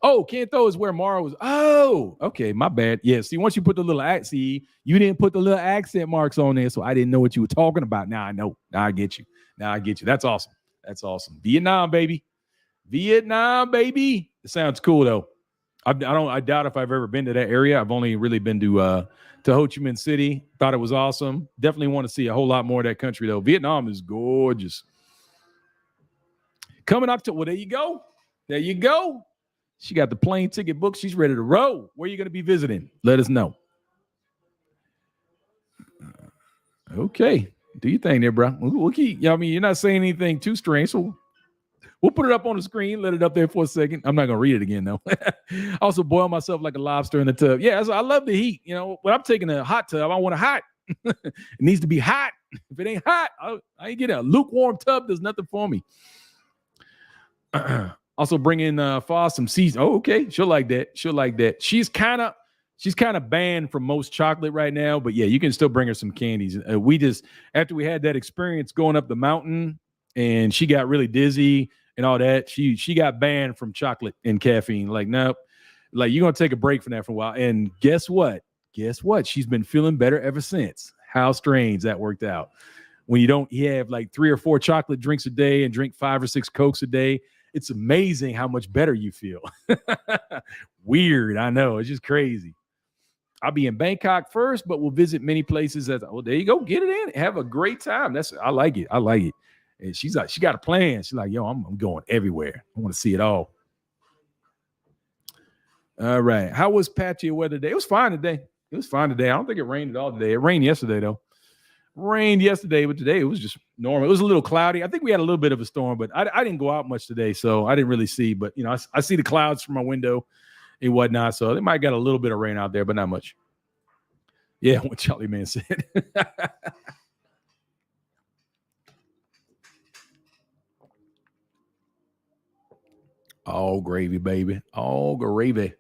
Oh, Kantho is where Mara was. Oh, okay. My bad. Yeah. See, once you put the little you didn't put the little accent marks on there, so I didn't know what you were talking about. Now I know. Now I get you. That's awesome. That's awesome. Vietnam, baby. Vietnam, baby. It sounds cool though. I doubt if I've ever been to that area. I've only really been to Ho Chi Minh City. Thought it was awesome. Definitely want to see a whole lot more of that country though. Vietnam is gorgeous. Coming up to there you go. There you go. She got the plane ticket booked. She's ready to roll. Where are you going to be visiting? Let us know. Okay. Do you think there, bro? We'll keep. I mean, you're not saying anything too strange, so we'll put it up on the screen. Let it up there for a second. I'm not going to read it again, though. Also, boil myself like a lobster in the tub. Yeah, I love the heat. You know, when I'm taking a hot tub, I want it hot. It needs to be hot. If it ain't hot, I ain't getting a lukewarm tub. Does nothing for me. Also bring in Foss some seeds. Oh, okay. She'll like that. She's kind of banned from most chocolate right now, but yeah, you can still bring her some candies. After we had that experience going up the mountain and she got really dizzy and all that, she got banned from chocolate and caffeine. Like, nope. Like, you're going to take a break from that for a while. And guess what? She's been feeling better ever since. How strange that worked out. When you have like 3 or 4 chocolate drinks a day and drink 5 or 6 Cokes a day, it's amazing how much better you feel. Weird, I know. It's just crazy. I'll be in Bangkok first, but we'll visit many places. There you go. Get it in. Have a great time. I like it. And she got a plan. She's like, yo, I'm going everywhere. I want to see it all. All right. How was patchy weather today? It was fine today. I don't think it rained at all today. It rained yesterday, though. But today it was just normal. It was a little cloudy. I think we had a little bit of a storm, but I didn't go out much today, so I didn't really see. But, you know, I see the clouds from my window and whatnot, so they might got a little bit of rain out there, but not much. Yeah, what Charlie Man said. All gravy, baby. All gravy.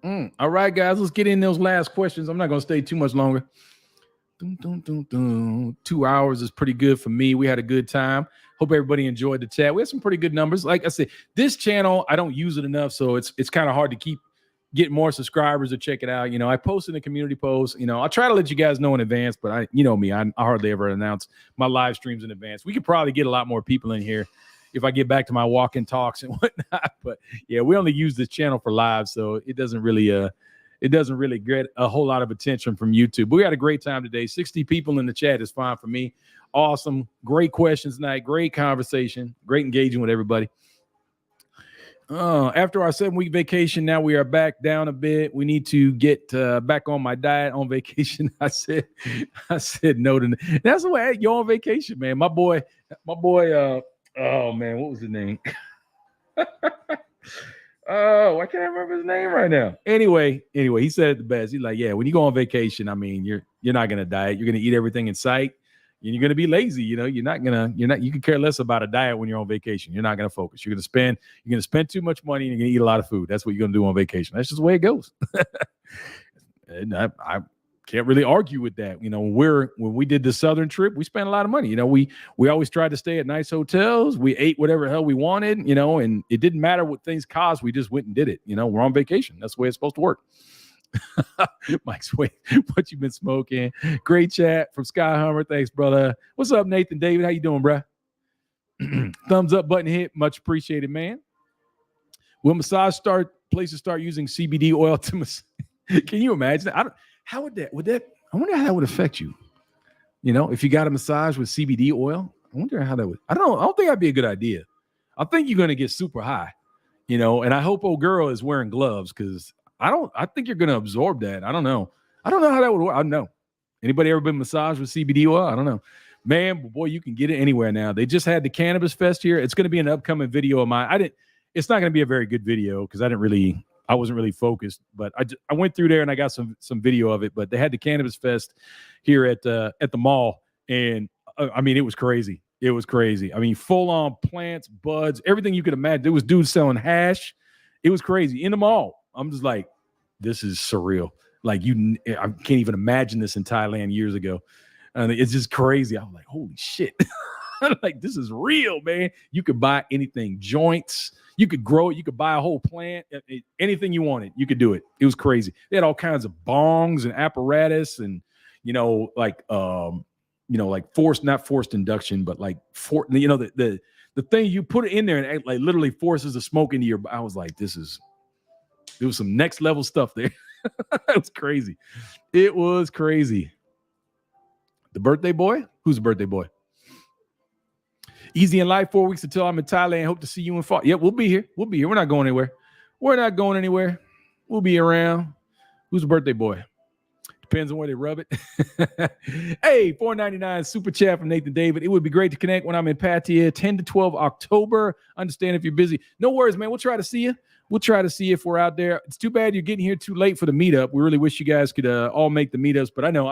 All right, guys, let's get in those last questions. I'm not going to stay too much longer. 2 hours is pretty good for me. We had a good time. Hope everybody enjoyed the chat. We had some pretty good numbers. Like I said, this channel, I don't use it enough, so it's kind of hard to keep getting more subscribers to check it out. You know, I post in the community post. You know, I'll try to let you guys know in advance, but you know me, I hardly ever announce my live streams in advance. We could probably get a lot more people in here if I get back to my walk-in talks and whatnot. But yeah, we only use this channel for live, so it doesn't really get a whole lot of attention from YouTube. But we had a great time today. 60 people in the chat is fine for me. Awesome. Great questions tonight. Great conversation. Great engaging with everybody. After our 7-week vacation, now we are back down a bit. We need to get back on my diet on vacation. I said no to that. That's the way you're on vacation, man. My boy, oh man, what was his name? Oh, why can't I remember his name right now? Anyway, he said it the best. He's like, yeah, when you go on vacation, I mean, you're not gonna diet. You're gonna eat everything in sight, and you're gonna be lazy. You know, you can care less about a diet when you're on vacation. You're not gonna focus. You're gonna spend too much money, and you're gonna eat a lot of food. That's what you're gonna do on vacation. That's just the way it goes. And I can't really argue with that. You know, when we did the Southern trip, we spent a lot of money. You know, we always tried to stay at nice hotels. We ate whatever hell we wanted, you know, and it didn't matter what things cost. We just went and did it. You know, we're on vacation. That's the way it's supposed to work. Mike's wait, what you been smoking? Great chat from Sky Hummer. Thanks, brother. What's up, Nathan David? How you doing, bro? Thumbs up button hit. Much appreciated, man. Will massage places start using CBD oil to massage? Can you imagine? How would that? I wonder how that would affect you. You know, if you got a massage with CBD oil, I wonder how that would. I don't know. I don't think that'd be a good idea. I think you're gonna get super high. You know, and I hope old girl is wearing gloves because I think you're gonna absorb that. I don't know how that would work. I don't know. Anybody ever been massaged with CBD oil? I don't know. Man, boy, you can get it anywhere now. They just had the Cannabis Fest here. It's going to be an upcoming video of mine. It's not going to be a very good video because I wasn't really focused, but I went through there and I got some video of it. But they had the Cannabis Fest here at the mall, and I mean, it was crazy. It was crazy. I mean, full on plants, buds, everything you could imagine. There was dudes selling hash. It was crazy in the mall. I'm just like, this is surreal. Like I can't even imagine this in Thailand years ago. And it's just crazy. I was like, holy shit. Like, this is real, man. You could buy anything, joints. You could grow it. You could buy a whole plant. Anything you wanted, you could do it. It was crazy. They had all kinds of bongs and apparatus and, like not forced induction, but like the thing you put it in there and it like literally forces the smoke into your. I was like, there was some next level stuff there. It was crazy. It was crazy. The birthday boy? Who's the birthday boy? Easy in life, 4 weeks until I'm in Thailand. Hope to see you in fall. Yeah, we'll be here. We're not going anywhere. We'll be around. Who's the birthday boy? Depends on where they rub it. Hey, $4.99 super chat from Nathan David. It would be great to connect when I'm in Pattaya, 10 to 12 October. Understand if you're busy. No worries, man. We'll try to see you. We'll try to see if we're out there. It's too bad you're getting here too late for the meetup. We really wish you guys could all make the meetups, but I know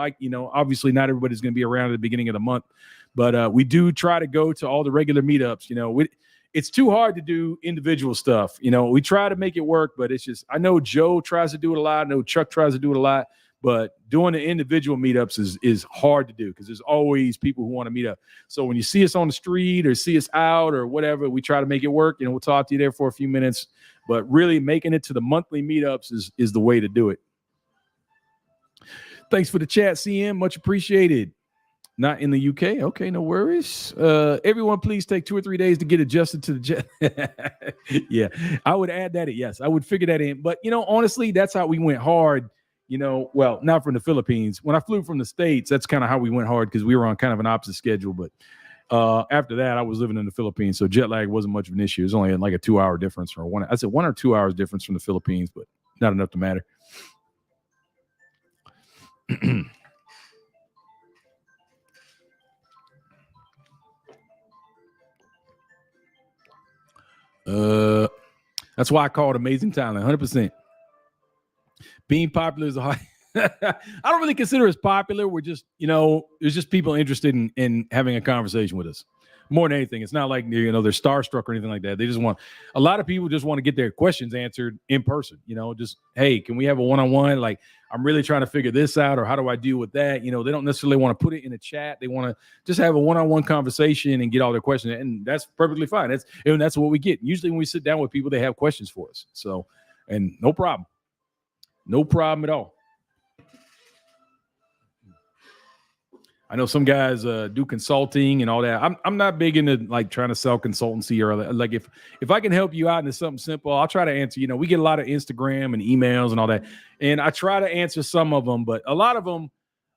obviously not everybody's going to be around at the beginning of the month, but we do try to go to all the regular meetups. It's too hard to do individual stuff. We try to make it work, but it's just, I know Joe tries to do it a lot. I know Chuck tries to do it a lot, but doing the individual meetups is hard to do because there's always people who want to meet up. So when you see us on the street or see us out or whatever, we try to make it work. We'll talk to you there for a few minutes, but really making it to the monthly meetups is the way to do it. Thanks for the chat, CM. Much appreciated. Not in the UK. Okay, no worries. Everyone, please take 2 or 3 days to get adjusted to the jet. Yeah, I would add that. Yes, I would figure that in. But, honestly, that's how we went hard. Well, not from the Philippines. When I flew from the States, that's kind of how we went hard because we were on kind of an opposite schedule. But after that, I was living in the Philippines, so jet lag wasn't much of an issue. It was only like a 2 hour difference or 1 or 2 hours difference from the Philippines, but not enough to matter. That's why I call it Amazing Talent, 100%. Being popular is a high. I don't really consider us popular. We're just, there's just people interested in having a conversation with us. More than anything, it's not like they're starstruck or anything like that. They just a lot of people just want to get their questions answered in person. Just, hey, can we have a one-on-one? Like, I'm really trying to figure this out, or how do I deal with that? They don't necessarily want to put it in a chat. They want to just have a one-on-one conversation and get all their questions, and that's perfectly fine. That's what we get. Usually, when we sit down with people, they have questions for us. So, and no problem at all. I know some guys do consulting and all that. I'm not big into like trying to sell consultancy or like if I can help you out into something simple, I'll try to answer. We get a lot of Instagram and emails and all that, and I try to answer some of them, but a lot of them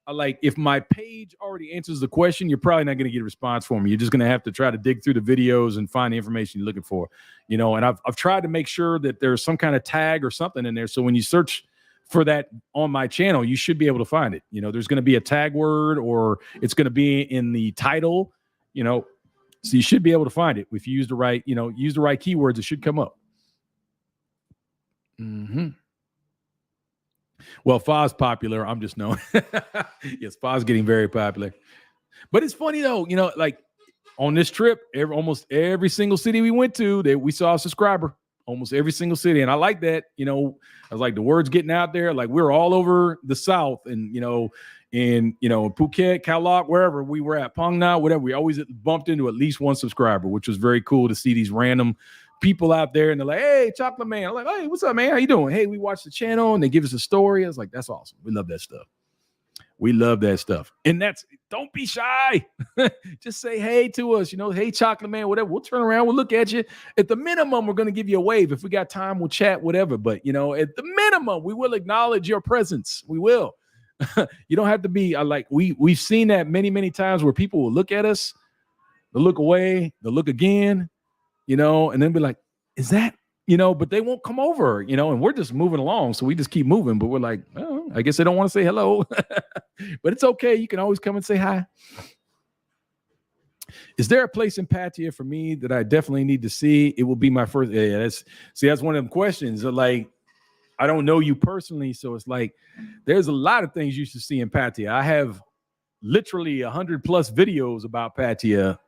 are like, if my page already answers the question, you're probably not going to get a response from me. You're just going to have to try to dig through the videos and find the information you're looking for. And I've tried to make sure that there's some kind of tag or something in there, so when you search for that on my channel, you should be able to find it. There's going to be a tag word, or it's going to be in the title, so you should be able to find it. If you use the right, keywords, it should come up. Mm-hmm. Well, Fa's popular. I'm just knowing. Yes, Fa's getting very popular. But it's funny though, like on this trip, almost every single city we went to, we saw a subscriber. Almost every single city. And I like that, I was like, the word's getting out there. Like, we're all over the South and, in Phuket, Khao Lak, wherever we were at, Phang Nga, whatever, we always bumped into at least one subscriber, which was very cool to see these random people out there. And they're like, hey, Chocolate Man. I'm like, hey, what's up, man? How you doing? Hey, we watched the channel, and they give us a story. I was like, that's awesome. We love that stuff. And don't be shy. Just say hey to us, hey, Chocolate Man, whatever. We'll turn around, we'll look at you. At the minimum, we're going to give you a wave. If we got time, we'll chat, whatever. But, at the minimum, we will acknowledge your presence. We will. You don't have to be we've seen that many, many times where people will look at us, they'll look away, they'll look again, and then be like, is that? But they won't come over, and we're just moving along. So we just keep moving, but we're like, oh, I guess they don't want to say hello, but it's okay. You can always come and say hi. Is there a place in Pattaya for me that I definitely need to see? It will be my first. Yeah, that's one of them questions. Like, I don't know you personally, so it's like there's a lot of things you should see in Pattaya. I have literally 100+ videos about Pattaya,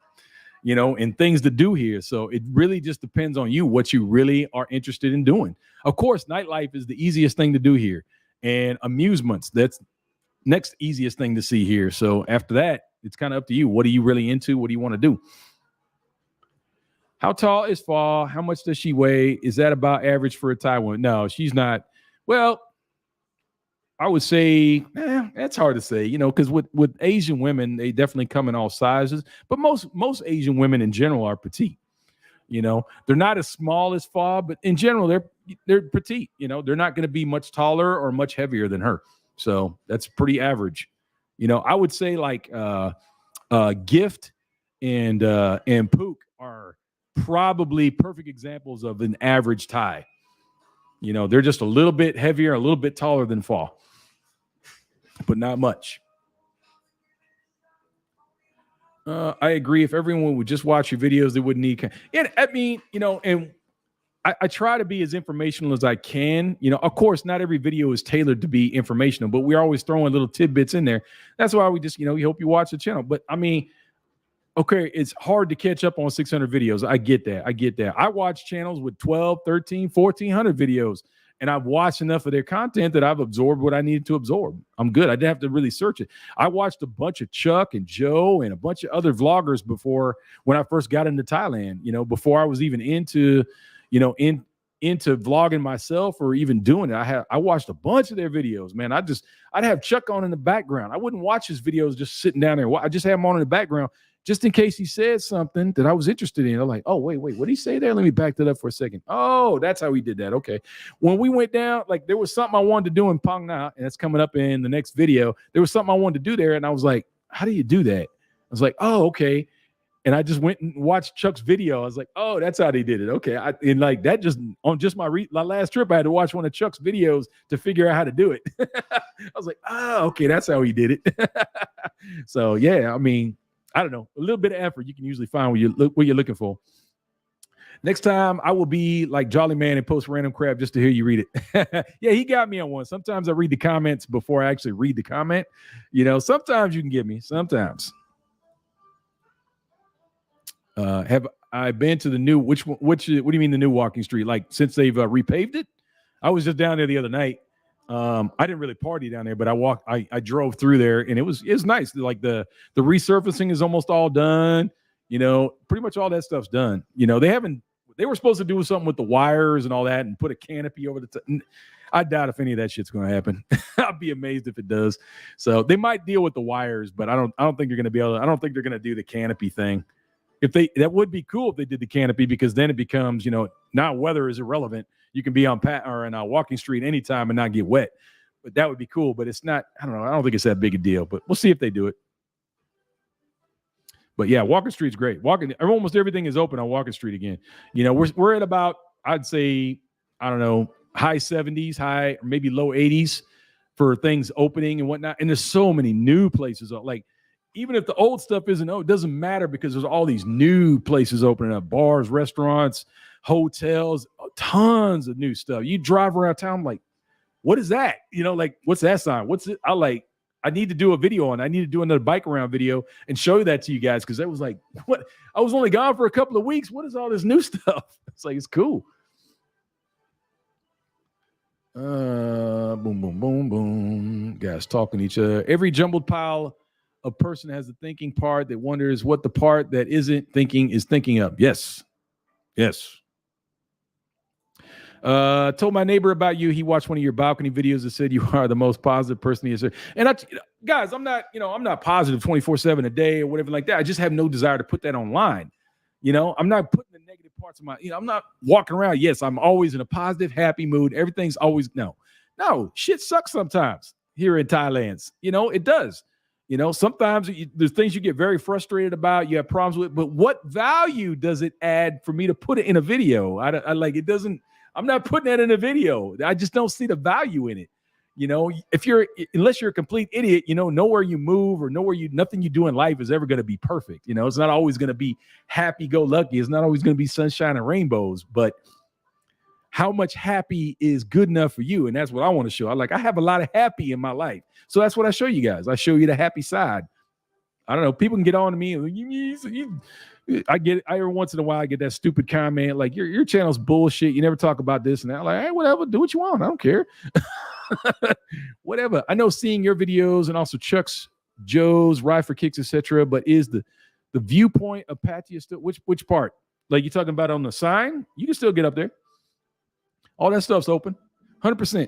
and things to do here. So it really just depends on you, what you really are interested in doing. Of course, nightlife is the easiest thing to do here, and amusements, that's next easiest thing to see here. So after that, it's kind of up to you. What are you really into? What do you want to do? How tall is Fall? How much does she weigh? Is that about average for a Thai woman? No, she's not. Well, I would say that's hard to say, because with Asian women, they definitely come in all sizes. But most Asian women in general are petite. They're not as small as Fall, but in general, they're petite. They're not going to be much taller or much heavier than her. So that's pretty average. I would say like Gift and Pook are probably perfect examples of an average Thai. They're just a little bit heavier, a little bit taller than Fall, but not much. I agree. If everyone would just watch your videos, they wouldn't need. And I mean, and I try to be as informational as I can. Of course, not every video is tailored to be informational, but we're always throwing little tidbits in there. That's why we just, we hope you watch the channel. But I mean, okay, it's hard to catch up on 600 videos. I get that. I watch channels with 12, 13, 1,400 videos, and I've watched enough of their content that I've absorbed what I needed to absorb. I'm good. I didn't have to really search it. I watched a bunch of Chuck and Joe and a bunch of other vloggers before, when I first got into Thailand, before I was even into vlogging myself or even doing it. I watched a bunch of their videos, man. I'd have Chuck on in the background. I wouldn't watch his videos just sitting down there. I just have him on in the background just in case he said something that I was interested in. I'm like, oh, wait, what did he say there? Let me back that up for a second. Oh, that's how he did that. Okay. When we went down, like there was something I wanted to do in Phang Na, and that's coming up in the next video. There was something I wanted to do there, and I was like, how do you do that? I was like, oh, okay. And I just went and watched Chuck's video. I was like, oh, that's how they did it. Okay. And like that on just my last trip, I had to watch one of Chuck's videos to figure out how to do it. I was like, oh, okay, that's how he did it. So yeah, I mean, I don't know, a little bit of effort you can usually find what you're looking for. Next time I will be like Jolly Man and post random crap just to hear you read it. Yeah, he got me on one. Sometimes I read the comments before I actually read the comment. Sometimes you can get me. Sometimes. Have I been to the new, what do you mean the new walking street? Like since they've repaved it? I was just down there the other night. I didn't really party down there, but I drove through there, and it was nice. Like the resurfacing is almost all done. Pretty much all that stuff's done. They were supposed to do something with the wires and all that and put a canopy over the top. I doubt if any of that shit's going to happen. I'll be amazed if it does. So they might deal with the wires, but I don't think you're going to be able to, I don't think they're going to do the canopy thing. That would be cool if they did the canopy, because then it becomes, now weather is irrelevant. You can be on a walking street anytime and not get wet. But that would be cool. But it's not, I don't know. I don't think it's that big a deal, but we'll see if they do it. But yeah, Walking Street's great. Almost everything is open on Walking Street again. We're at about, I'd say, I don't know, high 70s, high, or maybe low 80s for things opening and whatnot. And there's so many new places. Like, even if the old stuff isn't, it doesn't matter, because there's all these new places opening up, bars, restaurants, hotels, tons of new stuff. You drive around town, like, what is that? Like, what's that sign? What's it? I need to do a video on it. I need to do another bike around video and show that to you guys, because that was like, what? I was only gone for a couple of weeks. What is all this new stuff? It's like, it's cool. Boom, boom, boom, boom. Guys talking to each other. Every jumbled pile of person has a thinking part that wonders what the part that isn't thinking is thinking of. Yes. Told my neighbor about you. He watched one of your balcony videos that said you are the most positive person he has heard. And guys, I'm not positive 24/7 a day or whatever like that. I just have no desire to put that online. I'm not putting the negative parts of my, I'm not walking around. Yes, I'm always in a positive, happy mood. Everything's always, no, shit sucks sometimes here in Thailand. It does. Sometimes there's things you get very frustrated about, you have problems with, but what value does it add for me to put it in a video? I like, it doesn't, I'm not putting that in a video. I just don't see the value in it. You know, unless you're a complete idiot, you know, nowhere you move or nothing you do in life is ever going to be perfect. You know, it's not always going to be happy go lucky. It's not always going to be sunshine and rainbows, but how much happy is good enough for you? And that's what I want to show. I have a lot of happy in my life. So that's what I show you guys. I show you the happy side. I don't know. People can get on to me. I get it. Every once in a while, I get that stupid comment like, your channel's bullshit. You never talk about this and that. Like, hey, whatever. Do what you want. I don't care. Whatever. I know seeing your videos and also Chuck's, Joe's, Ride for Kicks, etc. But is the viewpoint of Patia still which part? Like you talking about on the sign? You can still get up there. All that stuff's open. 100%.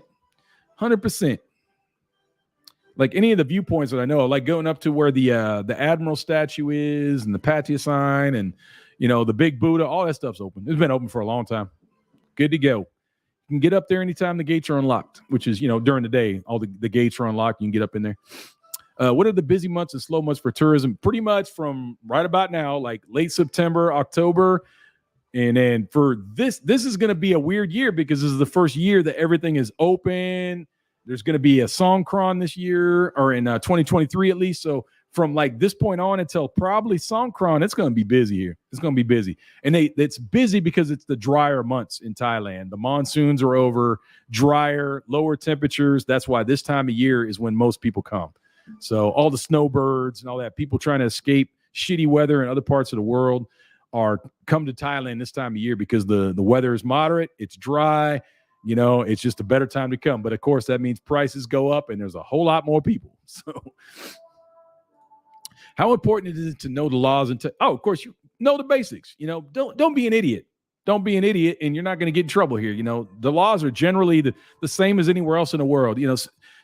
100%. Like any of the viewpoints that I know, like going up to where the Admiral statue is and the Patia sign and, you know, the big Buddha, all that stuff's open. It's been open for a long time. Good to go. You can get up there anytime the gates are unlocked, which is, you know, during the day, all the gates are unlocked. You can get up in there. What are the busy months and slow months for tourism? Pretty much from right about now, like late September, October. And then for this is going to be a weird year because this is the first year that everything is open. There's going to be a Songkran this year, or in 2023 at least. So from like this point on until probably Songkran, it's going to be busy here. It's going to be busy. And it's busy because it's the drier months in Thailand. The monsoons are over, drier, lower temperatures. That's why this time of year is when most people come. So all the snowbirds and all that, people trying to escape shitty weather in other parts of the world come to Thailand this time of year because the weather is moderate, it's dry, you know, it's just a better time to come. But of course, that means prices go up and there's a whole lot more people. So how important is it to know the laws and of course, you know the basics. You know, don't be an idiot. Don't be an idiot, and you're not going to get in trouble here. You know, the laws are generally the same as anywhere else in the world. You know,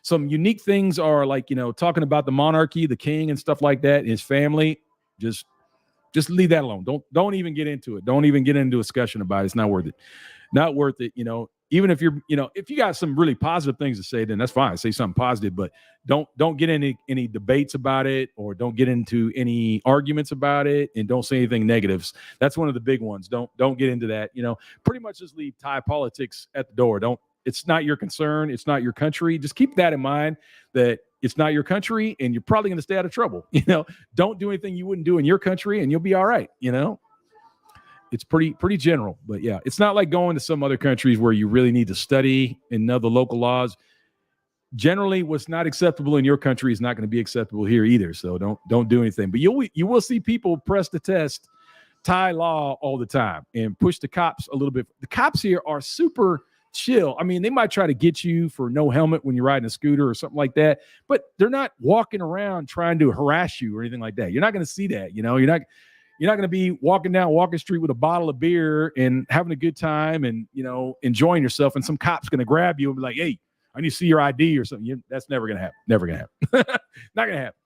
some unique things are like, you know, talking about the monarchy, the king and stuff like that, his family. Just leave that alone. Don't even get into it. Don't even get into a discussion about it. It's not worth it. Not worth it. You know, even if you're, you know, if you got some really positive things to say, then that's fine. Say something positive, but don't get any debates about it, or don't get into any arguments about it, and don't say anything negatives. That's one of the big ones. Don't get into that. You know, pretty much just leave Thai politics at the door. It's not your concern. It's not your country. Just keep that in mind, that it's not your country and you're probably going to stay out of trouble. You know, don't do anything you wouldn't do in your country and you'll be all right. You know, it's pretty general, but yeah, it's not like going to some other countries where you really need to study and know the local laws. Generally, what's not acceptable in your country is not going to be acceptable here either. So don't do anything, but you will see people press the test Thai law all the time and push the cops a little bit. The cops here are super chill. I mean, they might try to get you for no helmet when you're riding a scooter or something like that, but they're not walking around trying to harass you or anything like that. You're not going to see that. You know, you're not going to be walking down Walking Street with a bottle of beer and having a good time and, you know, enjoying yourself, and some cop's going to grab you and be like, hey, I need to see your ID or something. That's never going to happen. Never going to happen. Not going to happen.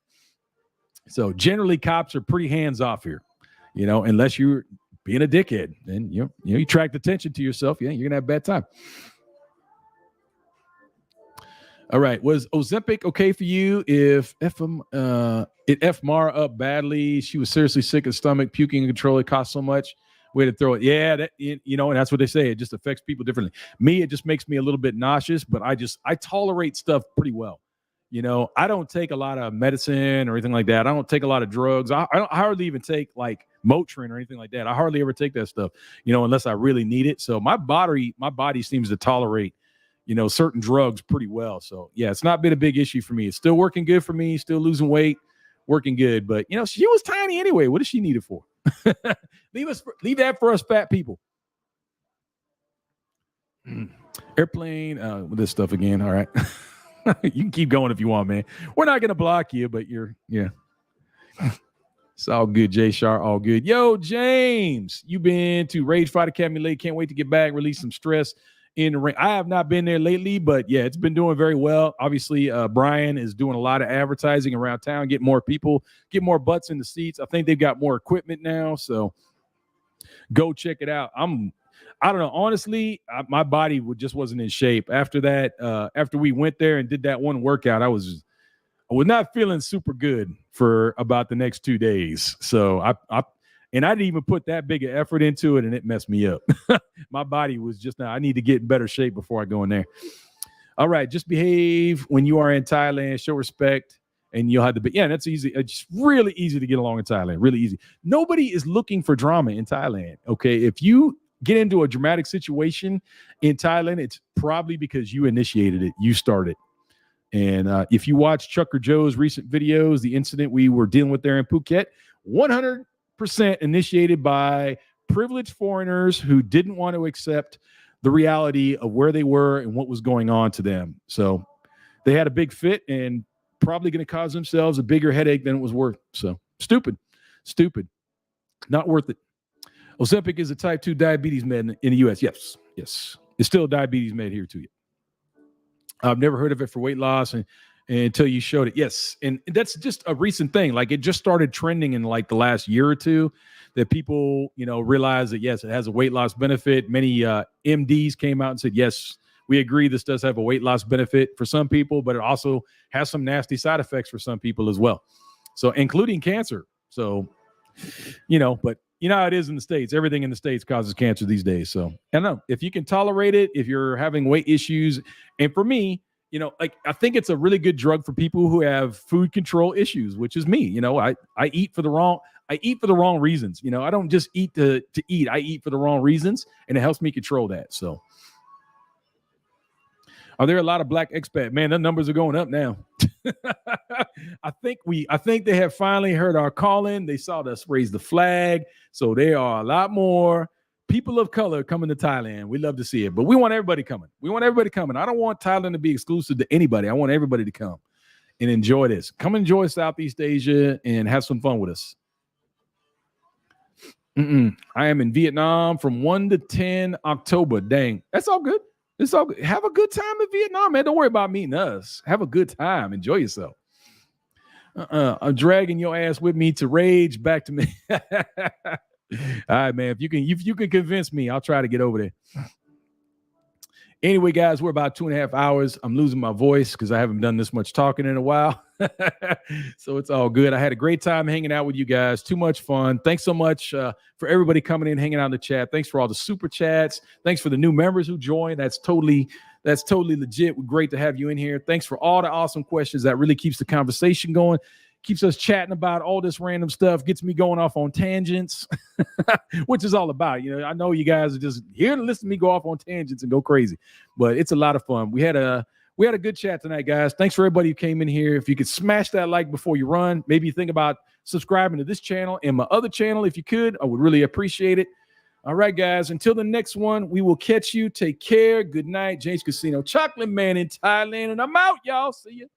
So generally cops are pretty hands off here, you know, unless you're being a dickhead, and you attract attention to yourself. Yeah, you're gonna have a bad time. All right, was Ozempic okay for you if it F Mara up badly? She was seriously sick of the stomach, puking uncontrollably, it cost so much. Way to throw it. Yeah, that, you know, and that's what they say. It just affects people differently. Me, it just makes me a little bit nauseous, but I tolerate stuff pretty well. You know, I don't take a lot of medicine or anything like that. I don't take a lot of drugs. I hardly even take like Motrin or anything like that. I hardly ever take that stuff, you know, unless I really need it. So my body seems to tolerate, you know, certain drugs pretty well. So yeah, it's not been a big issue for me. It's still working good for me. Still losing weight, working good. But you know, she was tiny anyway. What does she need it for? leave that for us fat people. Airplane with this stuff again. All right. You can keep going if you want, man. We're not going to block you, but yeah. It's all good, Jay Shar. All good. Yo, James, you been to Rage Fight Academy late. Can't wait to get back, release some stress in the ring. I have not been there lately, but yeah, it's been doing very well. Obviously, Brian is doing a lot of advertising around town, get more people, get more butts in the seats. I think they've got more equipment now, so go check it out. I don't know. Honestly, my body just wasn't in shape after that. After we went there and did that one workout, I was not feeling super good for about the next 2 days. So I didn't even put that big an effort into it, and it messed me up. My body was just I need to get in better shape before I go in there. All right, just behave when you are in Thailand. Show respect, and you'll have to be. Yeah, that's easy. It's really easy to get along in Thailand. Really easy. Nobody is looking for drama in Thailand. Okay, if you get into a dramatic situation in Thailand, it's probably because you initiated it. You started. And if you watch Chuck or Joe's recent videos, the incident we were dealing with there in Phuket, 100% initiated by privileged foreigners who didn't want to accept the reality of where they were and what was going on to them. So they had a big fit and probably going to cause themselves a bigger headache than it was worth. So stupid, not worth it. Ozempic is a type 2 diabetes med in the U.S. Yes. It's still a diabetes med here too. I've never heard of it for weight loss until you showed it. Yes. And that's just a recent thing. Like it just started trending in like the last year or two that people, realize that, yes, it has a weight loss benefit. Many MDs came out and said, yes, we agree this does have a weight loss benefit for some people, but it also has some nasty side effects for some people as well. So including cancer. So, but you know how it is in the States. Everything in the States causes cancer these days. So I don't know if you can tolerate it, if you're having weight issues. And for me, I think it's a really good drug for people who have food control issues, which is me. I eat for the wrong reasons. I don't just eat to eat. I eat for the wrong reasons, and it helps me control that. So are there a lot of black expats? Man, the numbers are going up now. I think they have finally heard our calling. They saw us raise the flag. So there are a lot more people of color coming to Thailand. We love to see it, but we want everybody coming. I don't want Thailand to be exclusive to anybody. I want everybody to come and enjoy this. Come enjoy Southeast Asia and have some fun with us. I am in Vietnam from 1 to 10 October. Dang, that's all good. It's all good. Have a good time in Vietnam, man. Don't worry about meeting us. Have a good time. Enjoy yourself. I'm dragging your ass with me to rage back to me. All right, man. If you can convince me, I'll try to get over there. Anyway, guys, we're about 2.5 hours. I'm losing my voice because I haven't done this much talking in a while. So it's all good. I had a great time hanging out with you guys. Too much fun. Thanks so much for everybody coming in, hanging out in the chat. Thanks for all the super chats. Thanks for the new members who joined. That's totally legit. Great to have you in here. Thanks for all the awesome questions. That really keeps the conversation going. Keeps us chatting about all this random stuff, gets me going off on tangents, which is all about, I know you guys are just here to listen to me go off on tangents and go crazy, but it's a lot of fun. We had a good chat tonight, guys. Thanks for everybody who came in here. If you could smash that like before you run, maybe you think about subscribing to this channel and my other channel. If you could, I would really appreciate it. All right, guys, until the next one, we will catch you. Take care. Good night. James Casino, Chocolate Man in Thailand, and I'm out, y'all. See you.